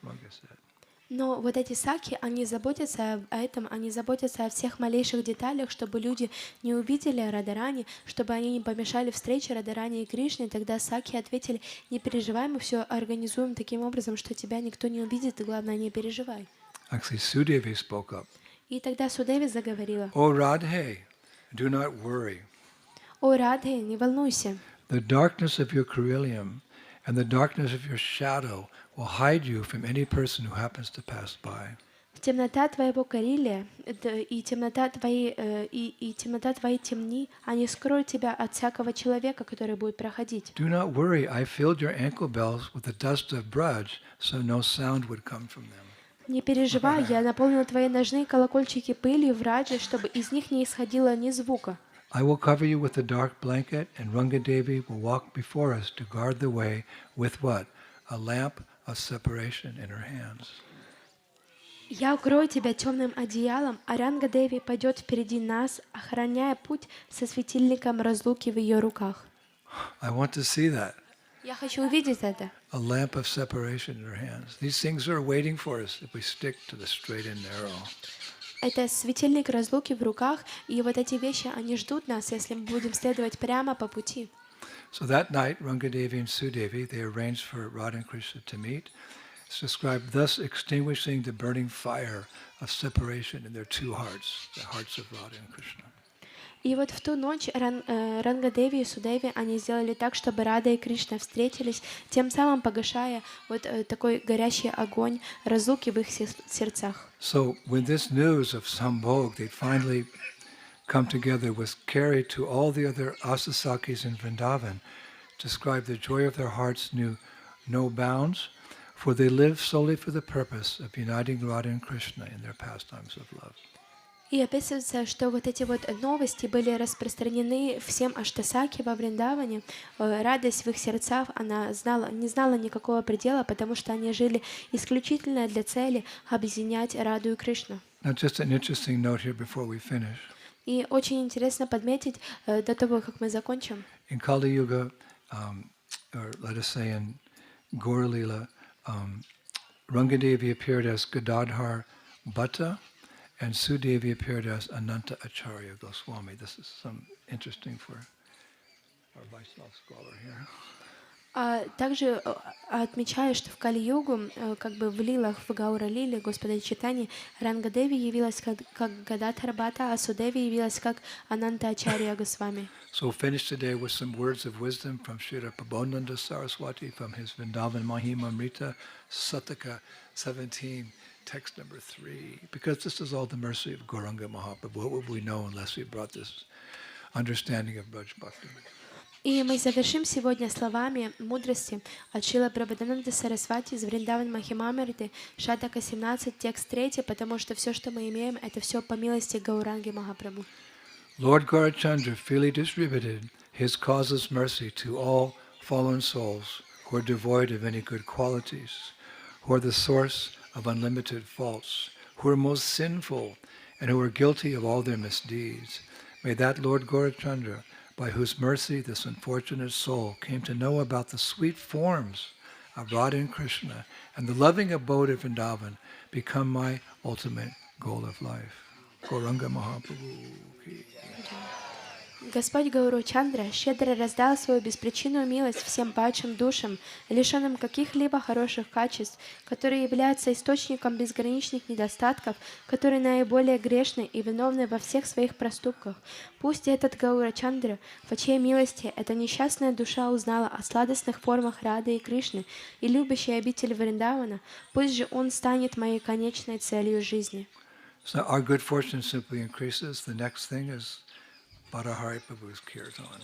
Ranga said. Но вот эти саки, они заботятся о этом, они заботятся о всех малейших деталях, чтобы люди не увидели Радарани, чтобы они не помешали встрече Радарани и Кришны. И тогда саки ответили, не переживай, мы все организуем таким образом, что тебя никто не увидит, и главное, не переживай. Actually, Sudevi spoke up. И тогда Судеви заговорила. "Oh Radhe, do not worry. О, Радхе, не волнуйся. The darkness of your carilium and the darkness of your shadow will hide you from any person who happens to pass by." Темнота твоего Карилия и темнота твоей темни, они скроют тебя от всякого человека, который будет проходить. "Do not worry, I filled your ankle bells with the dust of Braj, so no sound would come from them." Не переживай, я наполнил твои ножные колокольчики пылью в Раджи, чтобы из них не исходило ни звука. "I will cover you with a dark blanket, and Rangadevi will walk before us to guard the way with what? A lamp of separation in her hands." Я укрою тебя темным одеялом, а Ранга-деви пойдет впереди нас, охраняя путь со светильником разлуки в ее руках. I want to see that. Я хочу увидеть это. A lamp of separation in her hands. These things are waiting for us if we stick to the straight and narrow. Это светильник разлуки в руках, и вот эти вещи, они ждут нас, если мы будем следовать прямо по пути. So that night, Rangadevi and Sudevi, they arranged for Radha and Krishna to meet. It's described thus extinguishing the burning fire of separation in their two hearts, the hearts of Radha and Krishna. И вот в ту ночь Ранга-деви и Судеви, они сделали так, чтобы Рада и Кришна встретились, тем самым погашая вот такой горящий огонь разлуки в их сердцах. So when this news of Sambhog, they'd finally come together, was carried to all the other Asasakis in Vrindavan, described the joy of their hearts knew no bounds, for they lived solely for the purpose of uniting Radha and Krishna in their pastimes of love. И описывается, что вот эти вот новости были распространены всем Аштасаки во Вриндаване. Радость в их сердцах, она не знала никакого предела, потому что они жили исключительно для цели объединять Раду и Кришну. Now just an interesting note here before we finish. И очень интересно подметить до того, как мы закончим. In Kali Yuga, or let us say in Gaura Lila, Rangadevi appeared as Gadadhar Bhatta, and Sudevi appeared as Ananta Acharya Goswami. This is some interesting for our Vaishnava scholar here. Также отмечаю, что в Кали-югу, как бы в лилах, в Гаура-лиле Господа Чайтаньи, Ранга-деви явилась как Гададхар Бхатта, а Судеви явилась как Ананта Ачарья Госвами. So we'll finish today with some words of wisdom from Srila Prabodhananda Saraswati from his Vrindavan Mahimamrita Sataka 17, text number 3. Because this is all the mercy of Gauranga Mahaprabhu. What would we know unless we brought this understanding of Braj Bhakti? И мы завершим сегодня словами мудрости от Шрила Прабходананды Сарасвати из Вриндаван Махимамриты, Шатака 17, текст 3, потому что все, что мы имеем, это все по милости Гауранги Махапрабху. Lord Gaurachandra freely distributed his causeless mercy to all fallen souls who are devoid of any good qualities, who are the source of unlimited faults, who are most sinful, and who are guilty of all their misdeeds. May that Lord Gaurachandra, by whose mercy this unfortunate soul came to know about the sweet forms of Radha and Krishna and the loving abode of Vrindavan, become my ultimate goal of life. Gauranga Mahaprabhu ki. Господь Гауру-чандра щедро раздал свою беспричинную милость всем падшим душам, лишенным каких-либо хороших качеств, которые являются источником безграничных недостатков, которые наиболее грешны и виновны во всех своих проступках. Пусть этот Гаура-чандра, по чьей милости эта несчастная душа узнала о сладостных формах Рады и Кришны и любящей обители Вриндавана, пусть же он станет моей конечной целью жизни. So our good fortune simply increases. The next thing is Bharahari Prabhu's kirtan.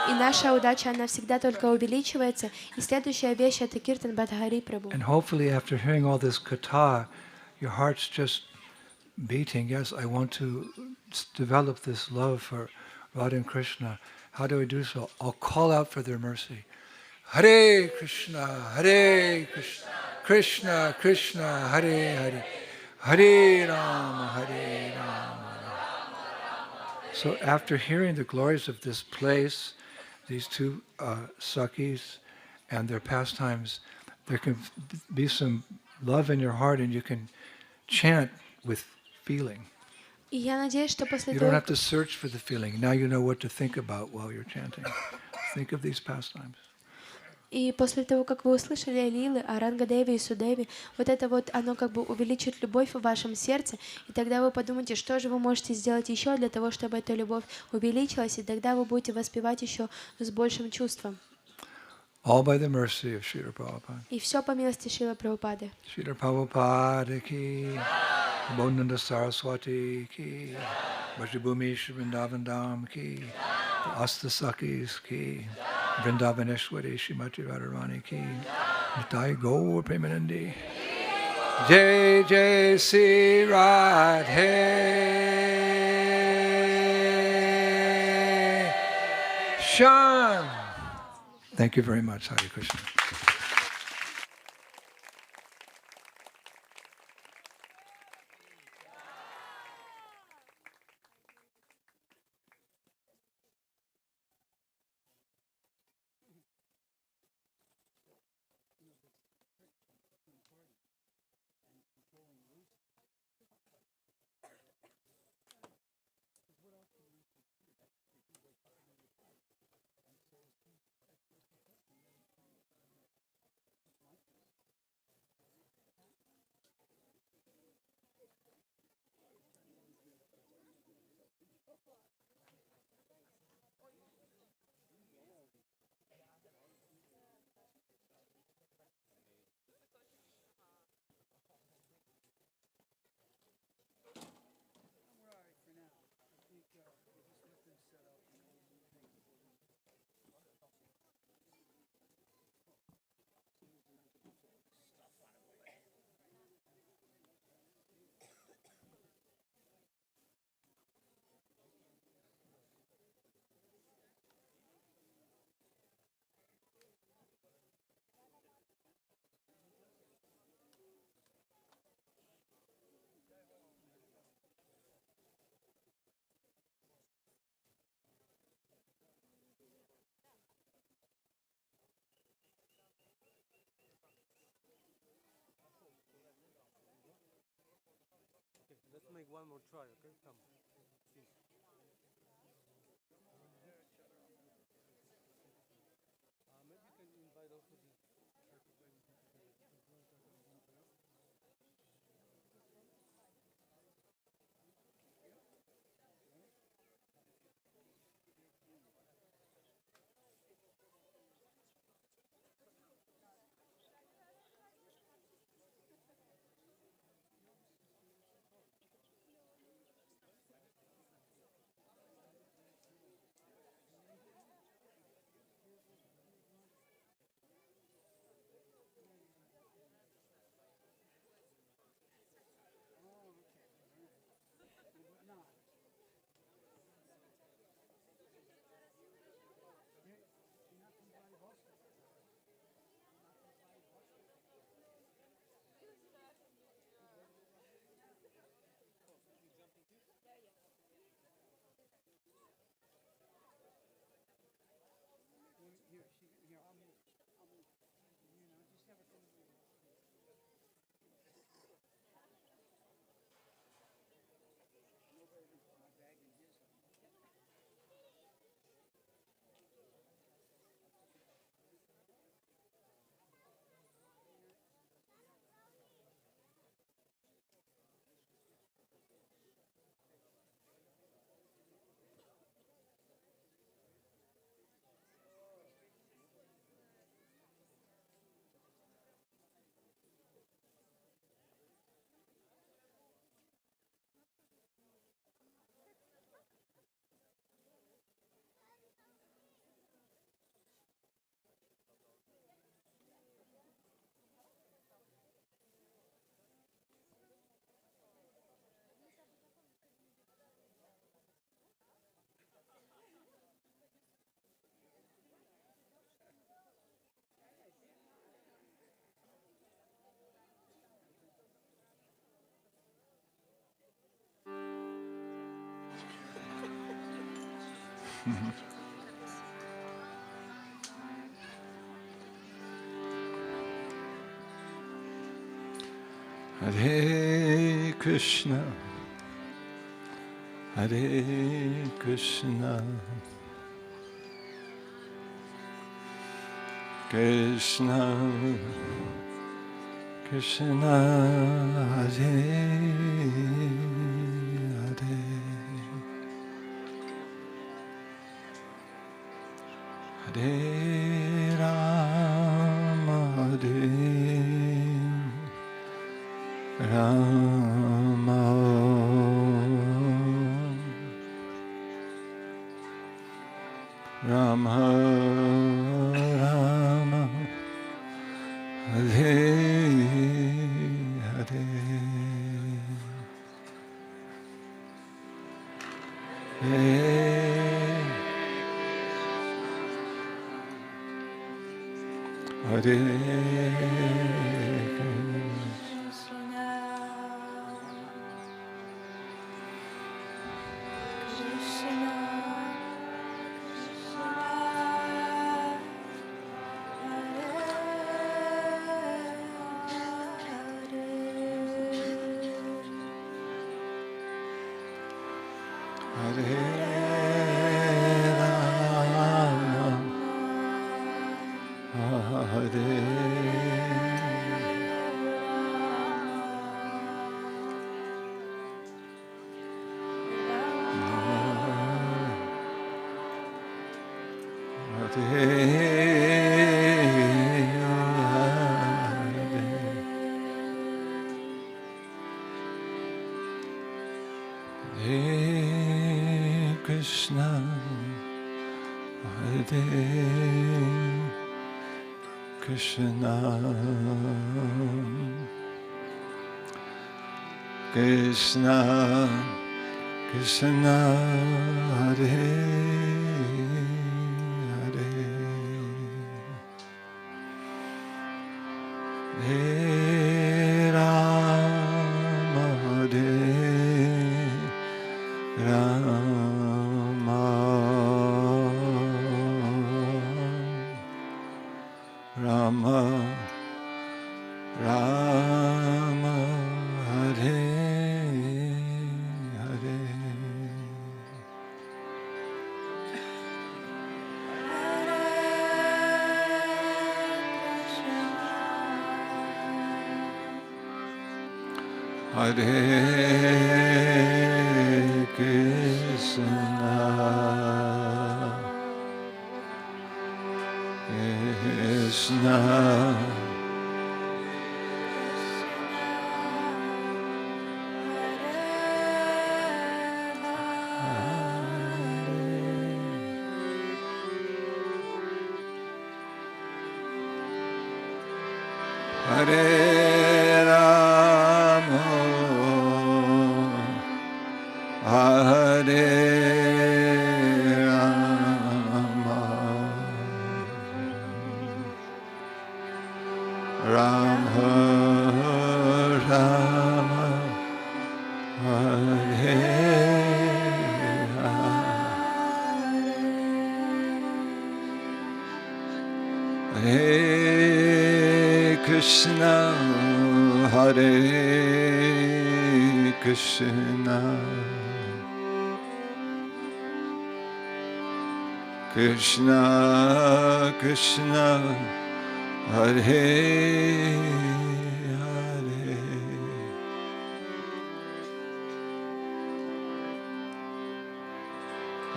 И наша удача, она всегда только увеличивается. И следующая вещь — это киртан Бхартахари Прабху. And hopefully after hearing all this katha, your heart's just beating. Yes, I want to develop this love for Radha and Krishna. How do I do so? I'll call out for their mercy. Hare Krishna, Hare Krishna, Krishna Krishna, Hare Hare, Hare Rama, Hare Rama. So after hearing the glories of this place, these two Sakis and their pastimes, there can be some love in your heart and you can chant with feeling. И я надеюсь, что после You don't того, have to search for the feeling. Now you know what to think about while you're chanting. Think of these pastimes. и после того, как вы услышали лилы о Ранга-деви и Судеви, вот это вот, оно как бы увеличит любовь в вашем сердце, и тогда вы подумаете, что же вы можете сделать еще для того, чтобы эта любовь увеличилась, и тогда вы будете воспевать еще с большим чувством. All by the mercy of Srila Prabhupada. И все по милости Шрила Прабхупады. Srila Prabhupada ki, Prabodhananda Saraswati ki, Vrajabhumi Shri Vrindavan Dham ki, the Astasakis ki, Vrindavaneshwari Shrimati Radharani ki, Nitai Gaur Premanandi. Jai Jai Sri Radhe Shyam. Thank you very much, Hare Krishna. Hare Krishna, Hare Krishna, Krishna, Krishna, Hare Hare, Hare Rama, Hare Rama, Rama Rama, Hare Hare, Hare Hare Krishna, Hare Krishna, Krishna, Krishna, Hare Hare, Hare Rama, Hare Rama, Rama, Rama, Hare Hare Krishna, Krishna Hare Rama, Hare Rama, Rama Rama, Hare Rama, Hare Krishna, Hare Krishna, Krishna Krishna, Hare Hare,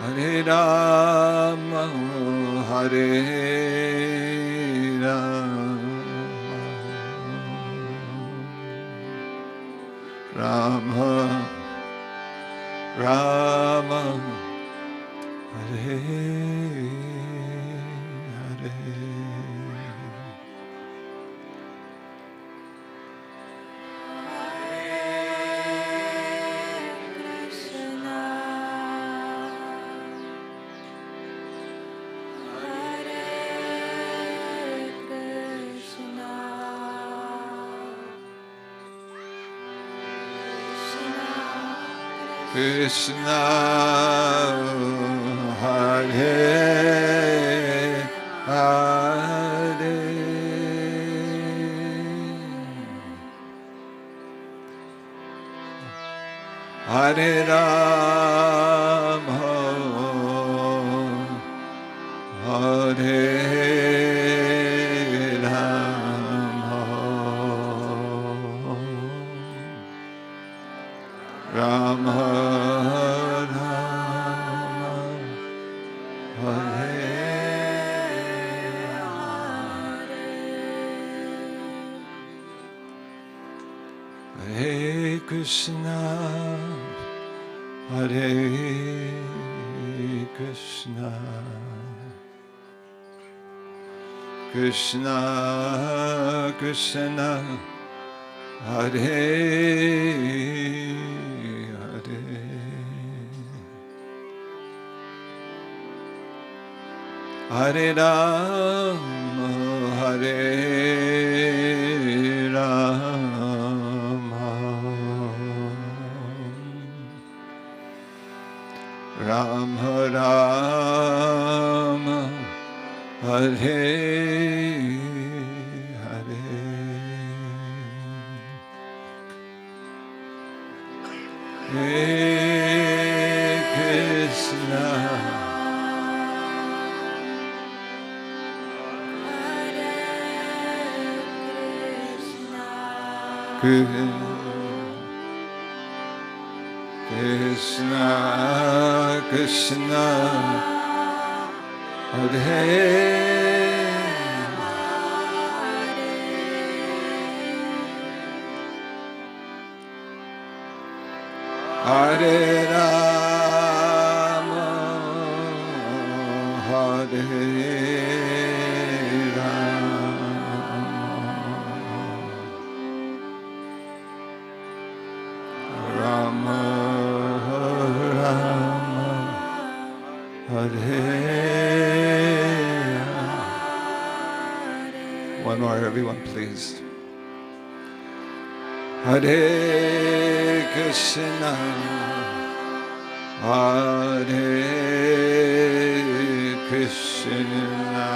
Hare Rama, Hare Rama, Rama, Hare Hare. Krishna, Hare Hare, Hare Rama, Hare Rama, Rama Hare Krishna, Hare Krishna, Krishna Krishna, Hare Hare, Hare Rama, Hare Rama, Rama Rama, Hare Hare, Hare Krishna, Krishna Krishna, Hare Hare Rama, Hare Rama, Rama Hare. One more, everyone, please. Hare Krishna, Hare Krishna,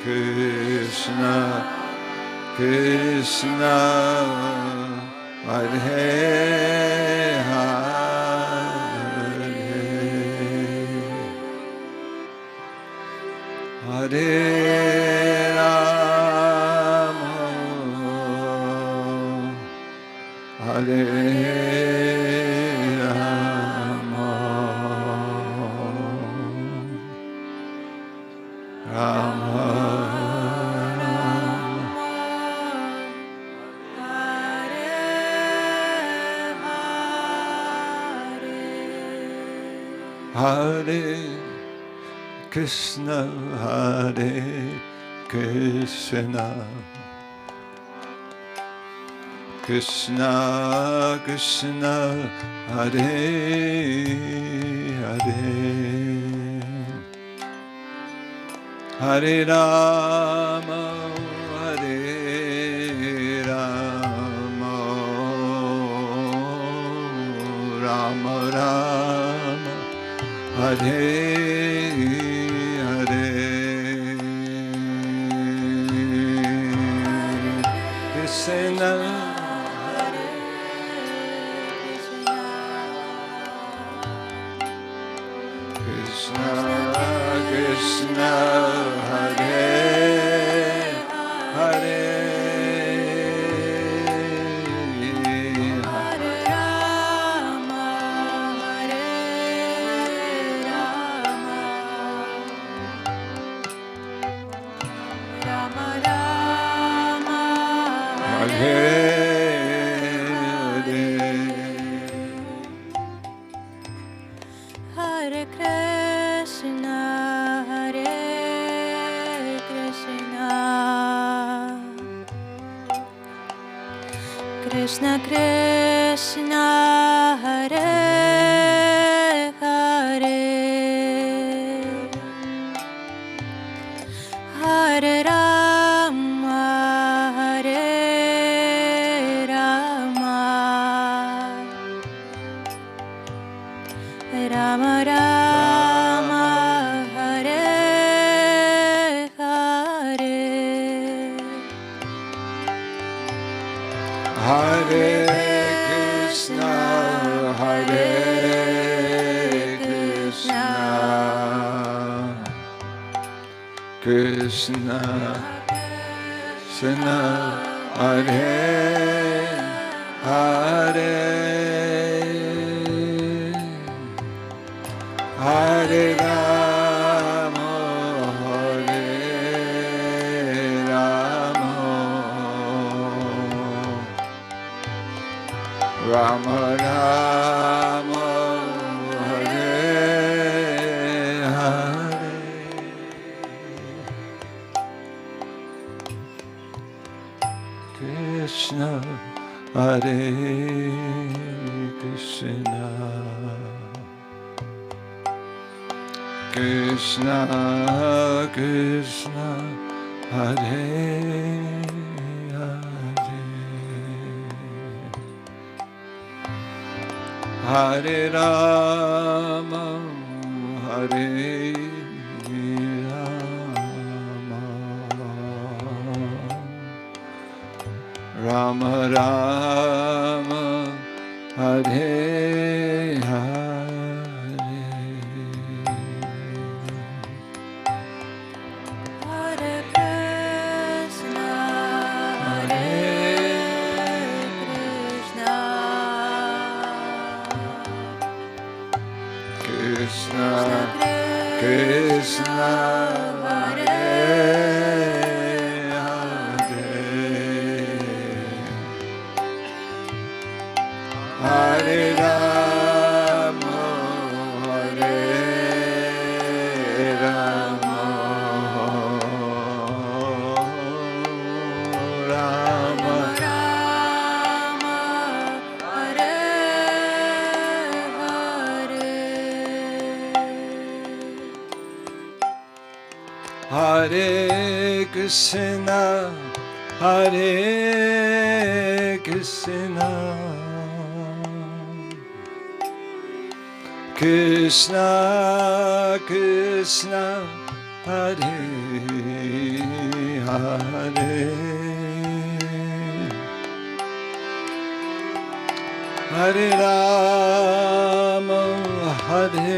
Krishna Krishna, Hare Hare, Hare Rama, Rama, Rama, Hare Krishna, Hare Krishna, Krishna Krishna, Hare Hare, Hare Rama, Hare Rama, Rama Rama, Hare Hare, Krishna Krishna Krishna, Hare Hare, Hare Krishna, Hare Krishna, Krishna Krishna, Hare Hare, Hare Rama, Hare Rama, Rama Rama, Hare Hare, Hare Krishna, Hare Krishna, Krishna Krishna, Hare Hare, Hare Rama, Hare Rama, Rama Rama, Hare Hare, Krishna, Hare Krishna, Krishna Krishna, Hare Hare, Hare Rama, Hare Rama, Rama Rama, Hare Hare, Hare Krishna, Hare Krishna, Krishna Krishna, Hare Hare, Hare Rama, Hare Rama, Rama Rama, Hare Hare, Hare Krishna, Hare Krishna, Krishna Krishna, Hare Hare, Hare Rama, Hare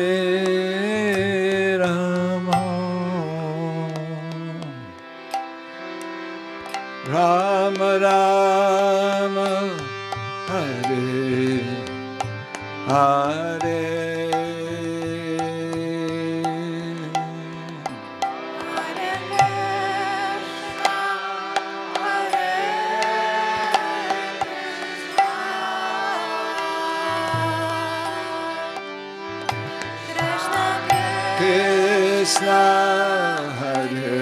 Rama, Rama Rama, Hare Krishna Hare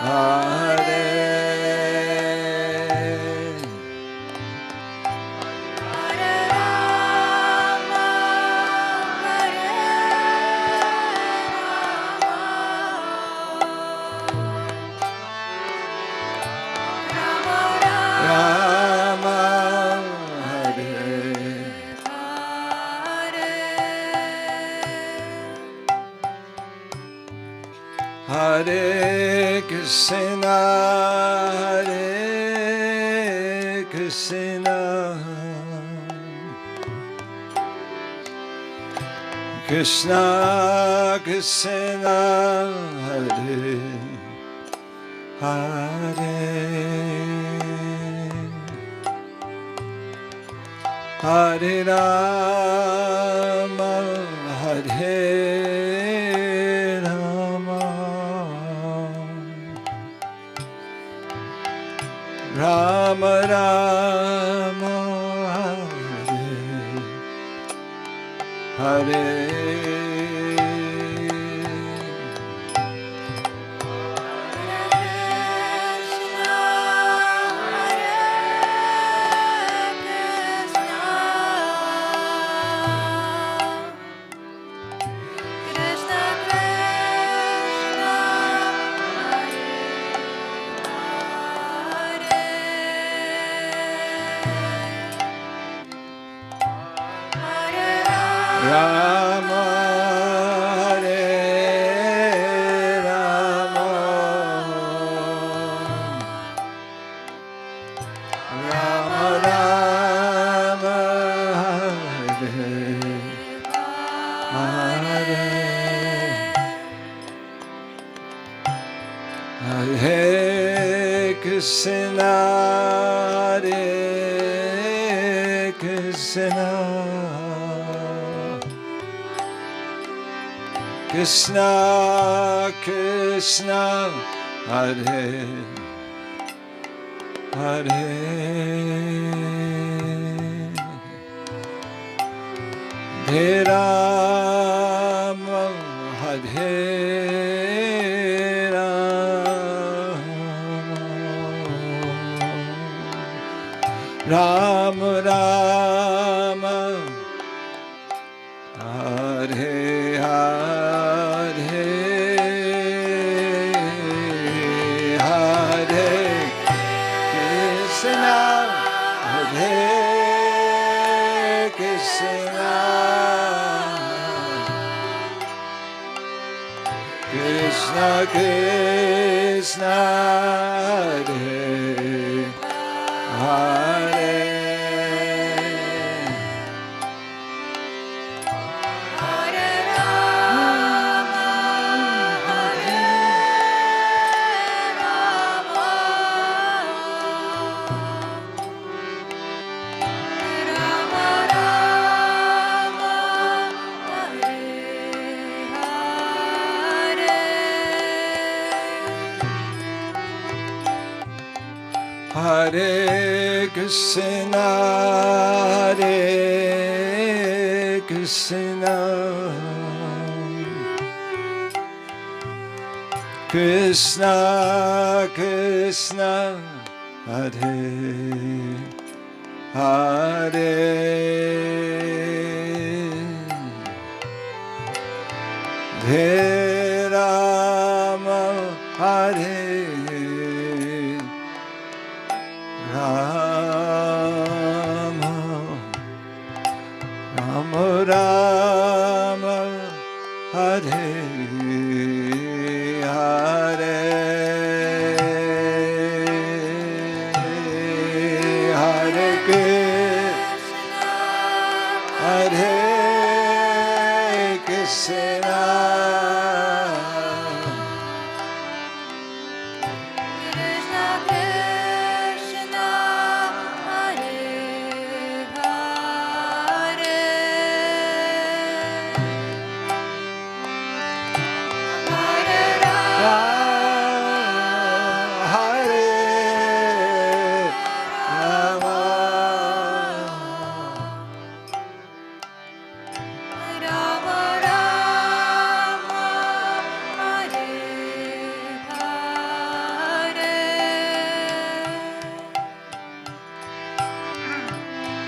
Hare Rama Hare Hare Krishna Hare Krishna Krishna Krishna Hare Hare Hare Rama Hare Rama Rama Rama Hare Hare Rama Hare Rama Rama Rama Hare Hare Hare Krishna Hare Krishna Krishna Krishna Hare Hare Hare Rama Hare Rama Rama Hare Hare Hare Krishna Hare Krishna Krishna Krishna Hare Hare Hare Krishna Hare Krishna Krishna Krishna Hare Hare Hare Rama Hare Rama Rama Rama Hare Hare Hare Krishna Hare Krishna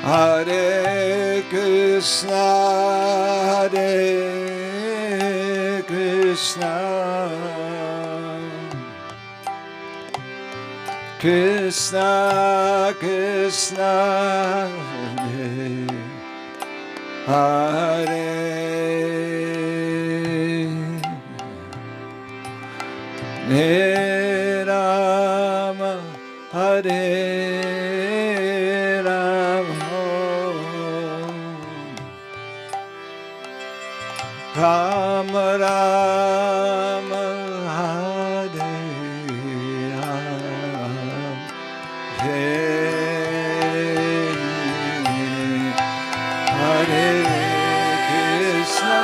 Hare Krishna, Krishna Krishna, Hare Hare Rama, Hare Rama, Rama Rama, Hare Rama, Hare Krishna,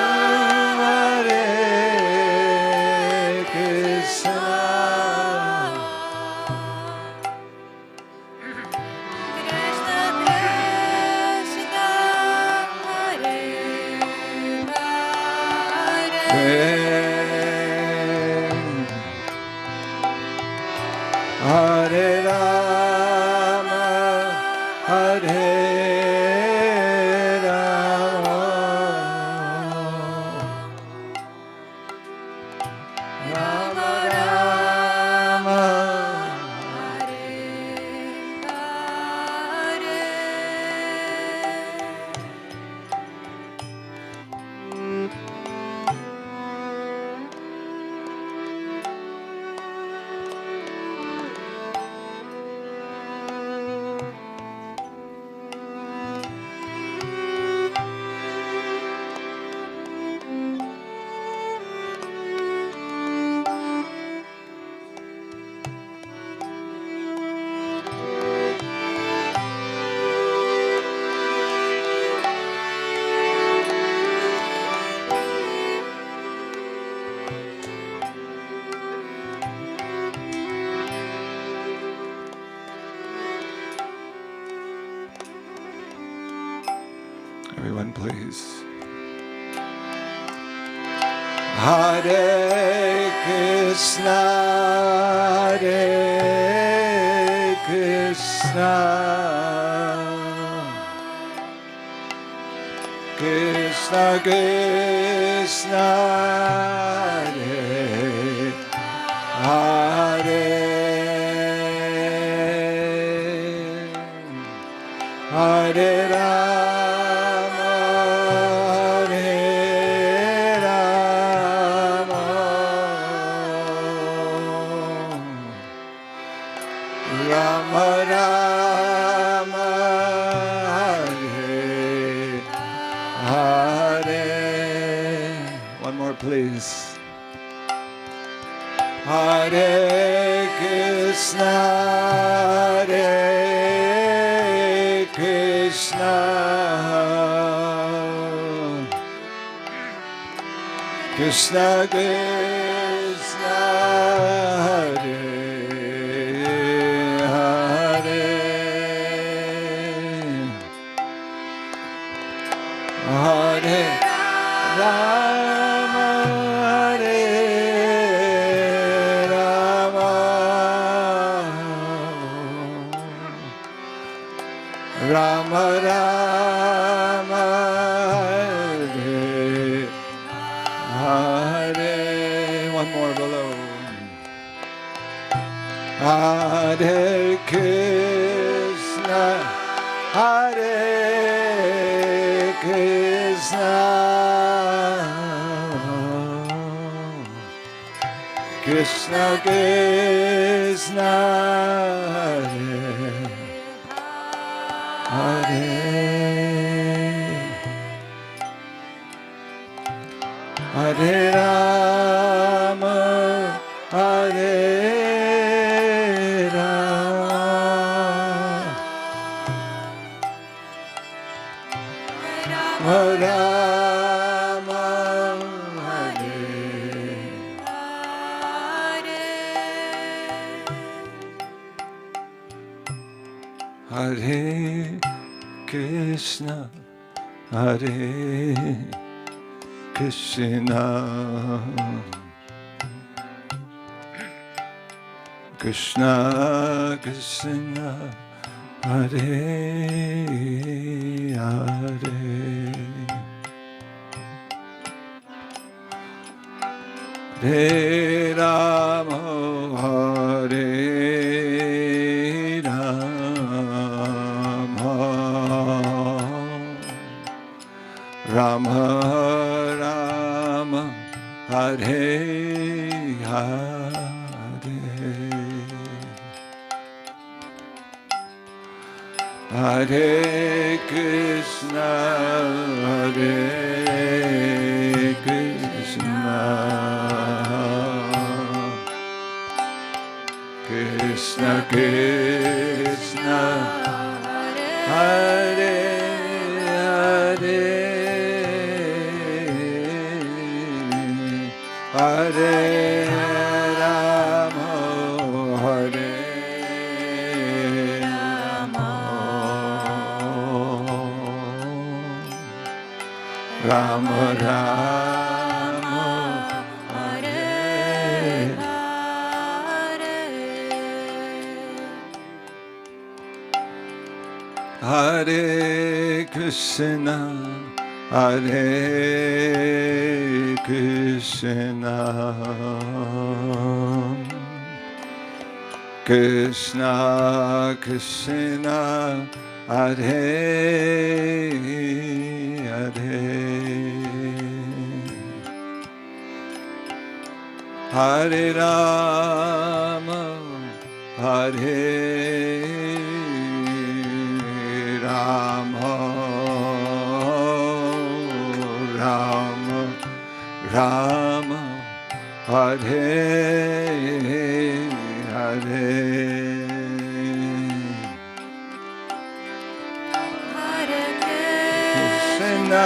Hare Krishna, Hare Rama, Hare Rama, Rama Rama, everyone please. Hare Krishna, Hare Krishna, Krishna Krishna, Hare Hare, Hare Rama, Hare Rama, Rama Rama, Hare Hare. One more, please. Hare Krishna, Hare Krishna, Krishna Krishna, Hare Hare, Hare Rama, Hare Rama, Rama Rama, Hare Hare. One more below. Hare Krishna, Hare Krishna, Krishna Krishna, Hare Hare, Hare Rama, Hare Rama, Rama, Hare Hare Krishna, Hare Krishna, Krishna Krishna, Hare Hare Rama, Hare Rama, Rama Rama, Hare Hare. Hare Krishna, Hare Krishna, Krishna Krishna, Hare Hare, Hare Rama, Hare Rama Rama, Hare Hare Krishna, Hare Krishna, Krishna Krishna, Hare Hare, Hare Rama, Hare Rama, Rama Rama, Hare Hare, Krishna,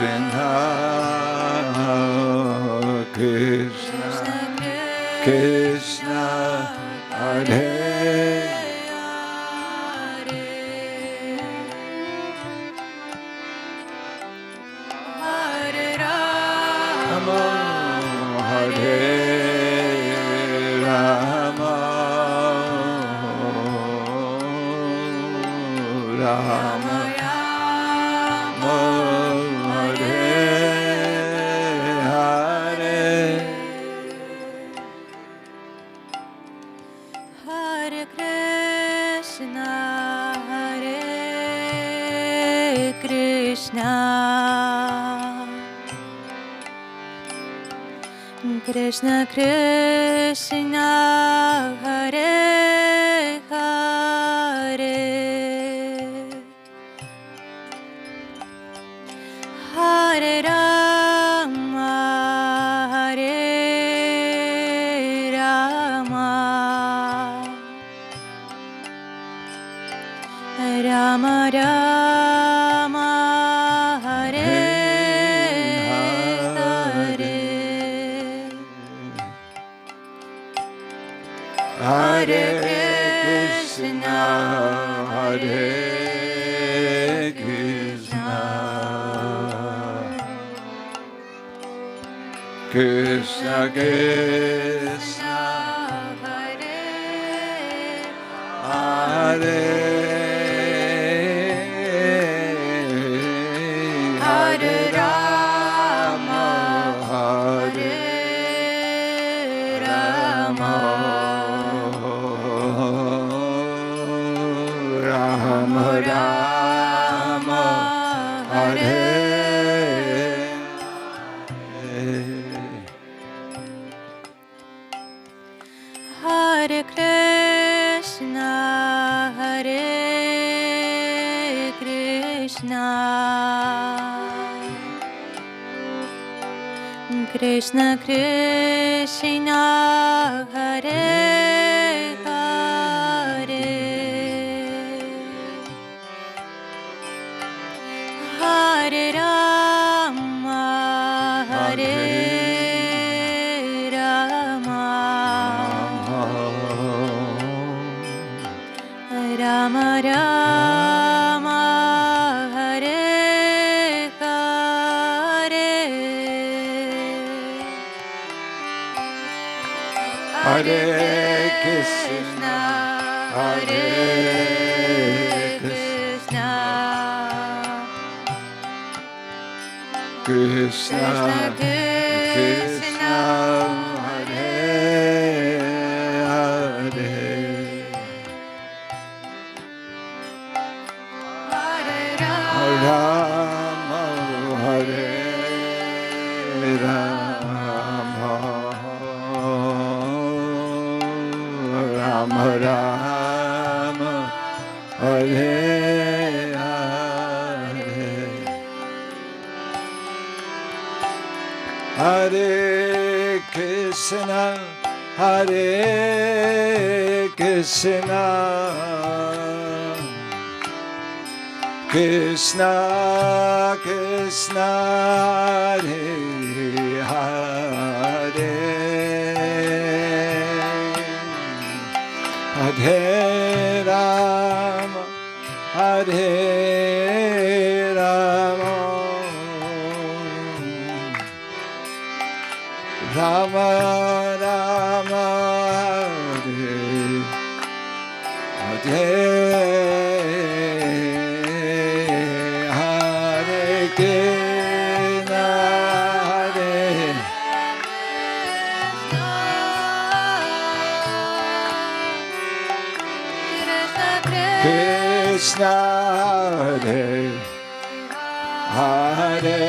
Krishna, Krishna, Krishna, Hare Rama, Hare Rama, Rama Rama, Hare Hare, Hare Krishna, Hare Krishna, Krishna Krishna, Hare Hare, Hare Rama, Hare Rama, Rama Rama, Hare Hare, Hare Krishna, Hare Krishna, Krishna Krishna, Hare Hare Rama, Hare Rama, Rama Rama, Hare Hare Krishna, Hare Krishna, Krishna Krishna, Hare Hare, Hare Rama, Hare Rama, Rama Rama, Hare Hare, Hare Krishna, Hare Krishna, Krishna, Krishna, Hare Hare, Rama, Hare Rama, Rama Rama, Hare Hare, Hare Krishna, Hare Krishna, Krishna Krishna, Hare Hare, Hare Rama, Hare Rama, Rama Rama, Hare Hare, Hare Krishna, Hare Krishna, Hare Hare,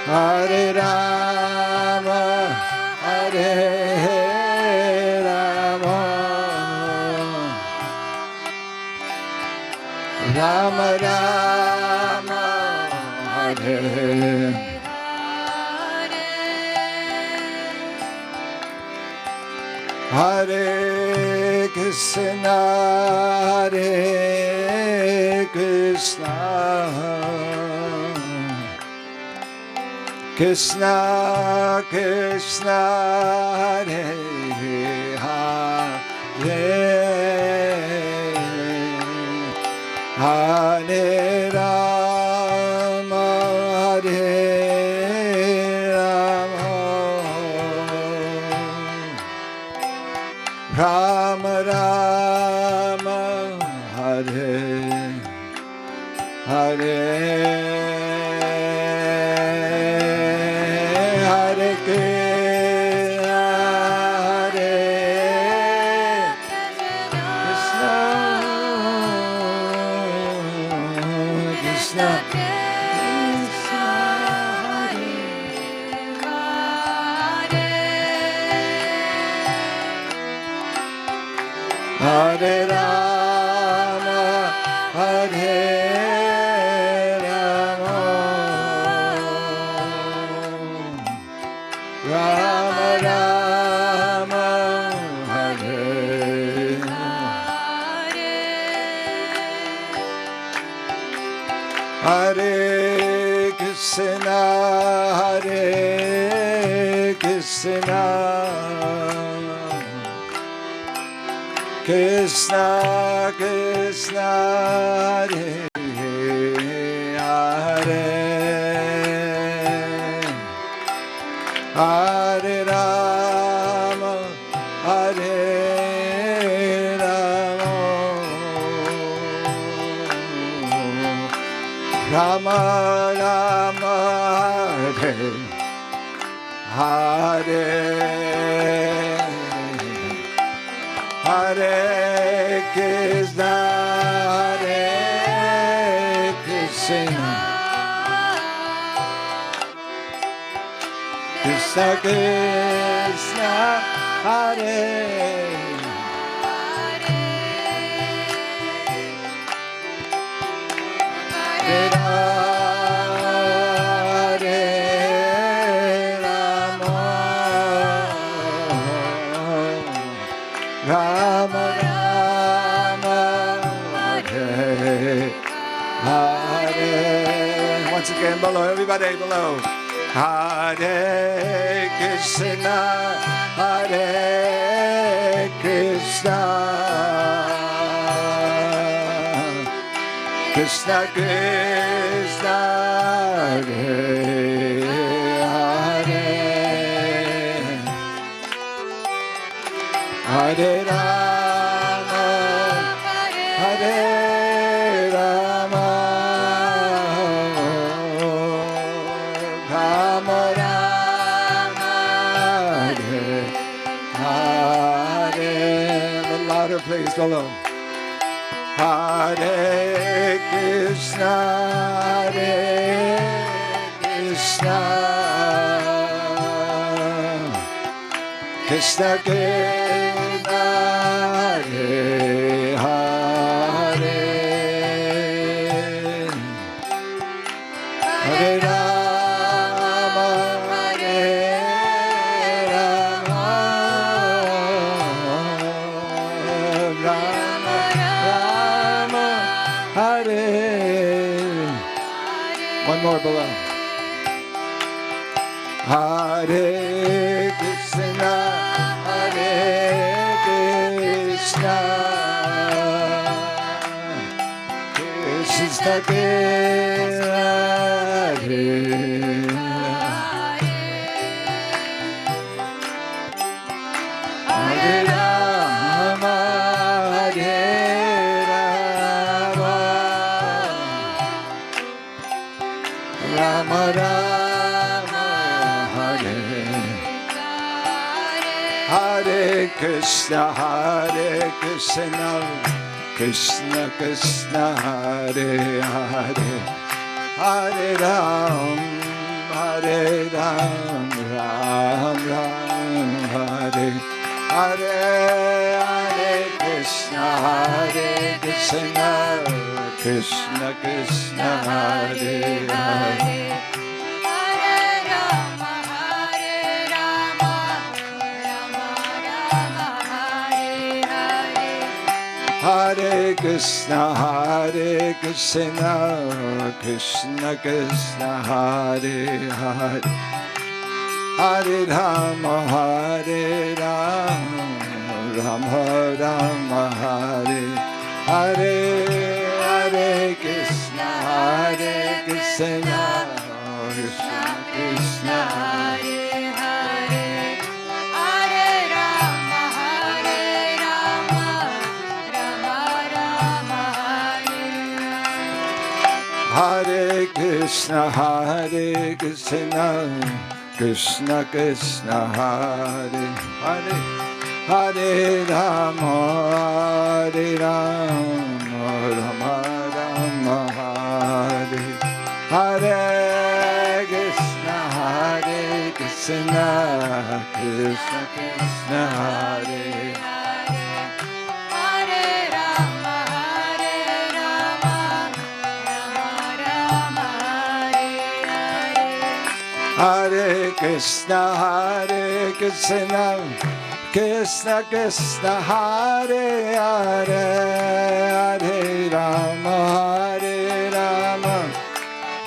Hare Rama, Hare Rama, Rama Rama, Hare Hare Krishna, Hare Krishna, Krishna Krishna, Hare Hare, Hare Rama, Hare Rama, Rama Rama, Hare Hare, Hare Krishna, Hare Krishna, Krishna Krishna, Hare Rama, Hare Rama, Rama Rama, Hare Hare Krishna, Hare Krishna, Krishna Krishna, Hare Hare, Hare Rama, Hare Rama, Rama Rama, Hare Hare, Hare Krishna, Hare Krishna, Krishna Krishna, Hare Hare Rama, Rama Rama, Hare Hare. Once again, below, everybody below. Hare Krishna, Hare Krishna, Krishna Krishna, Hare Hare, Hare Rama, Hare Rama, louder, please, below. Hare Krishna, Hare Krishna, Krishna Krishna, Hare Hare, Hare Rama, Hare Rama, Rama Rama, Hare. One more below. Hare Krishna, Hare Krishna, Krishna Krishna, Hare Rama, Hare Rama, Rama Rama, Hare Hare Krishna, Hare Krishna, Krishna Krishna, Hare Hare, Hare Ram, Hare Ram, Ram Ram, Hare Hare, Hare Krishna, Hare Krishna, Krishna Krishna, Hare Hare. Hare Krishna, Hare Krishna, Krishna Krishna, Hare Hare, Hare Rama, Hare Rama, Rama Rama, Hare Hare, Hare Krishna, Hare Krishna, Krishna Krishna, Hare Hare, Hare Rama, Hare Rama, Rama Rama, Hare Krishna, Hare Krishna, Krishna Krishna, Hare Hare, Hare Rama, Hare Rama, Rama Rama, Hare Hare Krishna, Hare Krishna, Krishna Krishna, Hare Hare Rama, Hare Rama, Rama Rama, Hare Krishna, Hare Krishna, Krishna Krishna, Hare Hare, Hare Rama, Hare Rama,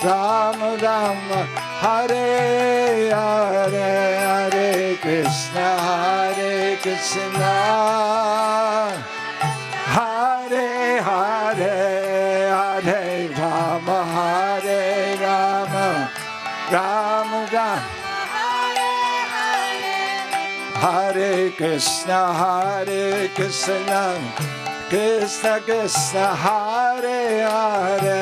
Rama Rama, Hare Hare, Hare Krishna, Hare Krishna, Hare Hare, Hare Rama, Hare Rama, Rama Rama, Hare Krishna, Hare Krishna, Krishna Krishna, Hare Hare,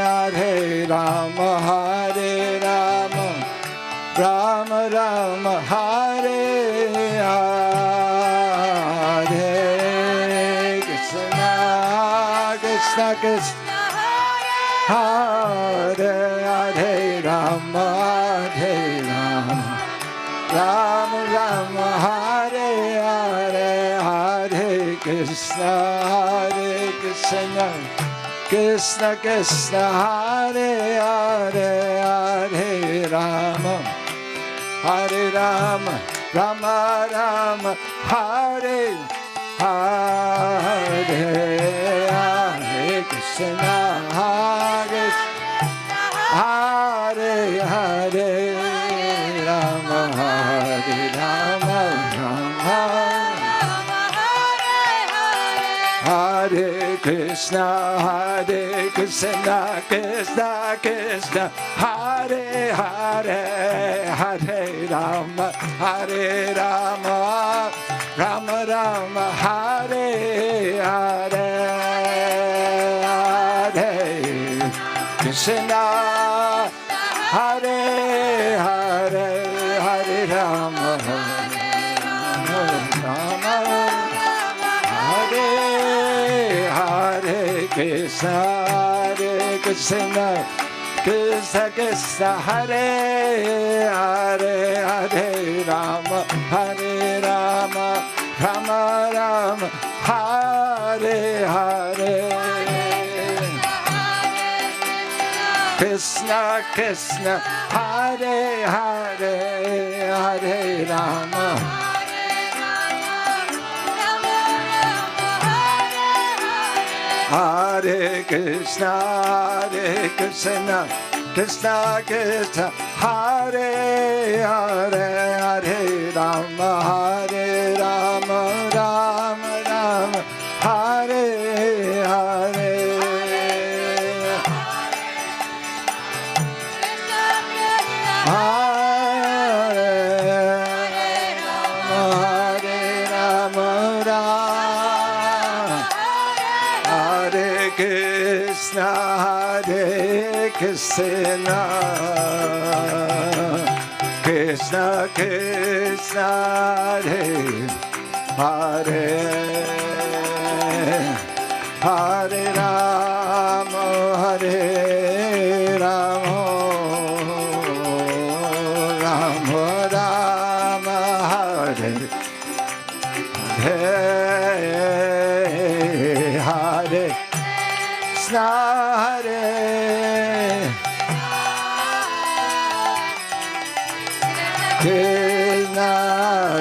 Hare Rama, Hare Rama, Rama Rama, Hare Hare, Krishna Krishna Krishna, Hare Hare, Rama, Hare Rama, Rama Rama, Hare Hare, Hare Krishna, Hare Krishna, Krishna Krishna, Hare Hare, Hare Rama, Hare Rama, Rama Rama, Hare Hare, Hare Krishna, Hare Hare Hare, Rama, Hare Rama, Rama Hare Krishna, Hare Krishna, Krishna Krishna, Hare Hare, Hare Rama, Hare Rama, Rama Rama, Hare Hare, Hare Krishna, Hare Hare, Hare Rama, Hare Rama, Krishna, Hare Krishna, Krishna Krishna, Hare Hare, Hare Rama, Hare Rama, Rama Rama, Hare Hare. Krishna Krishna, Hare Hare, Hare Rama. Hare Krishna, Krishna Krishna, Hare Hare, Hare Rama, Hare Rama, Rama Rama, Hare Hare. Hare Rama, Hare Rama, Rama. Hare Krishna, Hare Krishna, Krishna Krishna, Hare Hare, Hare Rama, Hare Rama, Rama Rama, Hare Hare, Hare Krishna, Hare Krishna, Hare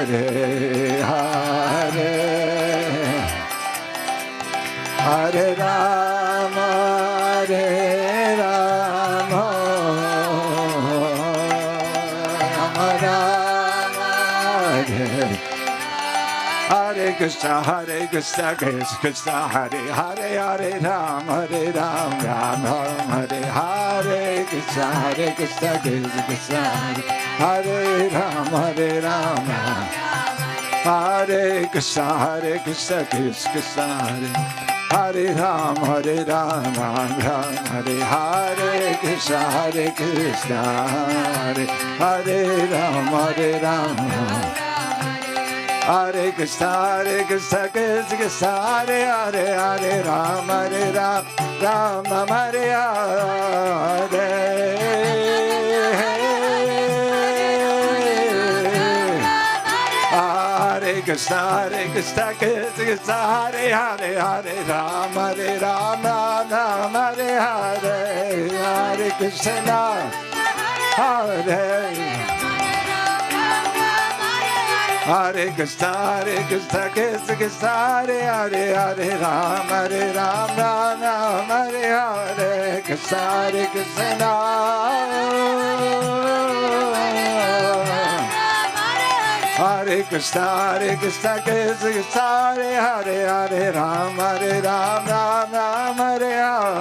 Hare Rama, Hare Rama, Rama Rama, Hare Hare Krishna, Krishna Krishna, Hare Hare, Hare Rama, Rama Rama, Hare Hare Krishna, Krishna Krishna, Hare Rama, Rama, Hare Krishna, Krishna Krishna, Hare Rama, Rama, Hare Hare Krishna, Krishna, Hare Rama, Rama. Hare Krishna, Krishna Krishna, Hare Hare, Hare Rama, Rama, Hare Hare. Hare Krishna, Krishna Krishna, Hare Hare, Hare Rama, Rama, Hare Hare. Hare Krishna, Hare Hare Krishna, Krishna Krishna, Hare Hare, Hare Rama, Rama, Hare Hare. Krishna, Krishna, Hare Krishna, Krishna Krishna, Hare Hare, Hare Rama, Rama, Hare Hare,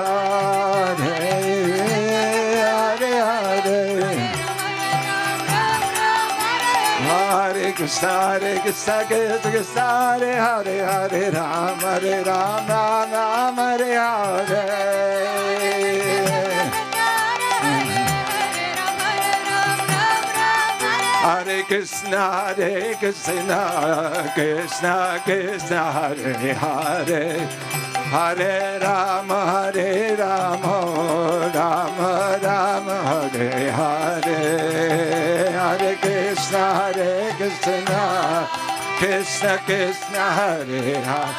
Hare Hare. Hare Krishna, Krishna Krishna, Hare Hare, Hare Rama, Rama, Hare Hare. Hare Krishna, Krishna Krishna, Hare Hare, Hare Rama, Rama, Rama, Hare Hare. Hare Krishna, Krishna Krishna, Hare Hare.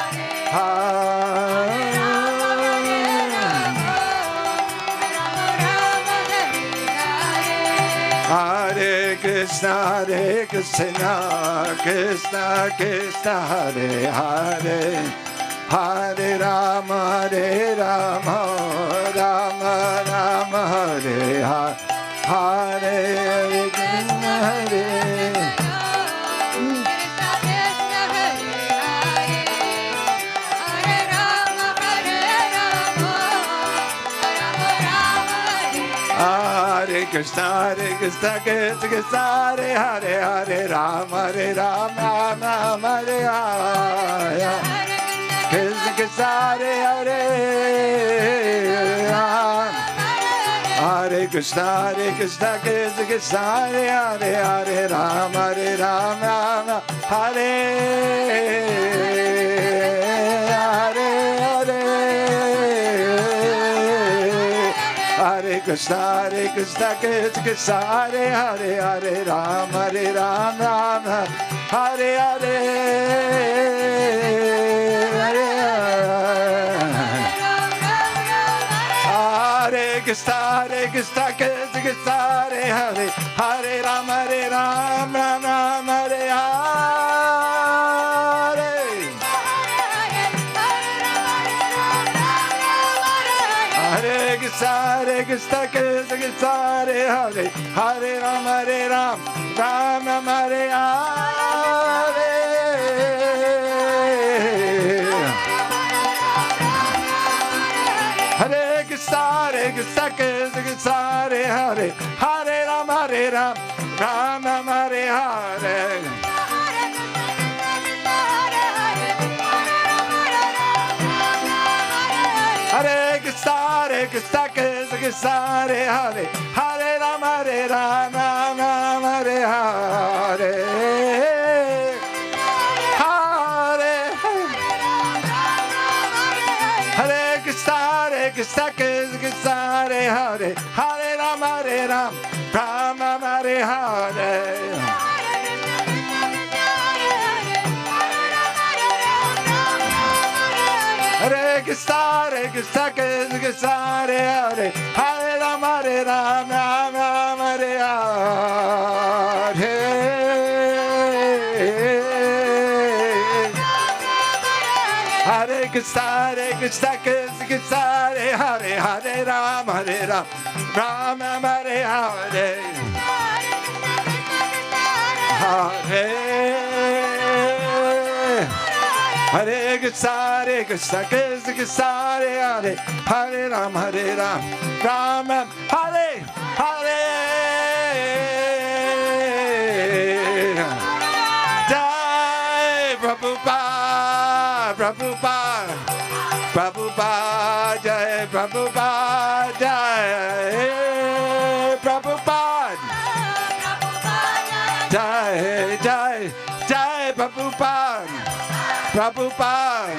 Hare Krishna, Krishna Krishna, Hare Hare, Hare Rama, Rama, Rama, Hare Hare. Hare Krishna, Hare Krishna, Krishna Krishna, Hare Hare, Hare Rama, Rama, Hare Hare. Krishna Krishna, Hare Hare Krishna, Krishna Krishna, Hare Hare, Rama, Rama, Hare Hare. Krishna Krishna Krishna Hare Hare Hare Ram Ram Hare Hare Hare Krishna Krishna Krishna Hare Hare Hare Ram Ram Hare Hare Hare Krishna Krishna Krishna Hare Hare Hare Ram Ram Hare Hare Hare Krishna Krishna Krishna Hare Hare Hare Ram Ram Hare Hare Hare Krishna Krishna Krishna Hare Hare Hare Ram Ram Hare Hare Hare Krishna Krishna Krishna Hare Hare Hare Ram Ram Hare Hare Hare Krishna Krishna Krishna Hare Hare Hare Ram Ram Hare Hare Hare Krishna Krishna Krishna Hare Hare Hare Ram Ram Hare Hare Hare Hare Krishna Krishna Krishna Hare Hare Hare Ram Ram Hare Hare Jai Prabhupada Prabhupada Prabhupada Jai Prabhupada Jai Prabhupada Jai Jai Jai Prabhupada Prabhupada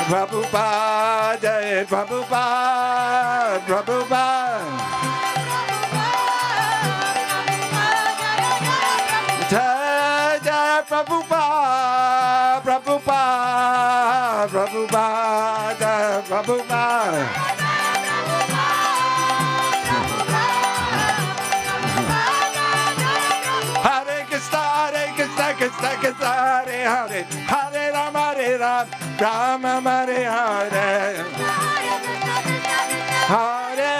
Prabhupada Jai Prabhupada Prabhupada Jai Jai Prabhupada Prabhupada Prabhupada Jai Prabhupada Hare Krishna Krishna Krishna Hare Hare Hare Ram Ram Hare Hare Hare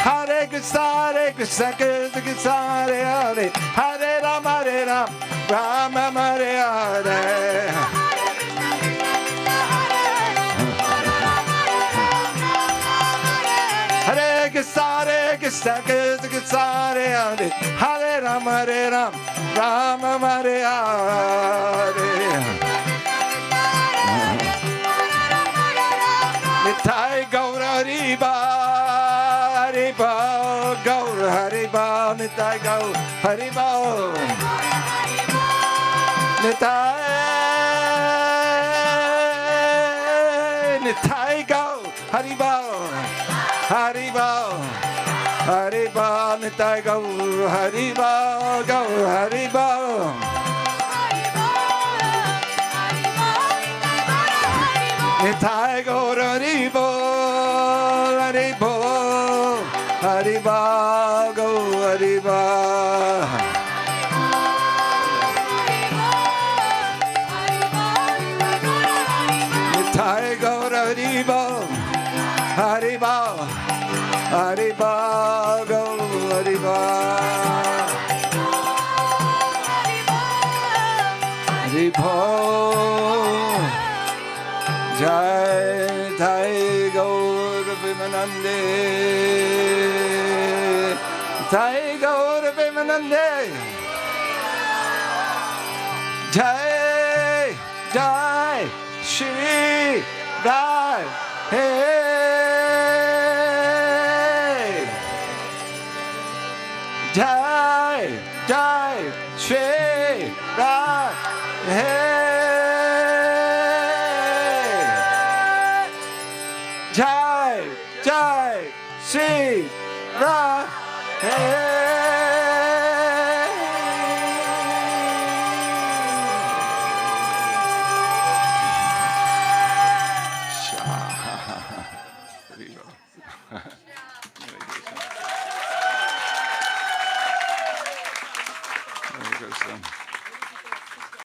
Hare Krishna Krishna Krishna Hare Hare Hare Ram Ram Hare Hare Hare Krishna Krishna Krishna Hare Hare Hare Ram Ram Hare Hare Nitai Gaura Hariba Hariba Gaura Hariba Nitai Gaura Hariba Nitai Gaura Hariba Hariba Hariba Nitai Gaur Hariba Gaur Hariba Nitai Gaur Hariba Hariba Hariba Gaur Hariba Nitai Gaur Hariba Hariba Hariba Gaur Hariba Haribo Jai Thai Gaur Vimanande Thai Gaur Vimanande Jai Jai Shri Rai Hey Jai Jai Shri Rai Hey Jai people. Hare Krishna.